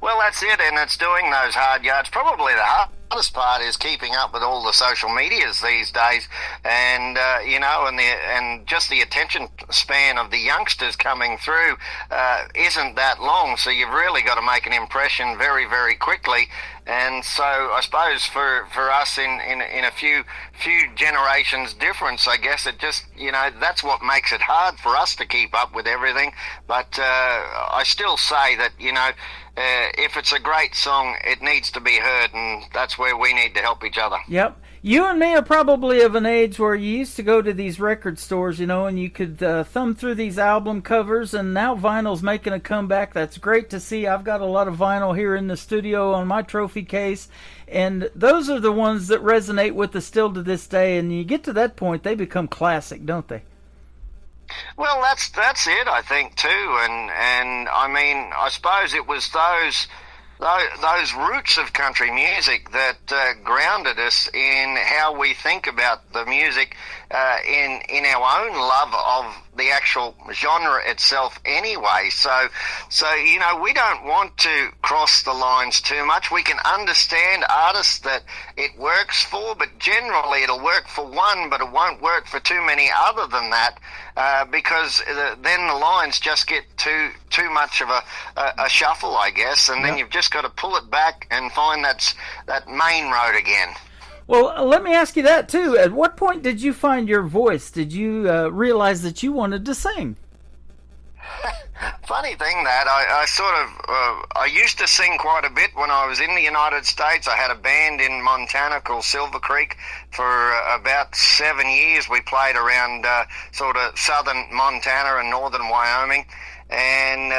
Well, that's it, and it's doing those hard yards. Probably the hardest part is keeping up with all the social medias these days, and you know, and just the attention span of the youngsters coming through isn't that long. So you've really got to make an impression very quickly. And so I suppose for us in a few generations difference, I guess it just, you know, that's what makes it hard for us to keep up with everything. But I still say that, you know, if it's a great song, it needs to be heard, and that's where we need to help each other. Yep. You and me are probably of an age where you used to go to these record stores, you know, and you could thumb through these album covers, and now vinyl's making a comeback. That's great to see. I've got a lot of vinyl here in the studio on my trophy case, and those are the ones that resonate with us still to this day, and you get to that point, they become classic, don't they? Well, that's it, I think, too, and I mean, I suppose it was those roots of country music that grounded us in how we think about the music in our own love of the actual genre itself anyway. So we don't want to cross the lines too much. We can understand artists that it works for, but generally it'll work for one, but it won't work for too many other than that, because then the lines just get too much of a shuffle, I guess, and then you've just got to pull it back and find that main road again. Well, let me ask you that too. At what point did you find your voice? Did you realize that you wanted to sing? Funny thing that I used to sing quite a bit when I was in the United States. I had a band in Montana called Silver Creek for about 7 years. We played around sort of southern Montana and northern Wyoming, and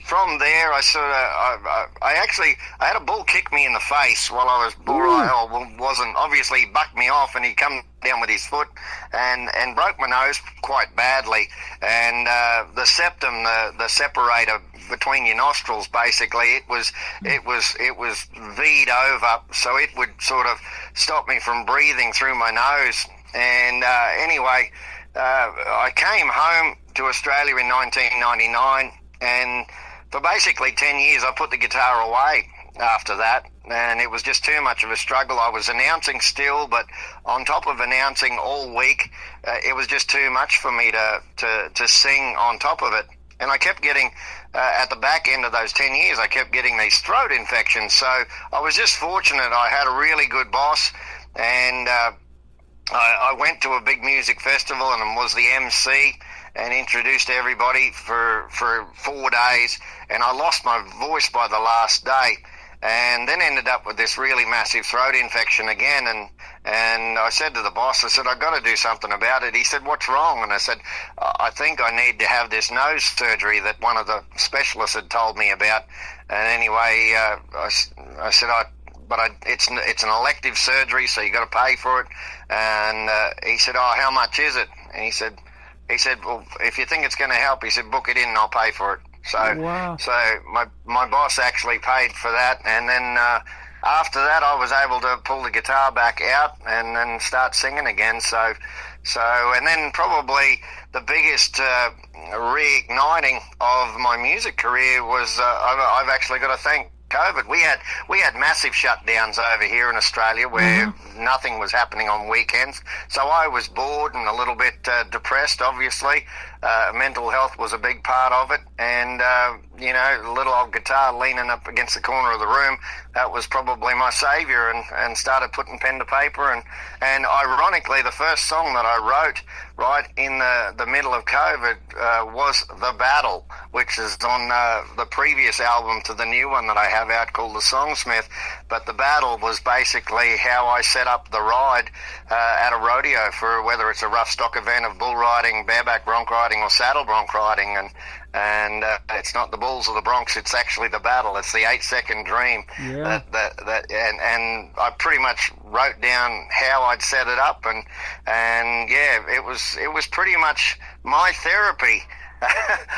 from there, I had a bull kick me in the face while I was bull riding. Obviously, he bucked me off, and he come down with his foot and broke my nose quite badly. And the septum, the separator between your nostrils, basically, it was V'd over, so it would sort of stop me from breathing through my nose. And anyway, I came home to Australia in 1999, and for basically 10 years, I put the guitar away after that, and it was just too much of a struggle. I was announcing still, but on top of announcing all week, it was just too much for me to sing on top of it. And I kept getting, at the back end of those 10 years, I kept getting these throat infections. So I was just fortunate. I had a really good boss, and I went to a big music festival and was the MC and introduced everybody for 4 days, and I lost my voice by the last day, and then ended up with this really massive throat infection again. And I said to the boss, I said, I've got to do something about it. He said, what's wrong? And I said, I think I need to have this nose surgery that one of the specialists had told me about. And anyway, I said, it's an elective surgery, so you got to pay for it. And he said, oh, how much is it? And he said, well, if you think it's going to help, he said, book it in and I'll pay for it. So, wow. So my boss actually paid for that, and then after that, I was able to pull the guitar back out and then start singing again. So, and then probably the biggest reigniting of my music career was I've actually got to thank COVID. We had massive shutdowns over here in Australia where nothing was happening on weekends. So I was bored and a little bit depressed, obviously. Mental health was a big part of it. And, a little old guitar leaning up against the corner of the room, that was probably my savior, and started putting pen to paper. And ironically, the first song that I wrote right in the middle of COVID was The Battle, which is on the previous album to the new one that I have out called The Songsmith. But The Battle was basically how I set up the ride at a rodeo, for whether it's a rough stock event of bull riding, bareback bronc riding, or saddle bronc riding. And it's not the bulls or the broncs, it's actually the battle. It's the 8-second dream. Yeah. And I pretty much wrote down how I'd set it up, and yeah, it was pretty much my therapy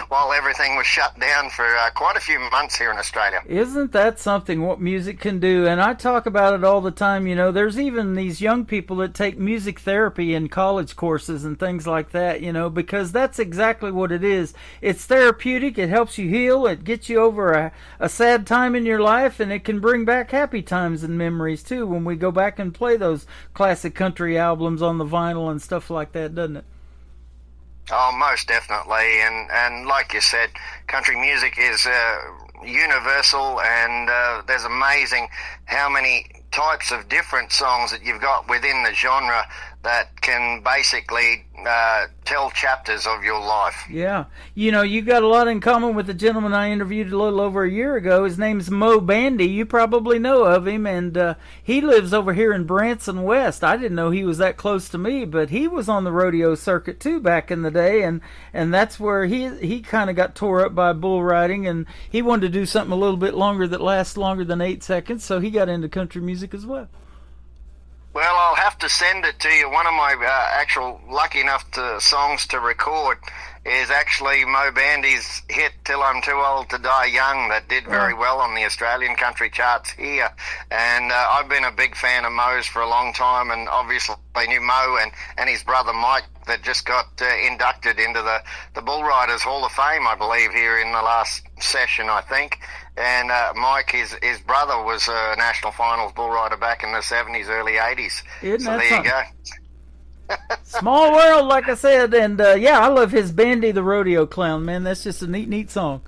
while everything was shut down for quite a few months here in Australia. Isn't that something, what music can do? And I talk about it all the time. There's even these young people that take music therapy in college courses and things like that, because that's exactly what it is. It's therapeutic. It helps you heal. It gets you over a sad time in your life, and it can bring back happy times and memories too when we go back and play those classic country albums on the vinyl and stuff like that, doesn't it? Oh, most definitely, and like you said, country music is universal, and there's amazing how many types of different songs that you've got within the genre that can basically tell chapters of your life. Yeah. You got a lot in common with the gentleman I interviewed a little over a year ago. His name's Moe Bandy. You probably know of him, and he lives over here in Branson West. I didn't know he was that close to me, but he was on the rodeo circuit too back in the day, and that's where he kind of got tore up by bull riding, and he wanted to do something a little bit longer that lasts longer than 8 seconds, so he got into country music as well. Well, I'll have to send it to you. One of my actual lucky enough songs to record is actually Moe Bandy's hit "Till I'm Too Old to Die Young" that did very well on the Australian country charts here. And I've been a big fan of Moe's for a long time, and obviously I knew Moe and his brother Mike that just got inducted into the Bull Riders Hall of Fame, I believe, here in the last session, I think. And Mike, his brother, was a national finals bull rider back in the 70s, early 80s. Isn't so that there something? You go. Small world, like I said, and yeah, I love his Bandy the Rodeo Clown, man. That's just a neat song.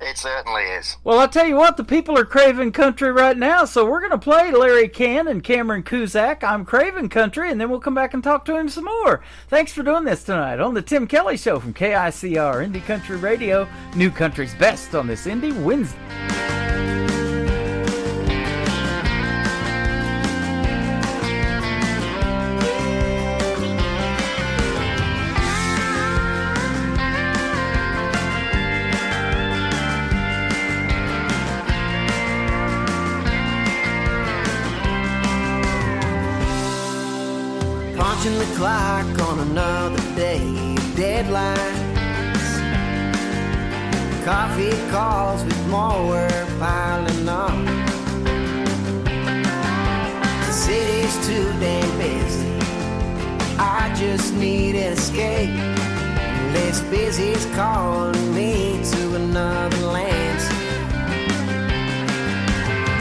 It certainly is. Well, I'll tell you what, the people are craving country right now, so we're going to play Larry Cann and Cameron Kuzak. I'm craving country, and then we'll come back and talk to him some more. Thanks for doing this tonight on the Tim Kelly Show from KICR, Indie Country Radio, New Country's Best on this Indie Wednesday. Punching the clock on another day of deadlines. Coffee calls with more work piling on. The city's too damn busy. I just need an escape. Less busy's calling me to another landscape.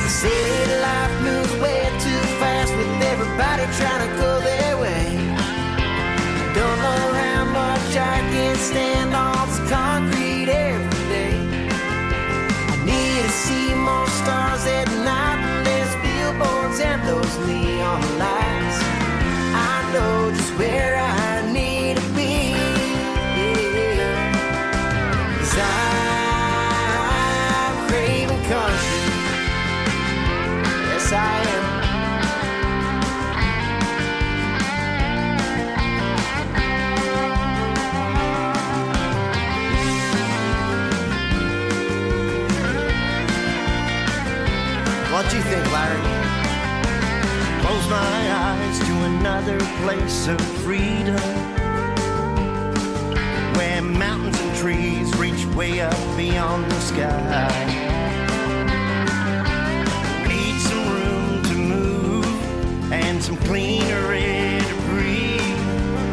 The city life moves way too fast with everybody trying to go their way. Don't know how much I can stand on this concrete every day. I need to see more stars at night, less billboards and those neon lights. I know just where I need to be. Yeah. 'Cause I'm craving country. Yes, I am. What you think, Larry? Close my eyes to another place of freedom, where mountains and trees reach way up beyond the sky. Need some room to move and some cleaner air to breathe,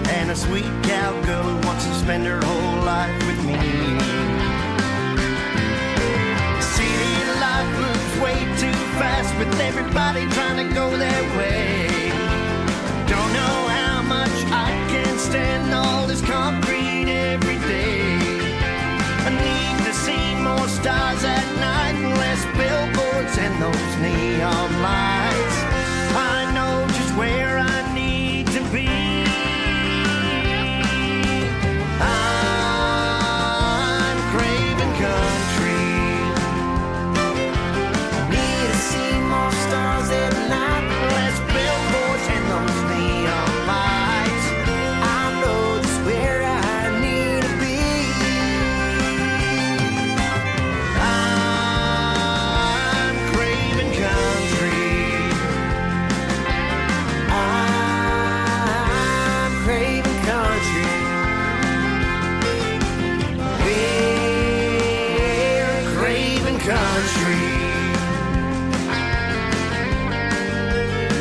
and a sweet cowgirl who wants to spend her whole life with me. Life moves way too fast with everybody trying to go their way. Don't know how much I can stand all this concrete every day. I need to see more stars at night and less billboards and those neon lights. I know just where I need to be. I'm craving country. Stars at night, less billboards and those neon lights. I know just where I need to be. I'm craving country. I'm craving country. We're craving country.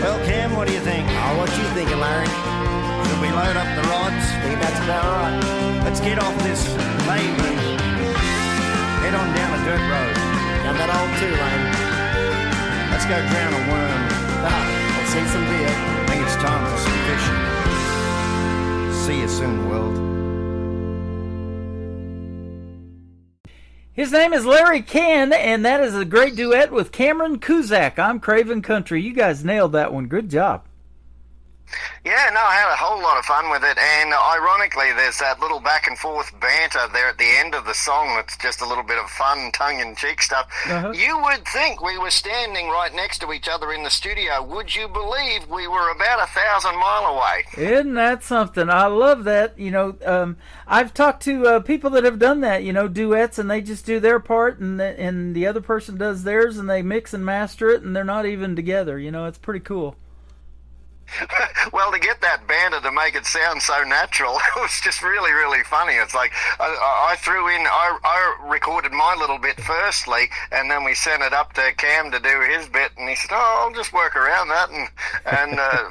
Well, Cam, what do you think? Oh, what you thinking, Larry? Should we load up the rods? I think that's about right. Let's get off this pavement. Head on down a dirt road. Down that old two-lane. Let's go drown a worm. Let's see some beer. I think it's time for some fishing. See you soon, world. His name is Larry Cann, and that is a great duet with Cameron Kuzak. I'm craving country. You guys nailed that one. Good job. Yeah, no, I had a whole lot of fun with it, and ironically, there's that little back and forth banter there at the end of the song that's just a little bit of fun, tongue-in-cheek stuff. Uh-huh. You would think we were standing right next to each other in the studio. Would you believe we were about 1,000 miles away? Isn't that something? I love that. You know, I've talked to people that have done that, you know, duets, and they just do their part, and the other person does theirs, and they mix and master it, and they're not even together. You know, it's pretty cool. Well, to get that banter to make it sound so natural, it was just really, really funny. It's like I threw in, I recorded my little bit firstly, and then we sent it up to Cam to do his bit, and he said, "Oh, I'll just work around that," and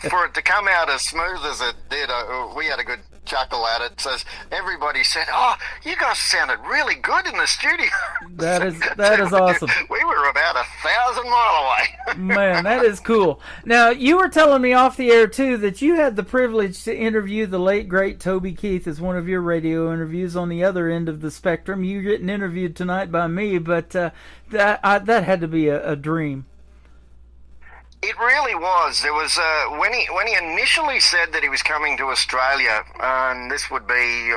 for it to come out as smooth as it did, we had a good chuckle at it. So everybody said, "Oh, you guys sounded really good in the studio." That is awesome. We were about 1,000 miles away. Man, that is cool. Now, you were telling me off the air too that you had the privilege to interview the late great Toby Keith as one of your radio interviews on the other end of the spectrum. You getting interviewed tonight by me, but that had to be a dream. It really was. There was when he initially said that he was coming to Australia, and this would be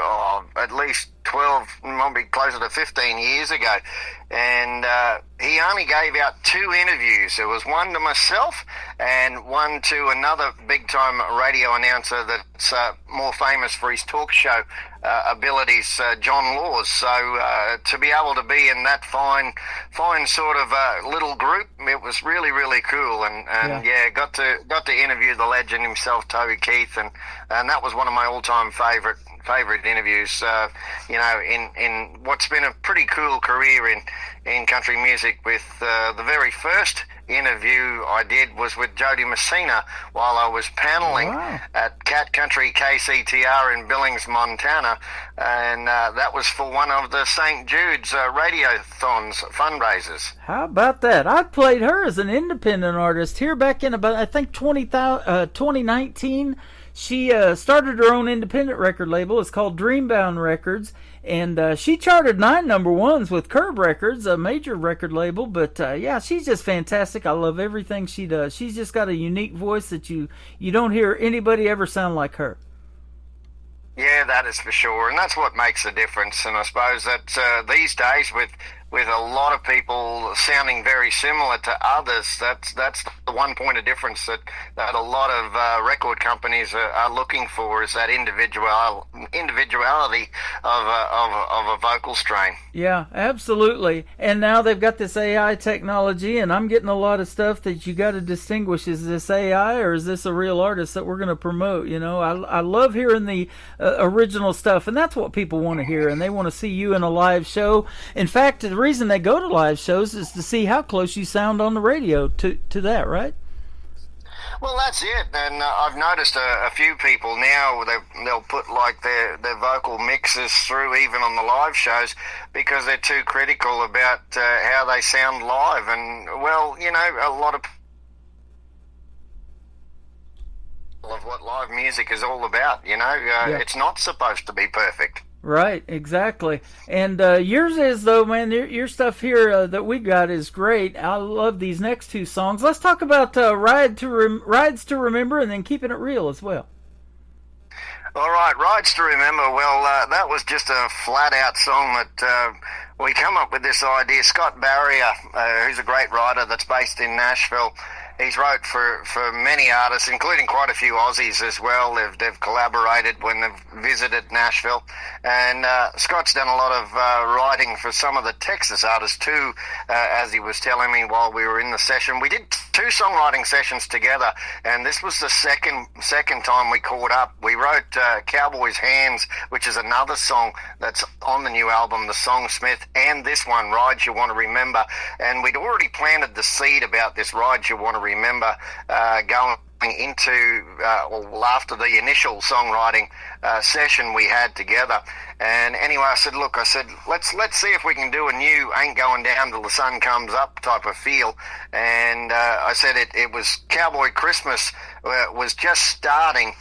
at least 12, maybe closer to 15 years ago, and he only gave out 2 interviews. There was one to myself and one to another big-time radio announcer that's more famous for his talk show abilities, John Laws. So to be able to be in that fine sort of little group, it was really, really cool. And yeah, got to interview the legend himself, Toby Keith, and that was one of my all-time favorite interviews. You know, in what's been a pretty cool career in country music. With the very first interview I did was with Jody Messina while I was paneling at Cat Country KCTR in Billings, Montana, and that was for one of the St. Jude's Radiothons fundraisers. How about that? I played her as an independent artist here back in about, I think, 2019. She started her own independent record label. It's called Dreambound Records, and she charted 9 number ones with Curb Records, a major record label. But yeah, she's just fantastic. I love everything she does. She's just got a unique voice that you don't hear anybody ever sound like her. Yeah, that is for sure, and that's what makes a difference. And I suppose that these days, with a lot of people sounding very similar to others, that's the one point of difference that a lot of record companies are looking for, is that individuality of a vocal strain. Yeah, absolutely. And now they've got this AI technology, and I'm getting a lot of stuff that you got to distinguish. Is this AI or is this a real artist that we're going to promote? You know, I love hearing the original stuff, and that's what people want to hear, and they want to see you in a live show. In fact, the reason they go to live shows is to see how close you sound on the radio to that, right? Well, that's it, and I've noticed a few people now, they'll put like their vocal mixes through even on the live shows because they're too critical about how they sound live. And, well, you know, a lot of what live music is all about, you know. It's not supposed to be perfect. Right, exactly. And yours is, though, man, your stuff here that we got is great. I love these next 2 songs. Let's talk about Rides to Remember and then Keeping It Real as well. All right, Rides to Remember. Well, that was just a flat-out song that we come up with this idea. Scott Barrier, who's a great writer that's based in Nashville, he's wrote for many artists, including quite a few Aussies as well. They've collaborated when they've visited Nashville. And Scott's done a lot of writing for some of the Texas artists too, as he was telling me while we were in the session. We did 2 songwriting sessions together, and this was the second time we caught up. We wrote Cowboy's Hands, which is another song that's on the new album, The Songsmith, and this one, Rides You Want to Remember. And we'd already planted the seed about this Rides You Want to Remember going into after the initial songwriting session we had together. And anyway, I said, let's see if we can do a new Ain't Going Down Till the Sun Comes Up type of feel. And I said it was Cowboy Christmas was just starting,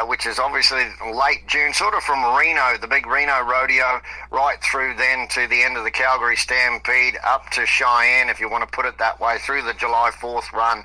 which is obviously late June, sort of from Reno, the big Reno rodeo, right through then to the end of the Calgary Stampede, up to Cheyenne, if you want to put it that way, through the July 4th run.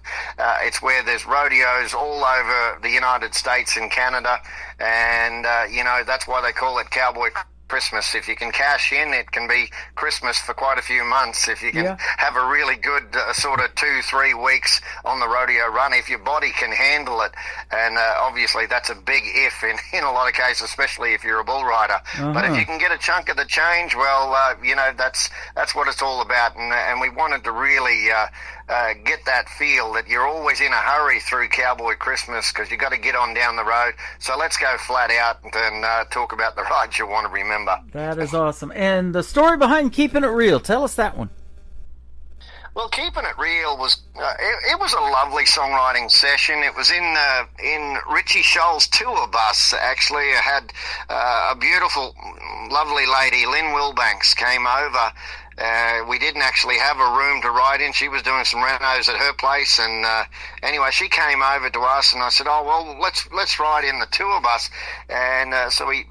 It's where there's rodeos all over the United States and Canada, and, you know, that's why they call it Cowboy Christmas. If you can cash in, it can be Christmas for quite a few months. If you can have a really good sort of 2-3 weeks on the rodeo run, if your body can handle it. And obviously that's a big if in a lot of cases, especially if you're a bull rider. But if you can get a chunk of the change, well, you know, that's what it's all about. And we wanted to really get that feel that you're always in a hurry through Cowboy Christmas because you got to get on down the road. So let's go flat out and talk about the rides you want to remember. That is awesome. And the story behind Keeping It Real, tell us that one. Well, Keeping It Real was it was a lovely songwriting session. It was in Richie Scholl's tour bus. Actually, I had a beautiful, lovely lady, Lynn Wilbanks, came over. We didn't actually have a room to ride in. She was doing some renos at her place, and anyway, she came over to us, and I said, "Oh well, let's ride in the tour bus." And so we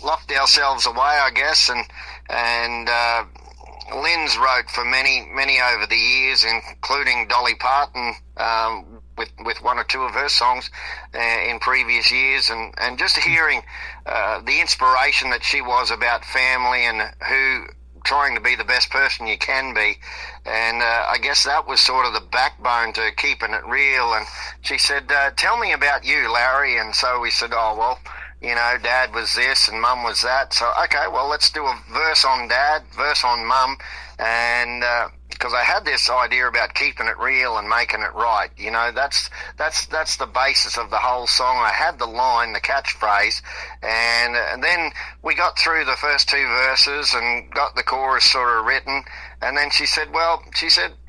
locked ourselves away, I guess, and Lynn's wrote for many over the years, including Dolly Parton, with one or two of her songs in previous years, and just hearing the inspiration that she was about family and trying to be the best person you can be. And I guess that was sort of the backbone to Keeping It Real. And she said, "Tell me about you, Larry." And so we said, "Oh, well, you know, Dad was this and Mum was that. So, okay, well, let's do a verse on Dad, verse on Mum." And because I had this idea about keeping it real and making it right. You know, that's the basis of the whole song. I had the line, the catchphrase, and then we got through the first two verses and got the chorus sort of written. And then she said,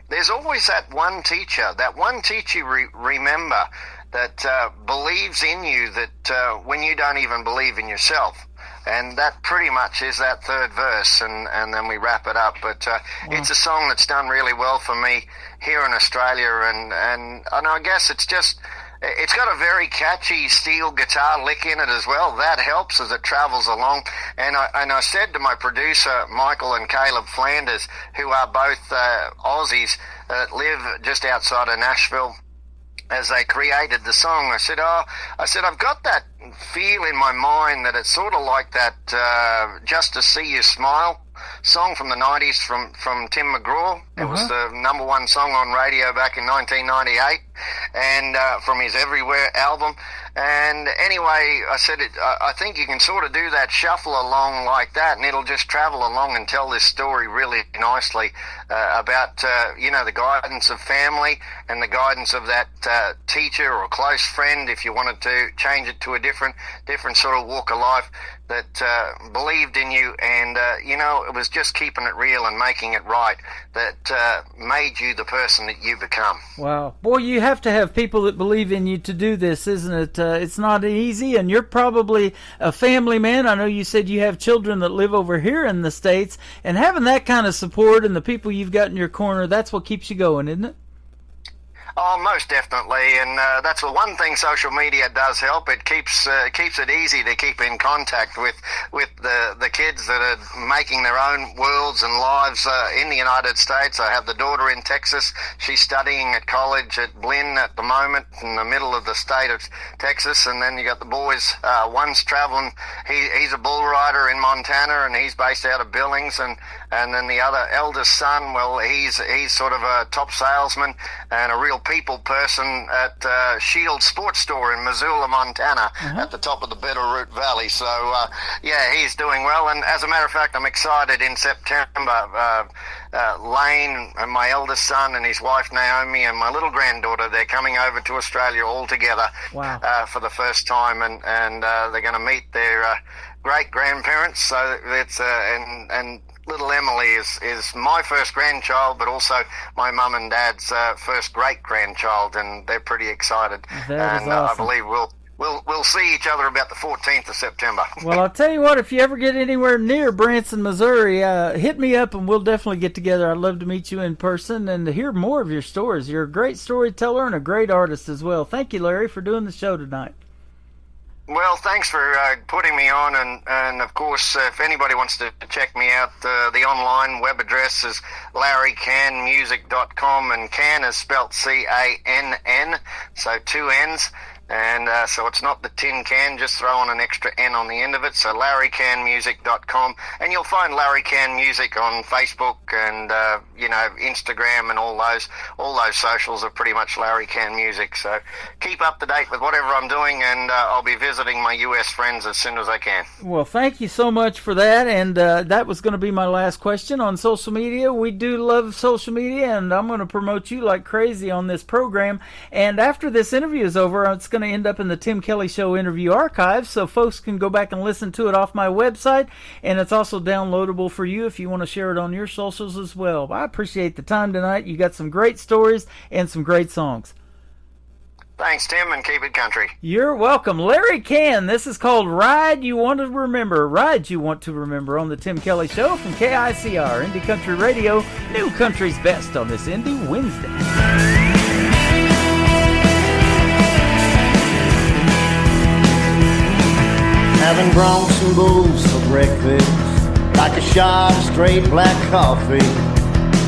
"There's always that one teacher you remember that believes in you that when you don't even believe in yourself." And that pretty much is that third verse, and then we wrap it up. But it's a song that's done really well for me here in Australia, and I guess it's got a very catchy steel guitar lick in it as well. That helps as it travels along. And I said to my producer, Michael and Caleb Flanders, who are both Aussies that live just outside of Nashville, as they created the song, I said, I've got that feel in my mind that it's sort of like that Just to See You Smile song from the 90s from Tim McGraw. It was the number one song on radio back in 1998, and from his Everywhere album. And anyway, I said, I think you can sort of do that shuffle along like that, and it'll just travel along and tell this story really nicely about, the guidance of family and the guidance of that teacher or close friend, if you wanted to change it to a different sort of walk of life, that believed in you, and it was just keeping it real and making it right that made you the person that you become. Wow. Boy, you have to have people that believe in you to do this, isn't it? It's not easy, and you're probably a family man. I know you said you have children that live over here in the States, and having that kind of support and the people you've got in your corner, that's what keeps you going, isn't it? Oh, most definitely, and that's the one thing social media does help. It keeps it easy to keep in contact with the kids that are making their own worlds and lives in the United States. I have the daughter in Texas. She's studying at college at Blinn at the moment in the middle of the state of Texas, and then you got the boys. One's traveling. He's a bull rider in Montana, and he's based out of Billings, and then the other eldest son, well, he's sort of a top salesman and a real people person at Shield Sports Store in Missoula, Montana, at the top of the Bitterroot Valley. So, he's doing well. And as a matter of fact, I'm excited in September. Lane and my eldest son and his wife Naomi and my little granddaughter, they're coming over to Australia all together for the first time, and they're going to meet their great-grandparents. So it's and little Emily is my first grandchild, but also my mum and dad's first great-grandchild, and they're pretty excited. That is awesome. I believe we'll see each other about the 14th of September. Well, I'll tell you what, if you ever get anywhere near Branson, Missouri, hit me up and we'll definitely get together. I'd love to meet you in person and to hear more of your stories. You're a great storyteller and a great artist as well. Thank you, Larry, for doing the show tonight. Well, thanks for putting me on, and of course, if anybody wants to check me out, the online web address is larrycanmusic.com, and Can is spelt C-A-N-N, so two N's, And so it's not the tin can, just throwing an extra N on the end of it. So LarryCanMusic.com, and you'll find Larry Can Music on Facebook and Instagram, and all those socials are pretty much Larry Can Music. So keep up to date with whatever I'm doing, and I'll be visiting my US friends as soon as I can. Well, thank you so much for that. And that was going to be my last question on social media. We do love social media, and I'm going to promote you like crazy on this program. And after this interview is over, it's going to end up in the Tim Kelly Show interview archive, so folks can go back and listen to it off my website, and it's also downloadable for you if you want to share it on your socials as well. I appreciate the time tonight. You got some great stories and some great songs. Thanks, Tim, and keep it country. You're welcome. Larry Can. This is called Ride You Want to Remember. Ride You Want to Remember on the Tim Kelly Show from KICR, Indie Country Radio, New Country's Best on this Indie Wednesday. Having Bronx and Bulls for breakfast, like a shot of straight black coffee.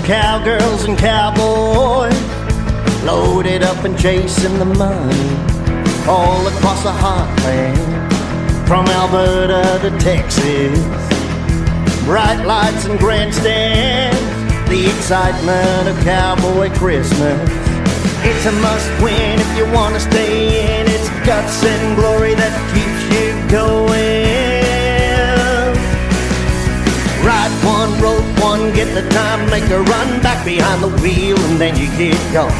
Cowgirls and cowboys, loaded up and chasing the money, all across the heartland, from Alberta to Texas. Bright lights and grandstands, the excitement of cowboy Christmas. It's a must-win if you want to stay in. It's guts and glory that keeps you going. Ride one, rope one, get the time, make a run back behind the wheel, and then you get going.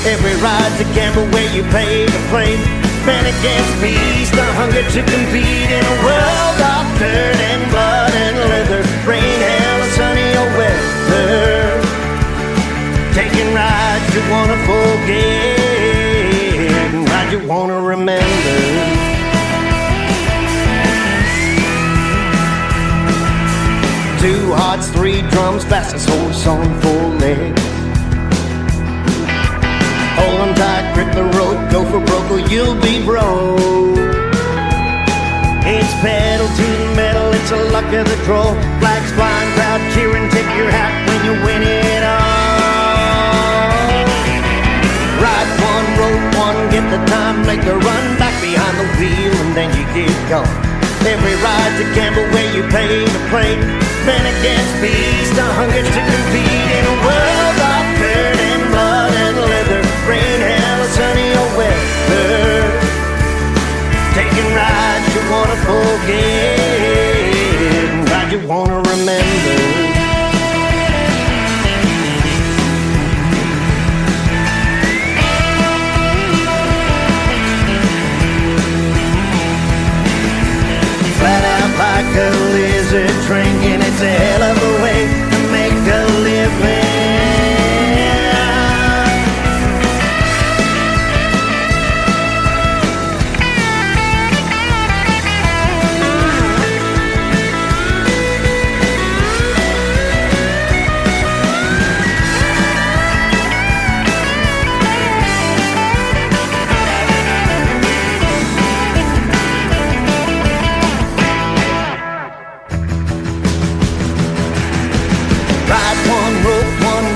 Every ride's a gamble where you pay to play. Man against beast, the hunger to compete in a world of dirt and blood and leather. Rain, hail, or sunny or weather. Taking rides you wanna forget, rides you wanna remember. Two hearts, three drums, fastest horse on four legs. Hold 'em tight, grip the rope, go for broke or you'll be broke. It's pedal to the metal, it's a luck of the draw. Flags flying, crowd cheering, tip your hat when you win it all. Ride one, rope one, get the time, make a run back behind the wheel, and then you get going. Every ride's a gamble where you pay to play. Man against beast, a hunger to compete in a world of dirt and blood and leather. Rain, hail, sunny or weather. Taking rides you wanna forget, rides you wanna remember. Like a lizard drinking, it's a hell of a way to make a living.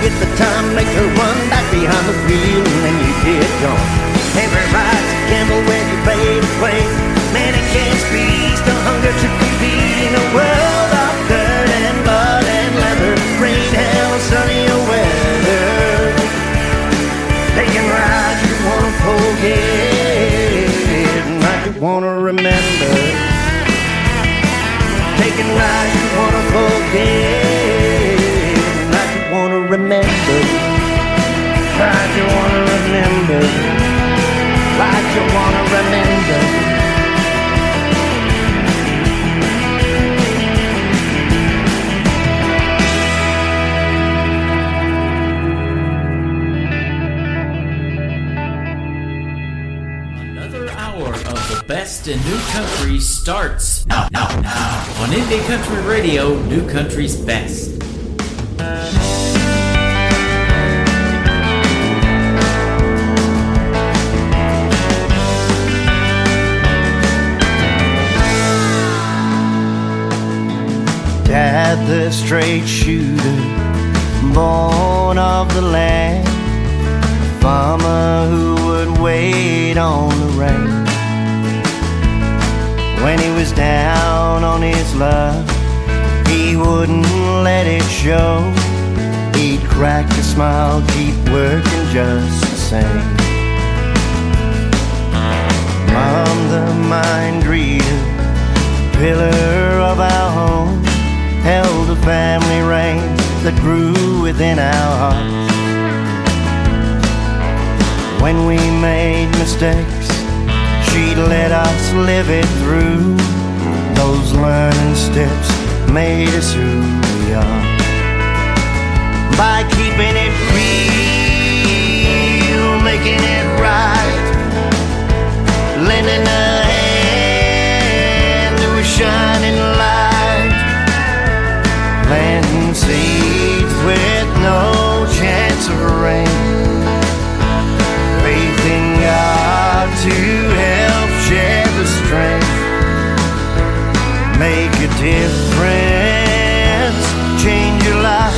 Get the time, make her run back behind the wheel, and then you get gone. Every ride's a gamble where you pay to play. Man against beast, a hunger to compete in a world of dirt and blood and leather. Rain, hail, sunny or weather. Taking rides you wanna forget, rides you wanna remember. Taking rides you wanna forget, wanna remember, like you wanna remember, like you wanna remember. Another hour of the best in new country starts now on Indie Country Radio, New Country's Best. Dad, the straight shooter, born of the land, a farmer who would wait on the rain. When he was down on his luck, he wouldn't let it show. He'd crack a smile, keep working just the same. Mom, the mind reader, pillar of our home, held the family reins that grew within our hearts. When we made mistakes, she'd let us live it through. Those learning steps made us who we are. By keeping it real, making it right, lending a hand to a shining light, planting seeds with no chance of rain, faith in God to help share the strength, make a difference, change your life,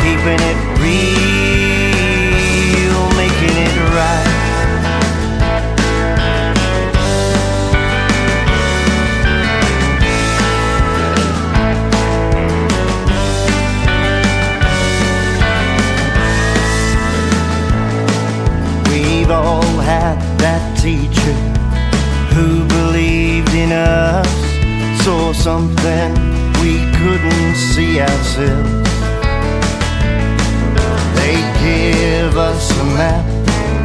keeping it real, making it right. We've all had that teacher who believed in us, saw something we couldn't see ourselves. They'd give us a map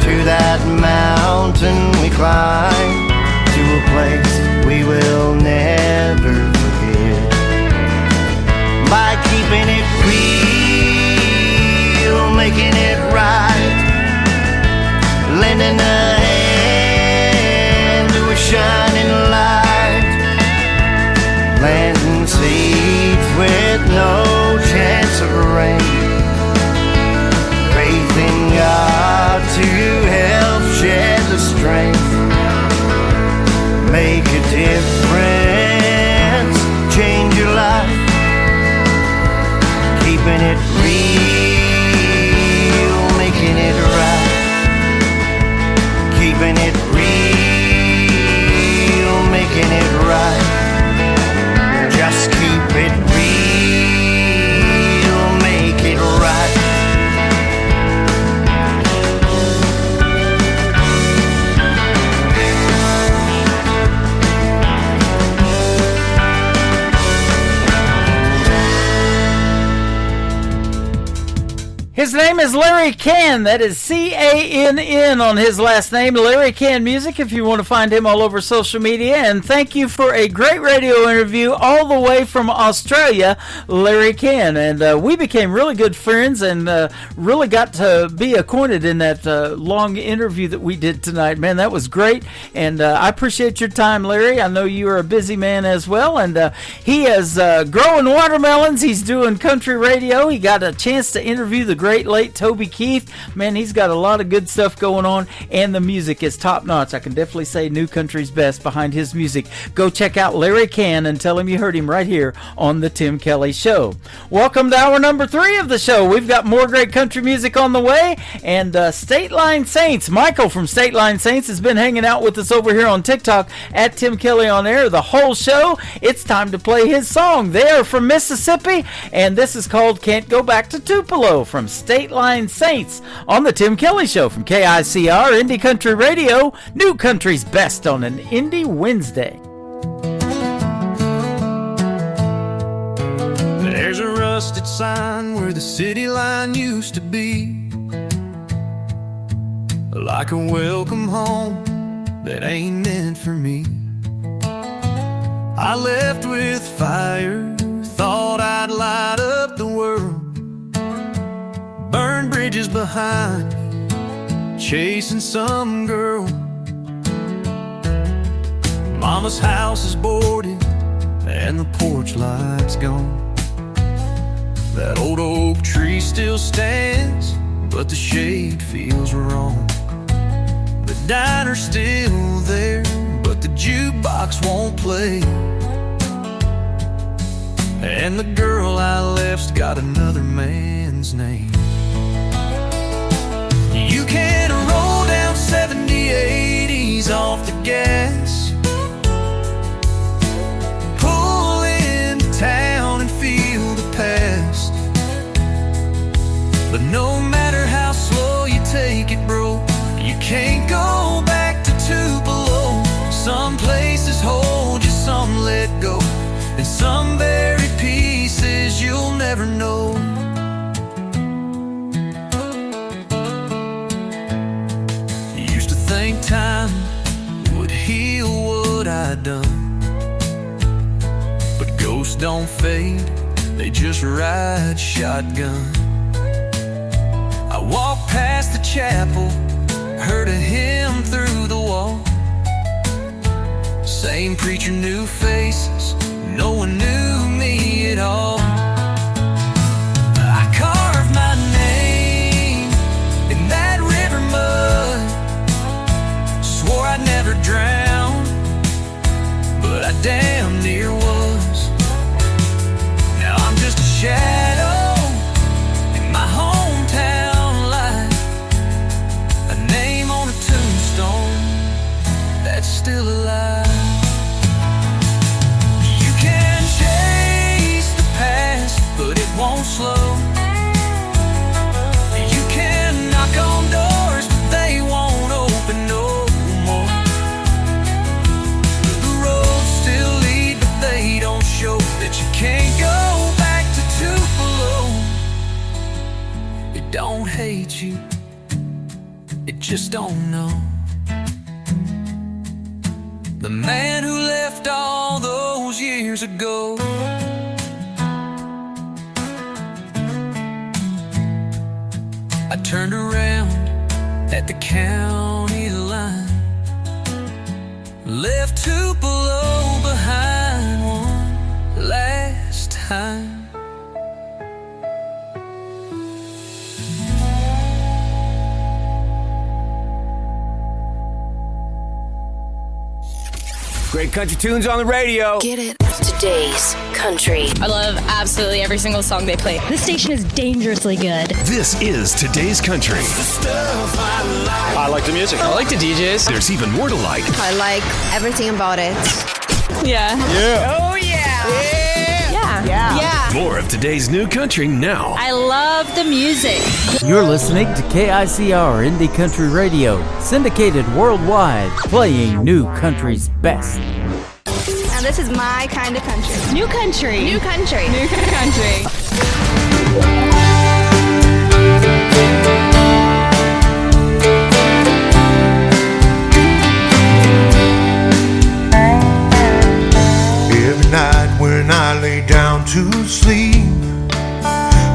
to that mountain we climb, to a place we will never forget. By keeping it real, making it right, lending a hand to a shining light, planting seeds with no chance of rain, faith in God to help shed the strength, make a difference, change your life, keeping it real, making it right, keeping it real, making it right, just keep it real, make it right. His name is Larry Cann. That is C-A-N-N on his last name. Larry Cann Music, if you want to find him all over social media. And thank you for a great radio interview all the way from Australia, Larry Cann. And we became really good friends and really got to be acquainted in that long interview that we did tonight. Man, that was great. And I appreciate your time, Larry. I know you are a busy man as well. And he is growing watermelons. He's doing country radio. He got a chance to interview the great late Toby Keith. Man, he's got a lot of good stuff going on, and the music is top notch. I can definitely say New Country's best behind his music. Go check out Larry Cann and tell him you heard him right here on the Tim Kelly Show. Welcome to hour number 3 of the show. We've got more great country music on the way, and State Line Saints, Michael from State Line Saints, has been hanging out with us over here on TikTok at Tim Kelly on Air the whole show. It's time to play his song. They are from Mississippi, and this is called Can't Go Back to Tupelo from State Line Saints on the Tim Kelly Show from KICR Indie Country Radio, New Country's best on an Indie Wednesday. There's a rusted sign where the city line used to be, like a welcome home that ain't meant for me. I left with fire, thought I'd light up the world, burn bridges behind me, chasing some girl. Mama's house is boarded and the porch light's gone. That old oak tree still stands, but the shade feels wrong. The diner's still there, but the jukebox won't play. And the girl I left's got another man's name. You You can roll down 70, 80s off the gas, pull into town and feel the past. But no matter how slow you take it, bro, you can't go back to Tupelo. Some places hold you, some let go, and some buried pieces you'll never know. Used to think time would heal what I'd done, but ghosts don't fade, they just ride shotgun. I walked past the chapel, heard a hymn through the wall. Same preacher, new faces, no one knew me at all. I carved my name in that river mud, swore I'd never drown, but I damn near was. Now I'm just a shadow in my hometown life, a name on a tombstone that's still alive. But it won't slow. You can knock on doors, but they won't open no more. The roads still lead, but they don't show that you can't go back to Tupelo. It don't hate you, it just don't know. The man who left all those years ago. I turned around at the county line, left Tupelo behind one last time. Great country tunes on the radio. Get it. Today's country. I love absolutely every single song they play. This station is dangerously good. This is Today's Country. I like the music. I like the DJs. There's even more to like. I like everything about it. Yeah. Yeah. Oh, yeah. Yeah. More of today's new country now. I love the music. You're listening to KICR Indie Country Radio, syndicated worldwide, playing new country's best. Now this is my kind of country. New country. New country. New country. Every night when I lay down to sleep,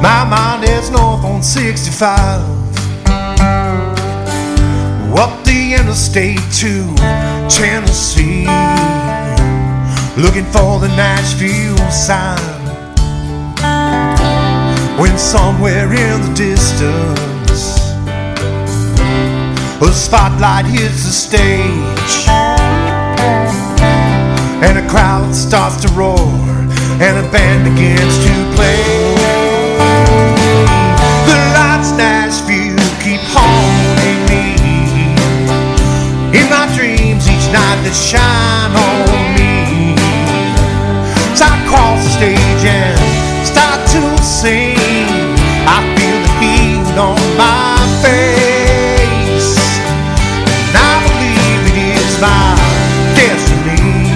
my mind is north on 65, up the interstate to Tennessee, looking for the Nashville sign. When somewhere in the distance a spotlight hits the stage, and a crowd starts to roar, and a band begins to play. The lights Nashville keep haunting me, in my dreams each night that shine on me. So I cross the stage and start to sing. I feel the heat on my face, and I believe it is my destiny.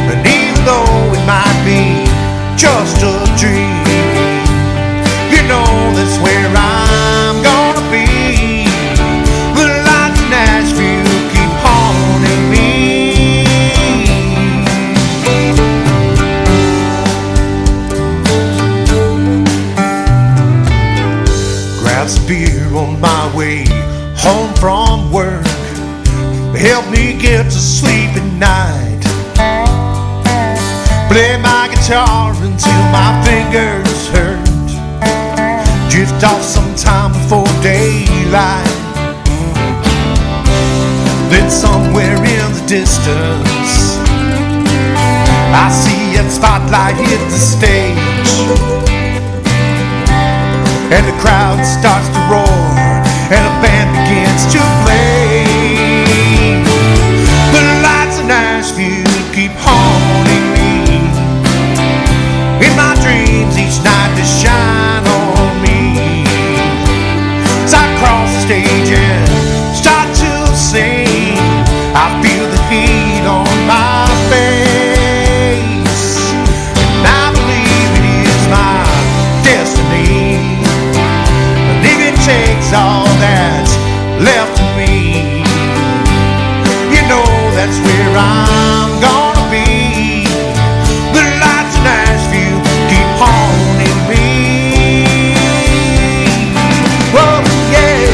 And even though it might be just a dream, you know that's where I'm gonna be. The lights in Nashville keep haunting me. Grab some beer on my way home from work, help me get to sleep at night. Play my guitar until my fingers hurt, drift off sometime before daylight. Then somewhere in the distance I see a spotlight hit the stage, and the crowd starts to roar, and a band begins to play. The lights of Nashville keep haunting me. In my dreams each night they shine on me. As I cross the stage and start to sing, I feel the heat on my face, and I believe it is my destiny. And if it takes all that's left of me, you know that's where I'm gonna be. The lights of Nashville keep haunting me. Whoa, yeah.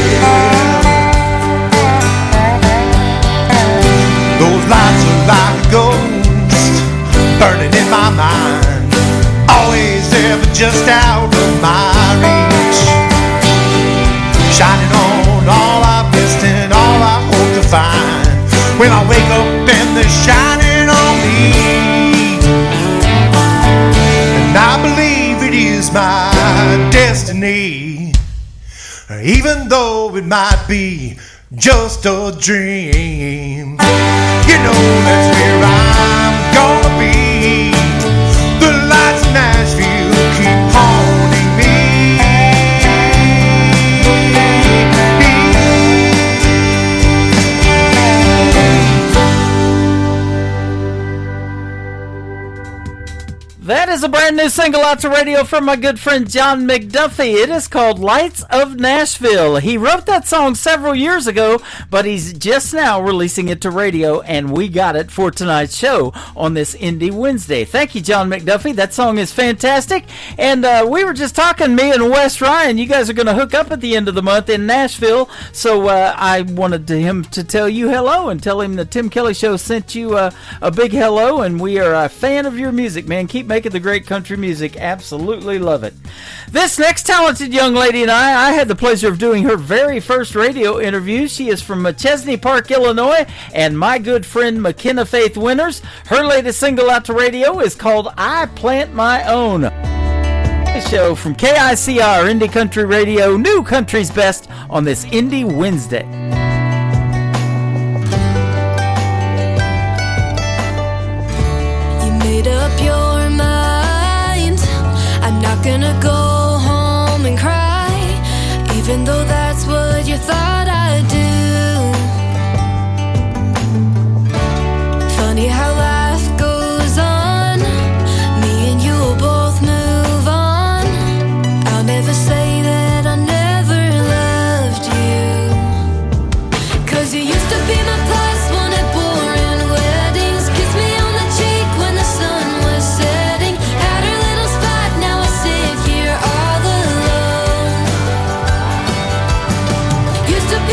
Those lights are like a ghost burning in my mind, always there but just out of my reach, shining on all I've missed and all I hope to find. When I wake up and they're shining on me, and I believe it is my destiny, even though it might be just a dream. You know that's where I'm gonna be. The lights of Nashville keep haunting me. That is a brand new single out to radio from my good friend John McDuffie. It is called Lights of Nashville. He wrote that song several years ago, but he's just now releasing it to radio, and we got it for tonight's show on this Indie Wednesday. Thank you, John McDuffie. That song is fantastic. And we were just talking, me and Wes Ryan, you guys are going to hook up at the end of the month in Nashville, so I wanted him to tell you hello and tell him the Tim Kelly Show sent you a big hello, and we are a fan of your music, man. Keep making the great country music. Absolutely love it. This next talented young lady and I had the pleasure of doing her very first radio interview. She is from Chesney Park, Illinois, and my good friend McKenna Faith Winters. Her latest single out to radio is called I Plant My Own. Show from KICR Indie Country Radio, New Country's Best on this Indie Wednesday. You made up your mind. I'm not gonna go home and cry, even though that's what you thought I'd do. Funny how life goes on. Me and you will both move on. I'll never say that I never loved you, 'cause you used to be my plus one at boring weddings. Kiss me on the cheek when the sun was setting. Had her little spot, now I sit here all alone. Used to be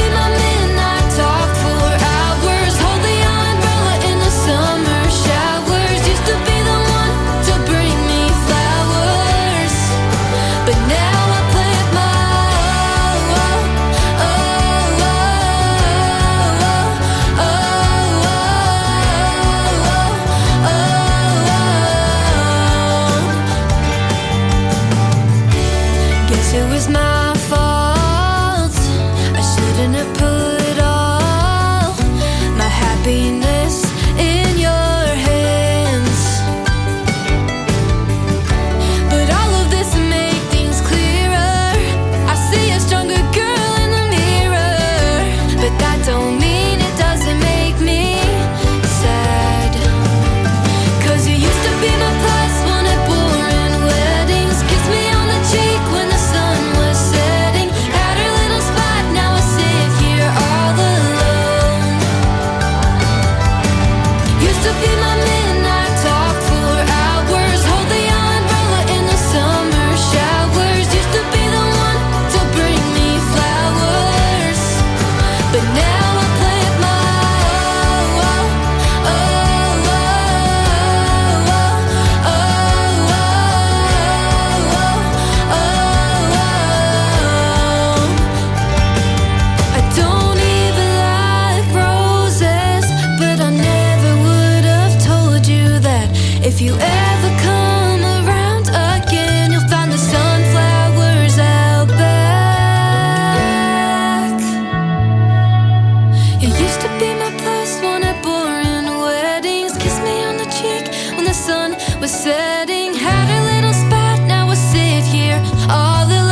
had a little spat, now I sit here all alone.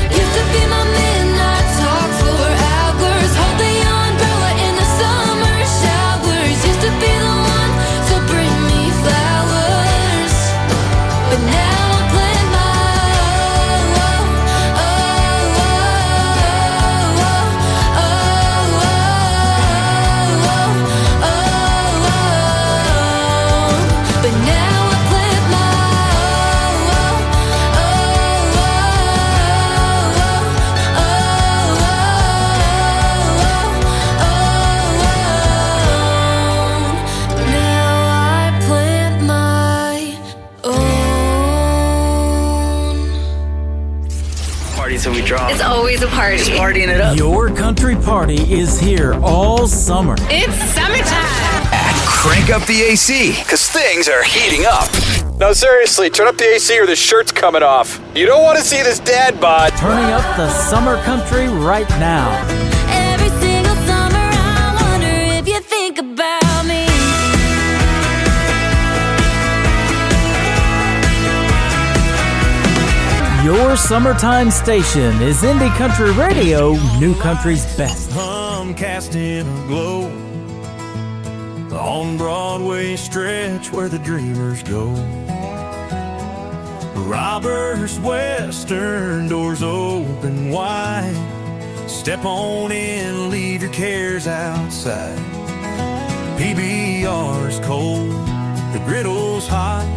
Used to be my midnight talk for hours, hold the umbrella in the summer showers. Used to be the one to bring me flowers, but now I plant my but now I plant Party till we drop. It's always a party. Just partying it up. Your country party is here all summer. It's summertime. Crank up the AC, because things are heating up. No, seriously, turn up the AC or the shirt's coming off. You don't want to see this dad bod. Turning up the summer country right now. every single summer. I wonder if you think about me. Your summertime station is Indie Country Radio, New Country's best. I'm casting a glow on Broadway stretch where the dreamers go. Robert's Western, doors open wide. Step on in, leave your cares outside. PBR's cold, the griddle's hot.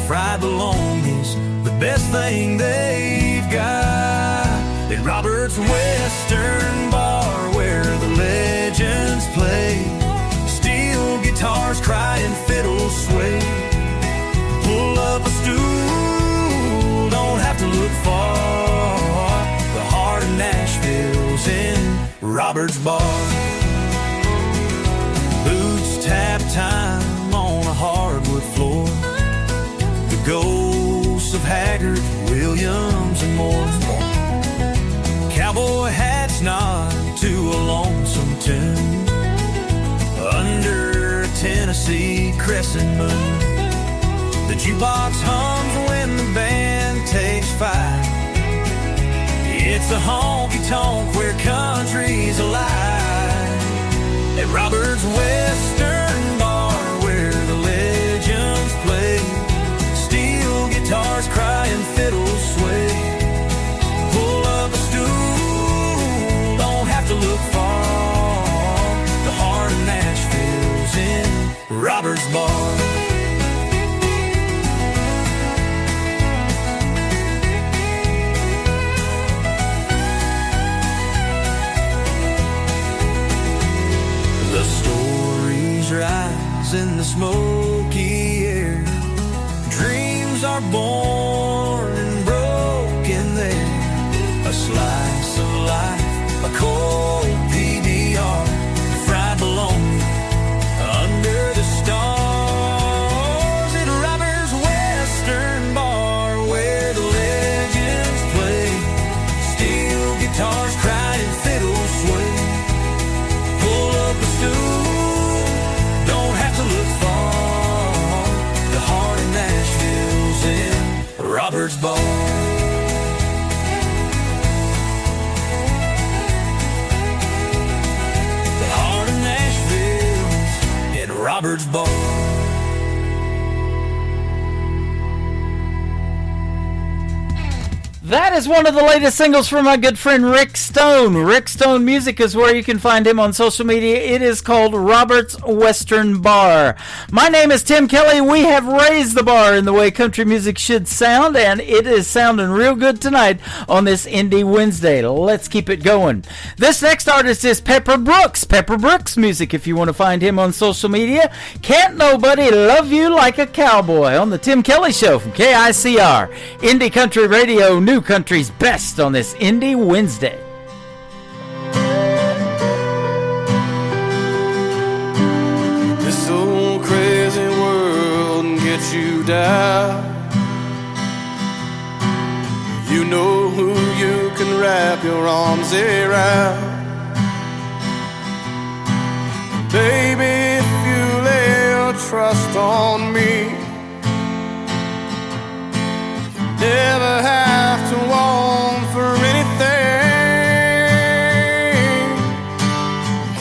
Fried bologna's the best thing they've got. At Robert's Western Bar where the legends play. Steel guitars cry and fiddles sway. Pull up a stool, don't have to look far. The heart of Nashville's in Robert's Bar. Boots tap time on a hardwood floor. The ghosts of Haggard, Williams, and more. Cowboy hats nod to a lonesome tune under a Tennessee crescent moon. The jukebox hums when the band takes five. It's a honky-tonk where country's alive. At Robert's Western Bar where the legends play. Steel guitars cry and fiddles sway. Pull up a stool, don't have to look far. The heart of Nashville's in Robert's Bar. The stories rise in the smoky air. Dreams are born and broken there. A slice of life, a cold PBR, fried bologna under the stars. At Robert's Western Bar where the legends play. Steel guitars cry and fiddles sway. Pull up a stool, don't have to look far. The heart of Nashville's in Robert's Bar. The heart of Nashville's in Robert's Bar. That is one of the latest singles from my good friend Rick Stone. Rick Stone Music is where you can find him on social media. It is called Robert's Western Bar. My name is Tim Kelly. We have raised the bar in the way country music should sound, and it is sounding real good tonight on this Indie Wednesday. Let's keep it going. This next artist is Pepper Brooks. Pepper Brooks Music, if you want to find him on social media. Can't Nobody Love You Like a Cowboy on the Tim Kelly Show from KICR. Indie Country Radio, New Country's best on this Indie Wednesday. This old crazy world can get you down. You know who you can wrap your arms around. Baby, if you lay your trust on me. Never have to want for anything.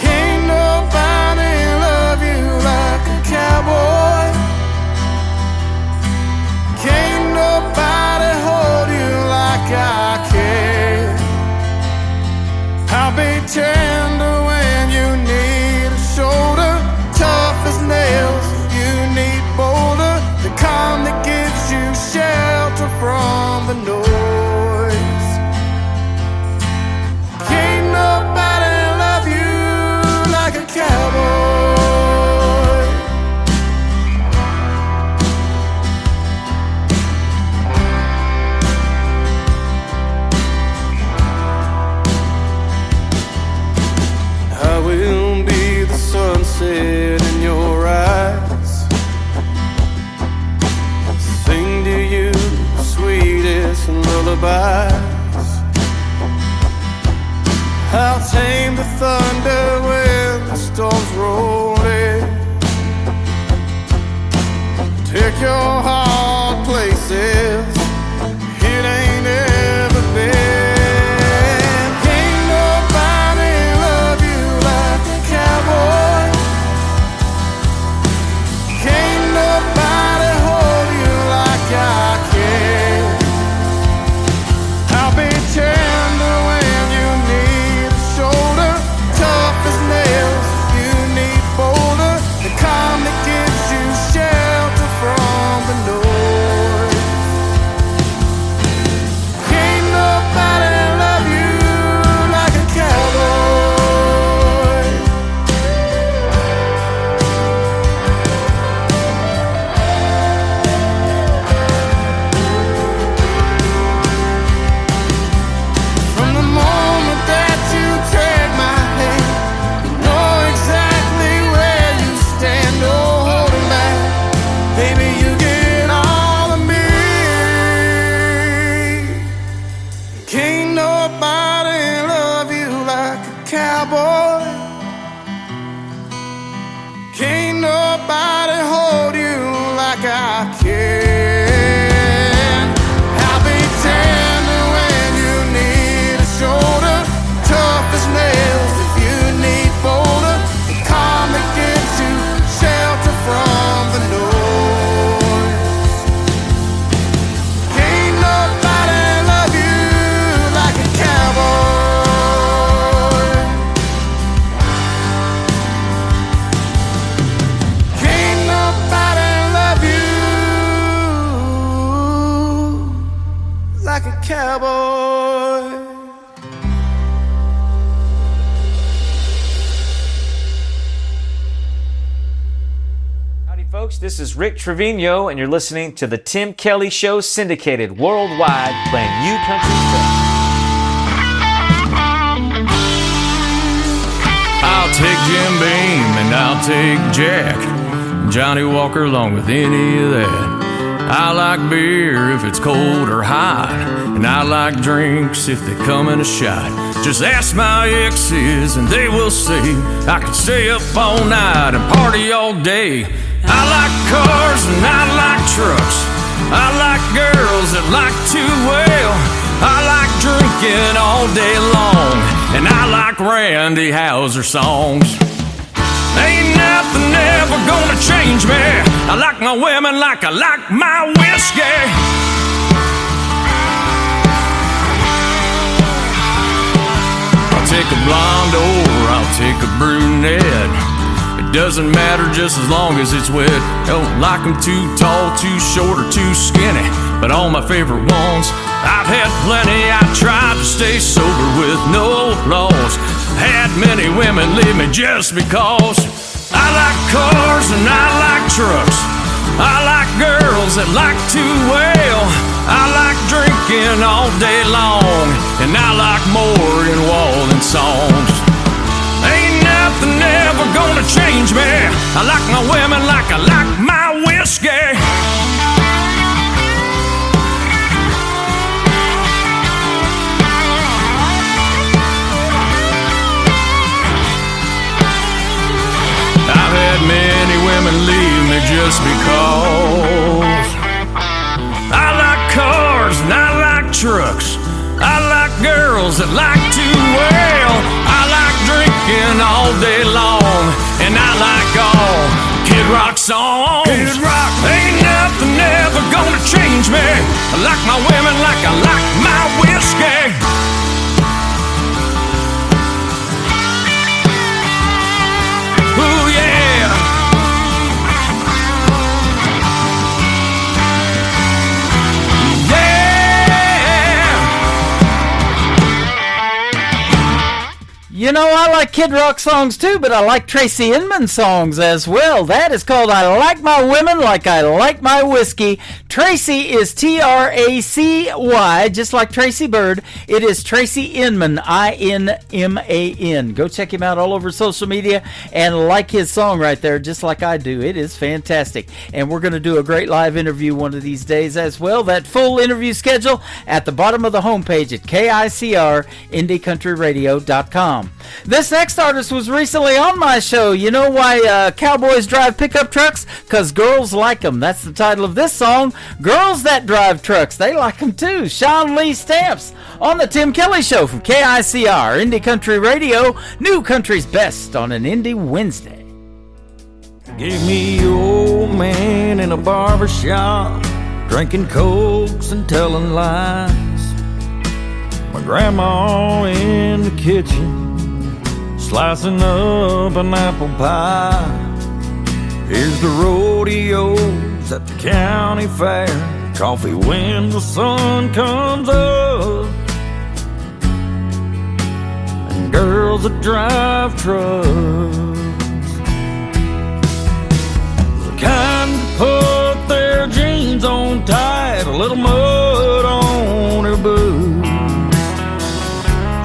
Can't nobody love you like a cowboy. Can't nobody hold you like I can. I'll be tender when you need a shoulder, tough as nails if you need boulder, the calm that gives you shelter from the noise. Can't nobody love you like a cowboy. I will be the sunset in your eyes, sing to you the sweetest lullabies. I'll tame the thunder when the storms roll in, take your hard places it ain't ever been. Can't nobody love you like a cowboy. Can't nobody hold you like I can. I'll be tender when you need a shoulder, tough as nails if you need boulder, the calm that gives you shelter from the noise. Can't nobody love you like a cowboy. From the moment that you take my hand, you know exactly where you stand. Oh, holding back, baby, you get all of me. Can't nobody love you like a cowboy. Can't nobody hold you like I can. I'll be tender when you need a shoulder, tough as nails if you need boulder, the calm that gives you shelter from the noise. Can't nobody love you like a cowboy. Can't nobody love you like a cowboy. Howdy, folks. This is Rick Trevino, and you're listening to The Tim Kelly Show, syndicated worldwide, playing you country stuff. I'll take Jim Beam and I'll take Jack, Johnny Walker along with any of that. I like beer if it's cold or hot, and I like drinks if they come in a shot. Just ask my exes and they will say I can stay up all night and party all day. I like cars and I like trucks, I like girls that like to wail, I like drinking all day long, and I like Randy Houser songs. Ain't nothing ever gonna change me. I like my women like I like my whiskey. I'll take a blonde or I'll take a brunette. It doesn't matter just as long as it's wet. Don't like them too tall, too short, or too skinny, but all my favorite ones, I've had plenty. I tried to stay sober with no flaws. Had many women leave me just because. I like cars and I like trucks, I like girls that like to wail, I like drinking all day long, and I like Morgan Wallen songs. Ain't nothing ever gonna change me. I like my women like I like my whiskey. I've had many women leave me just because. I like cars and I like trucks. I like girls that like to wail. I like drinking all day long, and I like all Kid Rock songs. Kid Rock. Ain't nothing ever gonna change me. I like my women like I like my whiskey. Ooh, yeah. You know, I like Kid Rock songs too, but I like Tracy Inman songs as well. That is called I Like My Women Like I Like My Whiskey. Tracy is Tracy, just like Tracy Bird. It is Tracy Inman, Inman. Go check him out all over social media and like his song right there, just like I do. It is fantastic. And we're going to do a great live interview one of these days as well. That full interview schedule at the bottom of the homepage at KICR-IndieCountryRadio.com. This next artist was recently on my show. You know why cowboys drive pickup trucks? Because girls like them. That's the title of this song. Girls that drive trucks, they like them too. Sean Lee Stamps on the Tim Kelly Show from KICR, Indie Country Radio, New Country's Best on an Indie Wednesday. Give me your old man in a barber shop, drinking cokes and telling lies. My grandma in the kitchen, slicing up an apple pie. Here's the rodeos at the county fair, coffee when the sun comes up, and girls that drive trucks, the kind that put their jeans on tight, a little mud on her boots,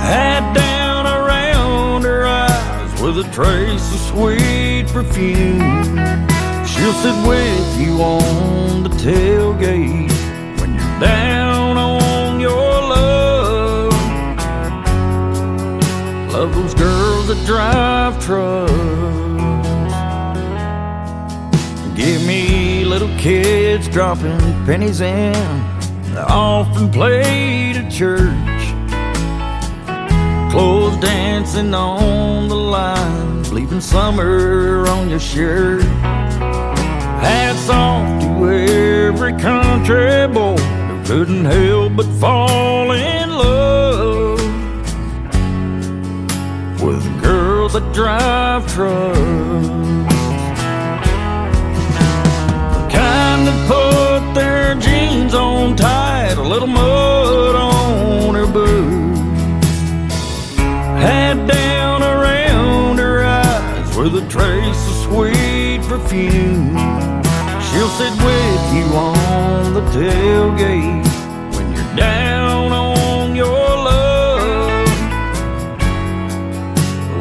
hat down around her eyes with a trace of sweet perfume. She'll sit with you on the tailgate when you're down on your luck. Love those girls that drive trucks. Give me little kids dropping pennies in. They often played at church, clothes dancing on the lines, leaving summer on your shirt. Hats off to every country boy who couldn't help but fall in love with girls that drive trucks, the kind that put their jeans on tight, a little mud on her boots, hat down around her eyes with a trace of sweet perfume. She'll sit with you on the tailgate when you're down on your luck.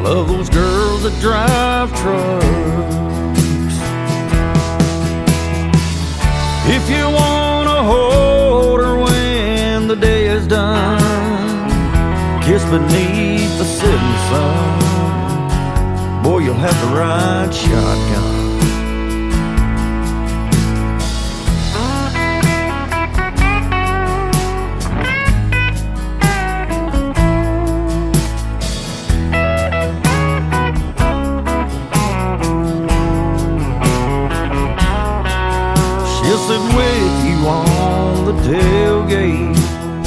Love those girls that drive trucks. If you wanna hold her when the day is done, kiss beneath the setting sun, boy, you'll have to ride shotgun. She'll sit with you on the tailgate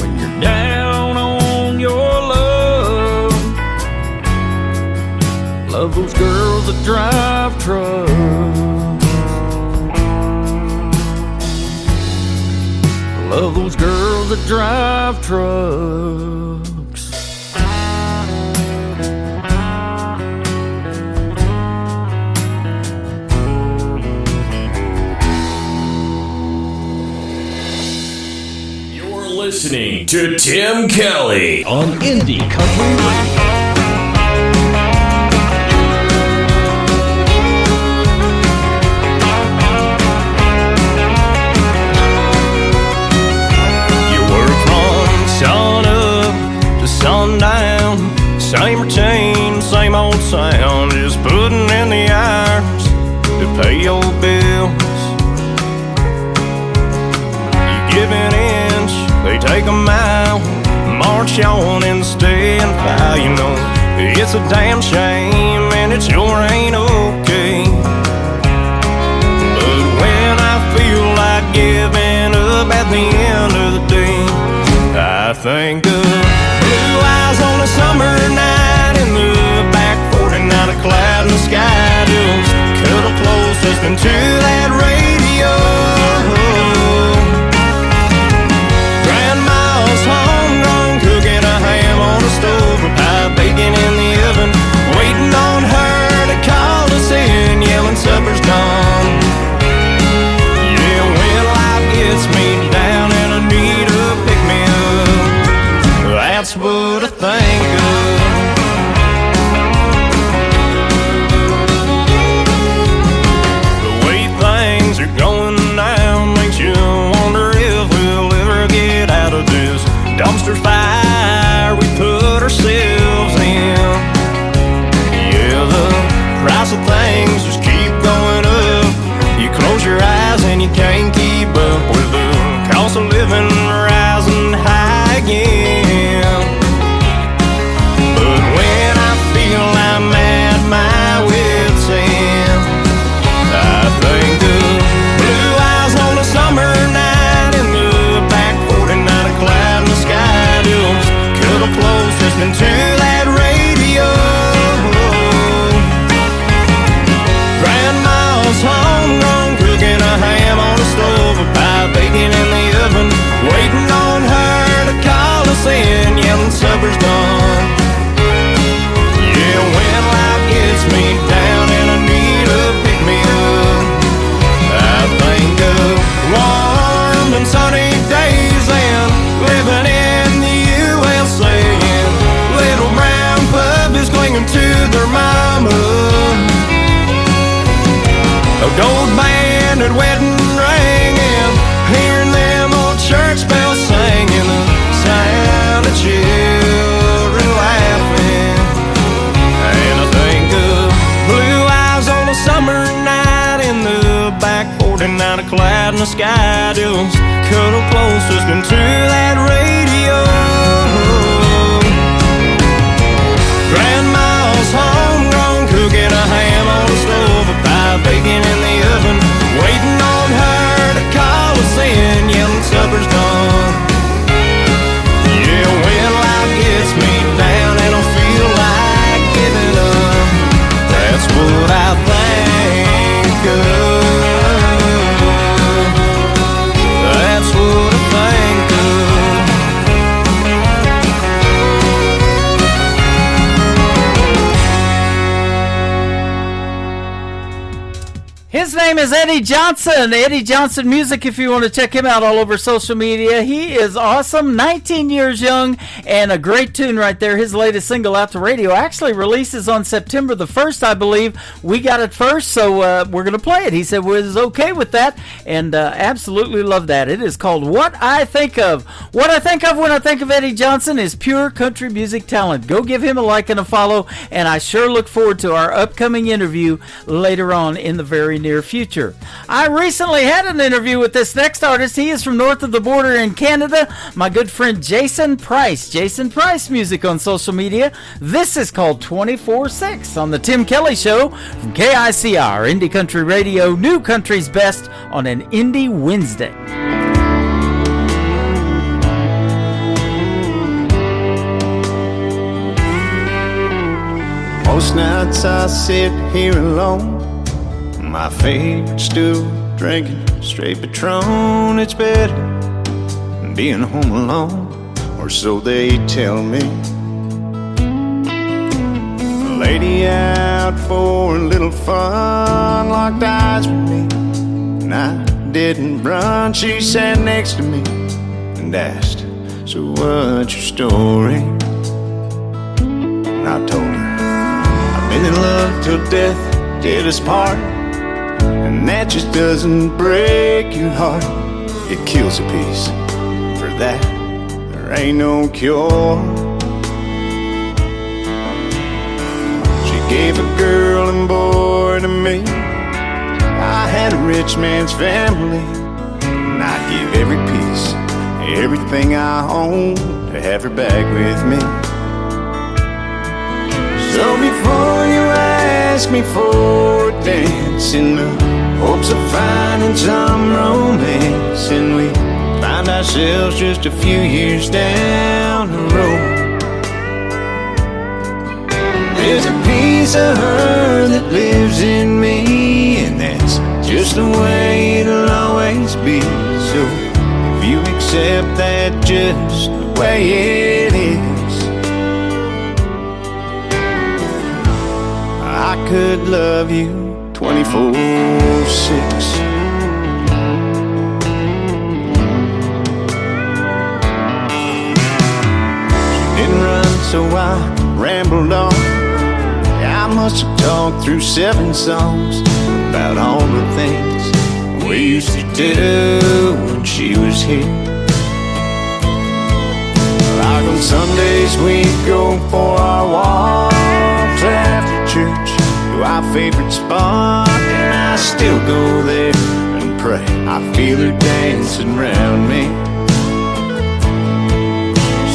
when you're down on your luck. Love those girls that drive trucks. Love those girls that drive trucks. Listening to Tim Kelly on Indie Country Radio. You work from sun up to sundown, same routine, same old sound, just putting in the hours to pay your bills take 'em out, march on and stay and fly. You know, it's a damn shame and it sure ain't okay. But when I feel like giving up at the end of the day, I think of blue eyes on a summer night in the back 49, a cloud in the sky, just cuddle close, listening to that radio. Grandma's homegrown, cooking a ham on the stove, a pie bacon in the oven, waiting on her to call us in, yelling supper's done. Yeah, when life gets me down and I need a pick-me-up, that's what I think of. The way things are going now makes you wonder if we'll ever get out of this dumpster fire we put ourselves in. Yeah, the price of things just keep going up. You close your eyes and you can't keep up with the cost of living rising high again. But when I feel I'm at my wit's end, I think of blue eyes on a summer night in the back 49, a cloud in the sky, just cuddle close, listening to that radio. Grandma's homegrown, cooking a ham on the stove, a pie bacon in the oven, waiting on her to call us in, yelling supper's done. Yeah, when life gets me down and I need a pick-me-up, I think of warm and sunny days and living in the USA, and little brown puppies clinging to their mama, a gold banded wedding ring, and hearing them old church bells sing, and the sound of children laughing. And I think of blue eyes on a summer night in the back 49, a cloud in the sky, just cuddle close, listening to that radio. Grandma's homegrown, cooking a ham on the stove, a pie bacon in the oven, waiting on her to call us in, yelling supper's done. Yeah, when life gets me down and I feel like giving up, that's what I think of. That's what I think of. His name is Eddie Johnson. Eddie Johnson Music, if you want to check him out all over social media. He is awesome, 19 years young, and a great tune right there. His latest single out to radio actually releases on September the 1st, I believe. We got it first, so we're going to play it. He said was okay with that, and absolutely love that. It is called What I Think Of. What I think of when I think of Eddie Johnson is pure country music talent. Go give him a like and a follow, and I sure look forward to our upcoming interview later on in the very near future. I recently had an interview with this next artist. He is from north of the border in Canada, my good friend Jason Price. Jason Price Music on social media. This is called 24/6 on the Tim Kelly Show from KICR, Indie Country Radio, New Country's Best on an Indie Wednesday. Most nights I sit here alone, my favorite stool, drinking straight Patron. It's better than being home alone, or so they tell me. A lady out for a little fun locked eyes with me, and I didn't run. She sat next to me and asked, so what's your story? And I told her, I've been in love till death did us part. And that just doesn't break your heart, it kills a piece. For that, there ain't no cure. She gave a girl and boy to me. I had a rich man's family, and I'd give every piece everything I own to have her back with me. So before you ask me for a dance in the hopes of finding some romance, and we find ourselves just a few years down the road, there's a piece of her that lives in me, and that's just the way it'll always be. So if you accept that just the way it is, I could love you 24/6. Didn't run, so I rambled on. I must have talked through 7 songs about all the things we used to do when she was here. Like on Sundays we'd go for our walks after church to our favorite spot, and I still go there and pray I feel her dancing around me.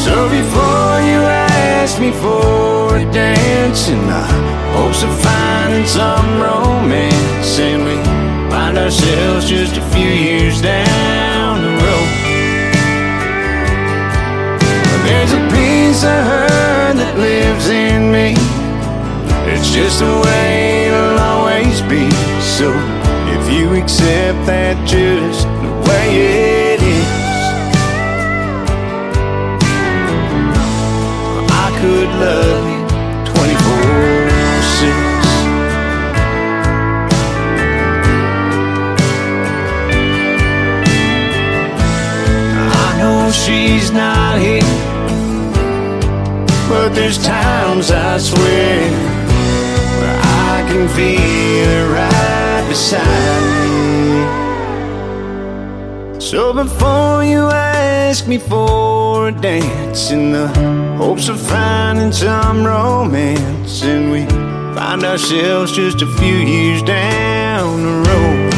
So before you ask me for a dance in the hopes of finding some romance, and we find ourselves just a few years down the road, there's a piece of her that lives in me. It's just the way it'll always be. So if you accept that just the way it is, I could love you 24/6. I know she's not here, but there's times I swear where I can feel her right beside me. So before you ask me for a dance in the hopes of finding some romance, and we find ourselves just a few years down the road,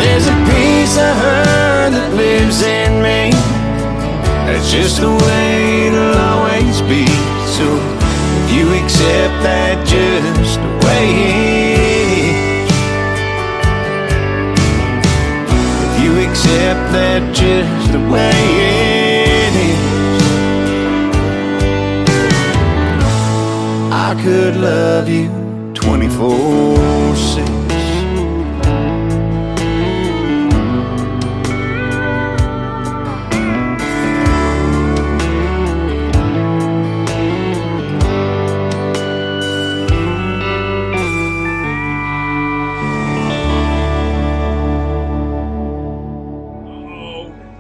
there's a piece of her that lives in me. That's just the way it'll always be. So if you accept that just the way it is, if you accept that just the way it is, I could love you 24/6.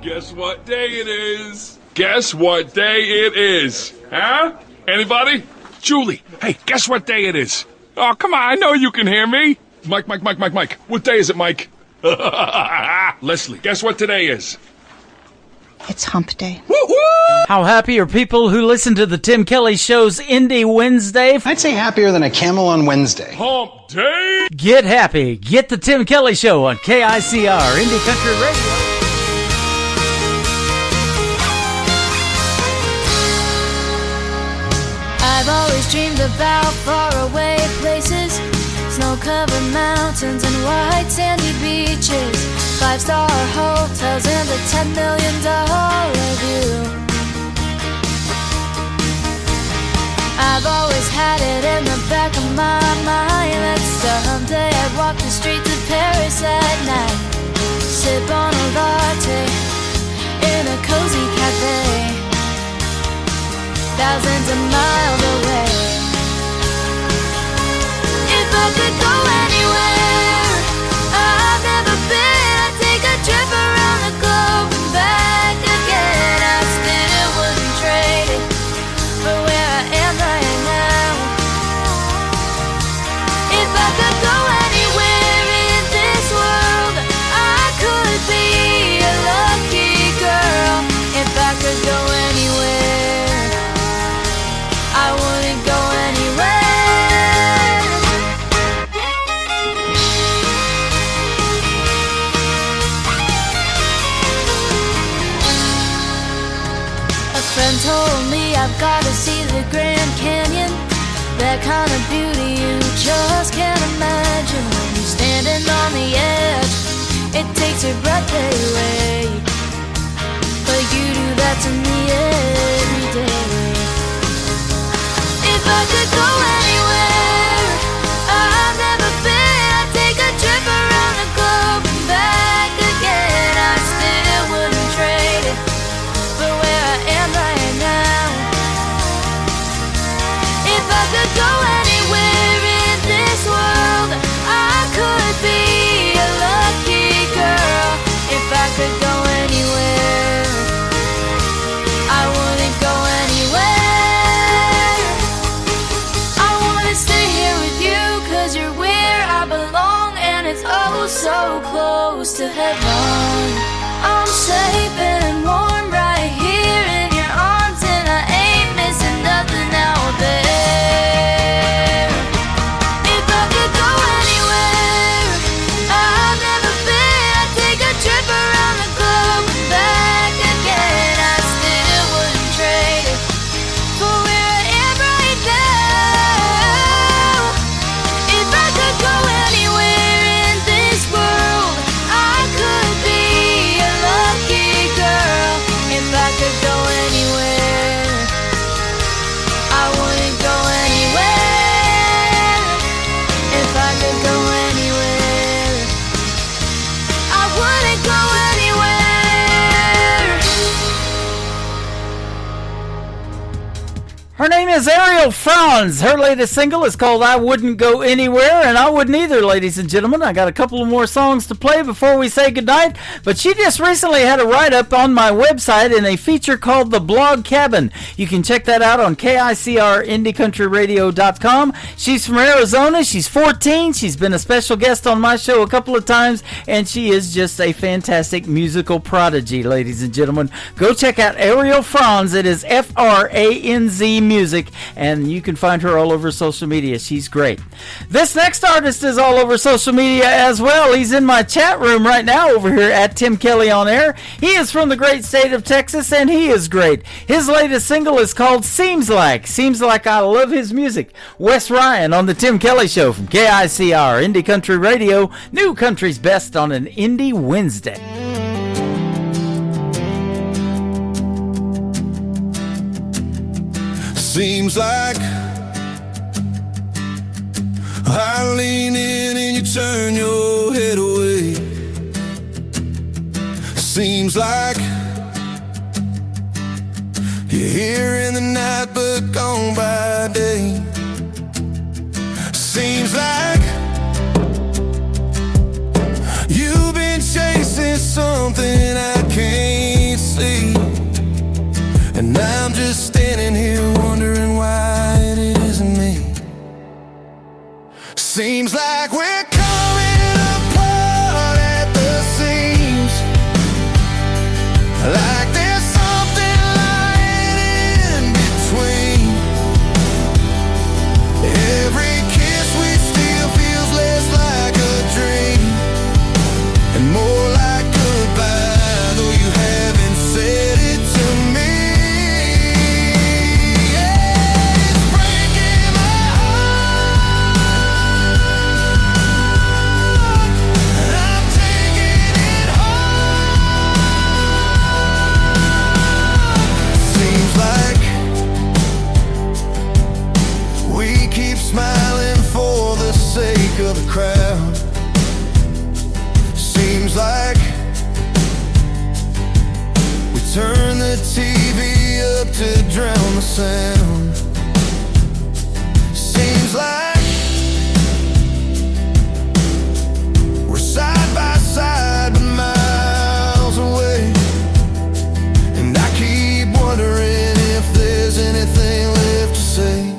Guess what day it is? Guess what day it is? Huh? Anybody? Julie, hey, guess what day it is? Oh, come on, I know you can hear me. Mike. What day is it, Mike? Leslie, guess what today is? It's hump day. How happy are people who listen to the Tim Kelly Show's Indie Wednesday? I'd say happier than a camel on Wednesday. Hump day? Get happy. Get the Tim Kelly Show on KICR, Indie Country Radio. I've always dreamed about faraway places, snow-covered mountains and white sandy beaches, 5-star hotels and a $10 million view. I've always had it in the back of my mind that someday I'd walk the streets of Paris at night, sip on a latte in a cozy cafe, thousands of miles away. If I could go anywhere I've never been, I'd take a trip around the globe and back again. I still wouldn't trade it for where I am right now. If I could go anywhere in this world, I could be a lucky girl. If I could go anywhere, I friend told me I've got to see the Grand Canyon. That kind of beauty you just can't imagine when you're standing on the edge. It takes your breath away, but you do that to me every day. If I could go anywhere I've never been, I'd take a trip around the globe and back again. I still wouldn't trade it for where I am right now. If I could go anywhere in this world, I could be a lucky girl. If I could go anywhere, I wouldn't go anywhere. I wanna stay here with you, 'cause you're where I belong, and it's oh so close to heaven. I'm safe and warm right here in your arms, and I ain't missing nothing out there. If I could go anywhere I've never been, I'd take a trip around the globe and back again. I still wouldn't trade it for where I am right now. If I could go anywhere in this world, I could be a lucky girl. If I could go anywhere, I wouldn't go anywhere. If I could go anywhere, I wouldn't go anywhere. Her name is Ariel Franz. Her latest single is called I Wouldn't Go Anywhere, and I wouldn't either, ladies and gentlemen. I got a couple of more songs to play before we say goodnight, but she just recently had a write-up on my website in a feature called The Blog Cabin. You can check that out on KICRIndieCountryRadio.com. She's from Arizona. She's 14. She's been a special guest on my show a couple of times, and she is just a fantastic musical prodigy, ladies and gentlemen. Go check out Ariel Franz. It is Franz Music, and you can find her all over social media. She's great. This next artist is all over social media as well. He's in my chat room right now over here at Tim Kelly on Air. He is from the great state of Texas, and he is great. His latest single is called Seems Like. Seems like I love his music. Wes Ryan on the Tim Kelly Show from KICR Indie Country Radio. New country's best on an Indie Wednesday. Seems like I lean in and you turn your head away. Seems like you're here in the night but gone by day. Seems like you've been chasing something I can't see, and I'm just standing here wondering why it isn't me. Seems like we're coming apart at the seams, like there's something lying in between. Every kiss we steal feels less like a dream and more like goodbye, though you haven't said it to me. Smiling for the sake of the crowd. Seems like we turn the TV up to drown the sound. Seems like we're side by side but miles away, and I keep wondering if there's anything left to say.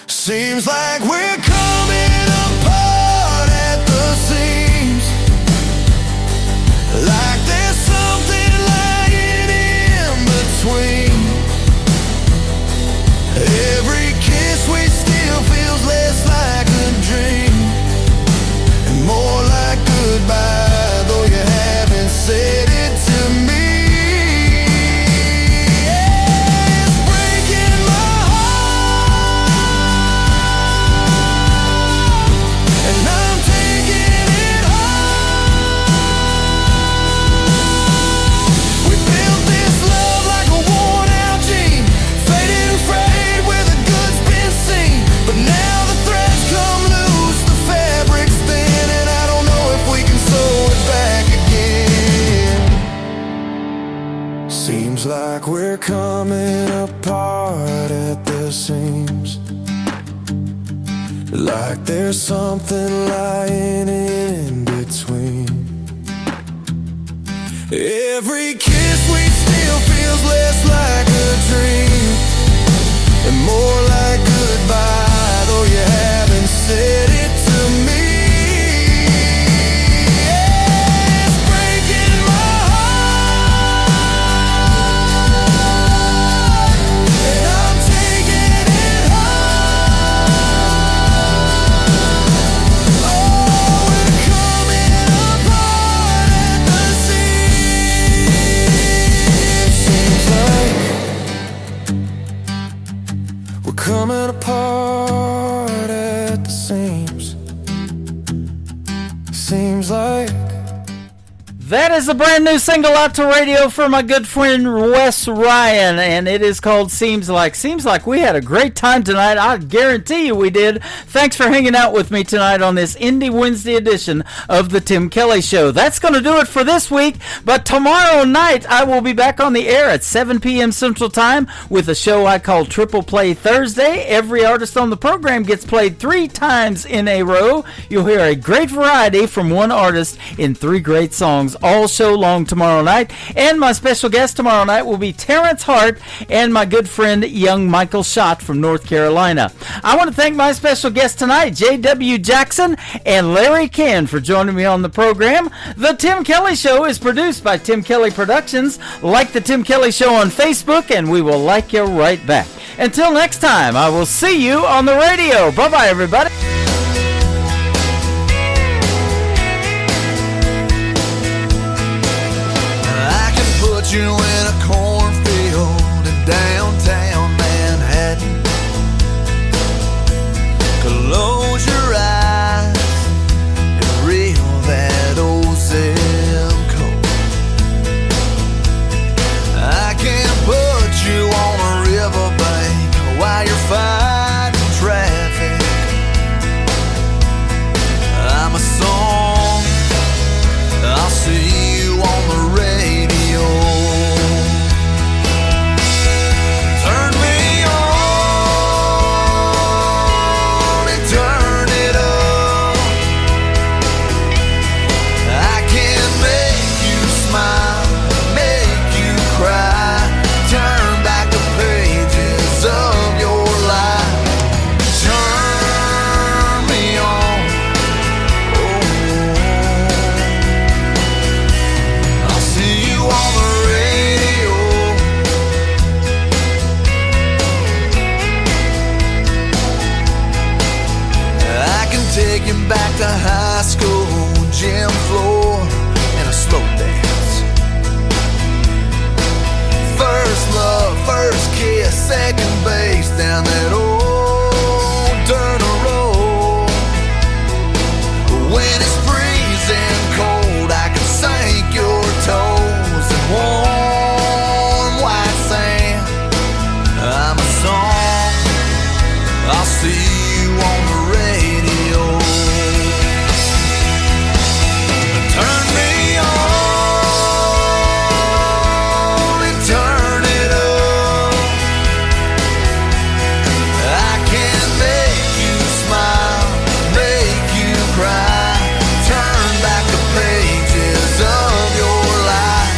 Seems like we're coming apart at the seams, like there's something lying in between. Every kiss we steal Seems like we're coming apart at the seams, like there's something lying in between. Every kiss we steal feels less like a dream and more like goodbye, though you haven't said it to me. It's breaking my heart, and I'm taking it hard. Oh, we're coming apart at the seams. Seems like we're coming apart at the seams. Seems like. That is a brand new single out to radio for my good friend Wes Ryan, and it is called Seems Like. Seems like we had a great time tonight. I guarantee you we did. Thanks for hanging out with me tonight on this Indie Wednesday edition of the Tim Kelly Show. That's going to do it for this week, but tomorrow night I will be back on the air at 7 p.m. Central Time with a show I call Triple Play Thursday. Every artist on the program gets played 3 times in a row. You'll hear a great variety from one artist in 3 great songs all show long tomorrow night. And my special guest tomorrow night will be Terrence Hart and my good friend young Michael Schott from North Carolina. I want to thank my special guest tonight, J.W. Jackson and Larry Ken, for joining me on the program. The Tim Kelly Show is produced by Tim Kelly Productions. Like the Tim Kelly Show on Facebook, and we will like you right back. Until next time, I will see you on the radio. Bye-bye, everybody. Put you in a cornfield in downtown Manhattan. Close your eyes and reel that old zip code. I can put you on a riverbank while you're fighting traffic. I'm a song, I'll see you on the radio. Turn me on and turn it up. I can make you smile, make you cry, turn back the pages of your life. Turn me on, oh, I'll see you on the radio. I can take you back to high school, gym floor, and a slow dance. First love, first kiss, second base down that old dirt road. When it's freezing cold, I can sink your toes in warm white sand. I'm a song, I'll see you on the radio. Turn me on and turn it up. I can make you smile, make you cry, turn back the pages of your life.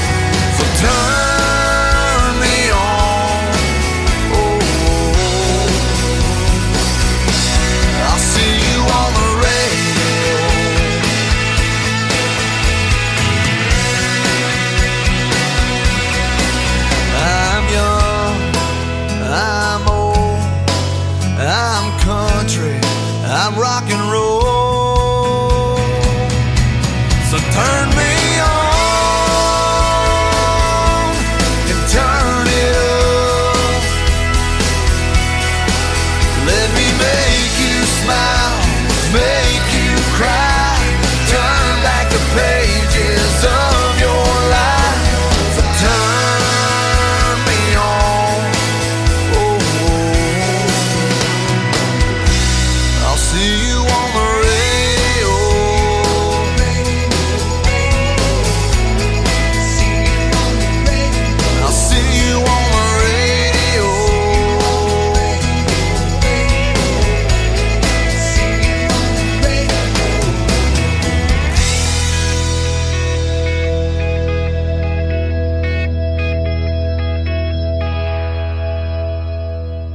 So turn me on, oh, I'll see you on the radio. I'm young, I'm old, I'm country, I'm rock and roll. So turn me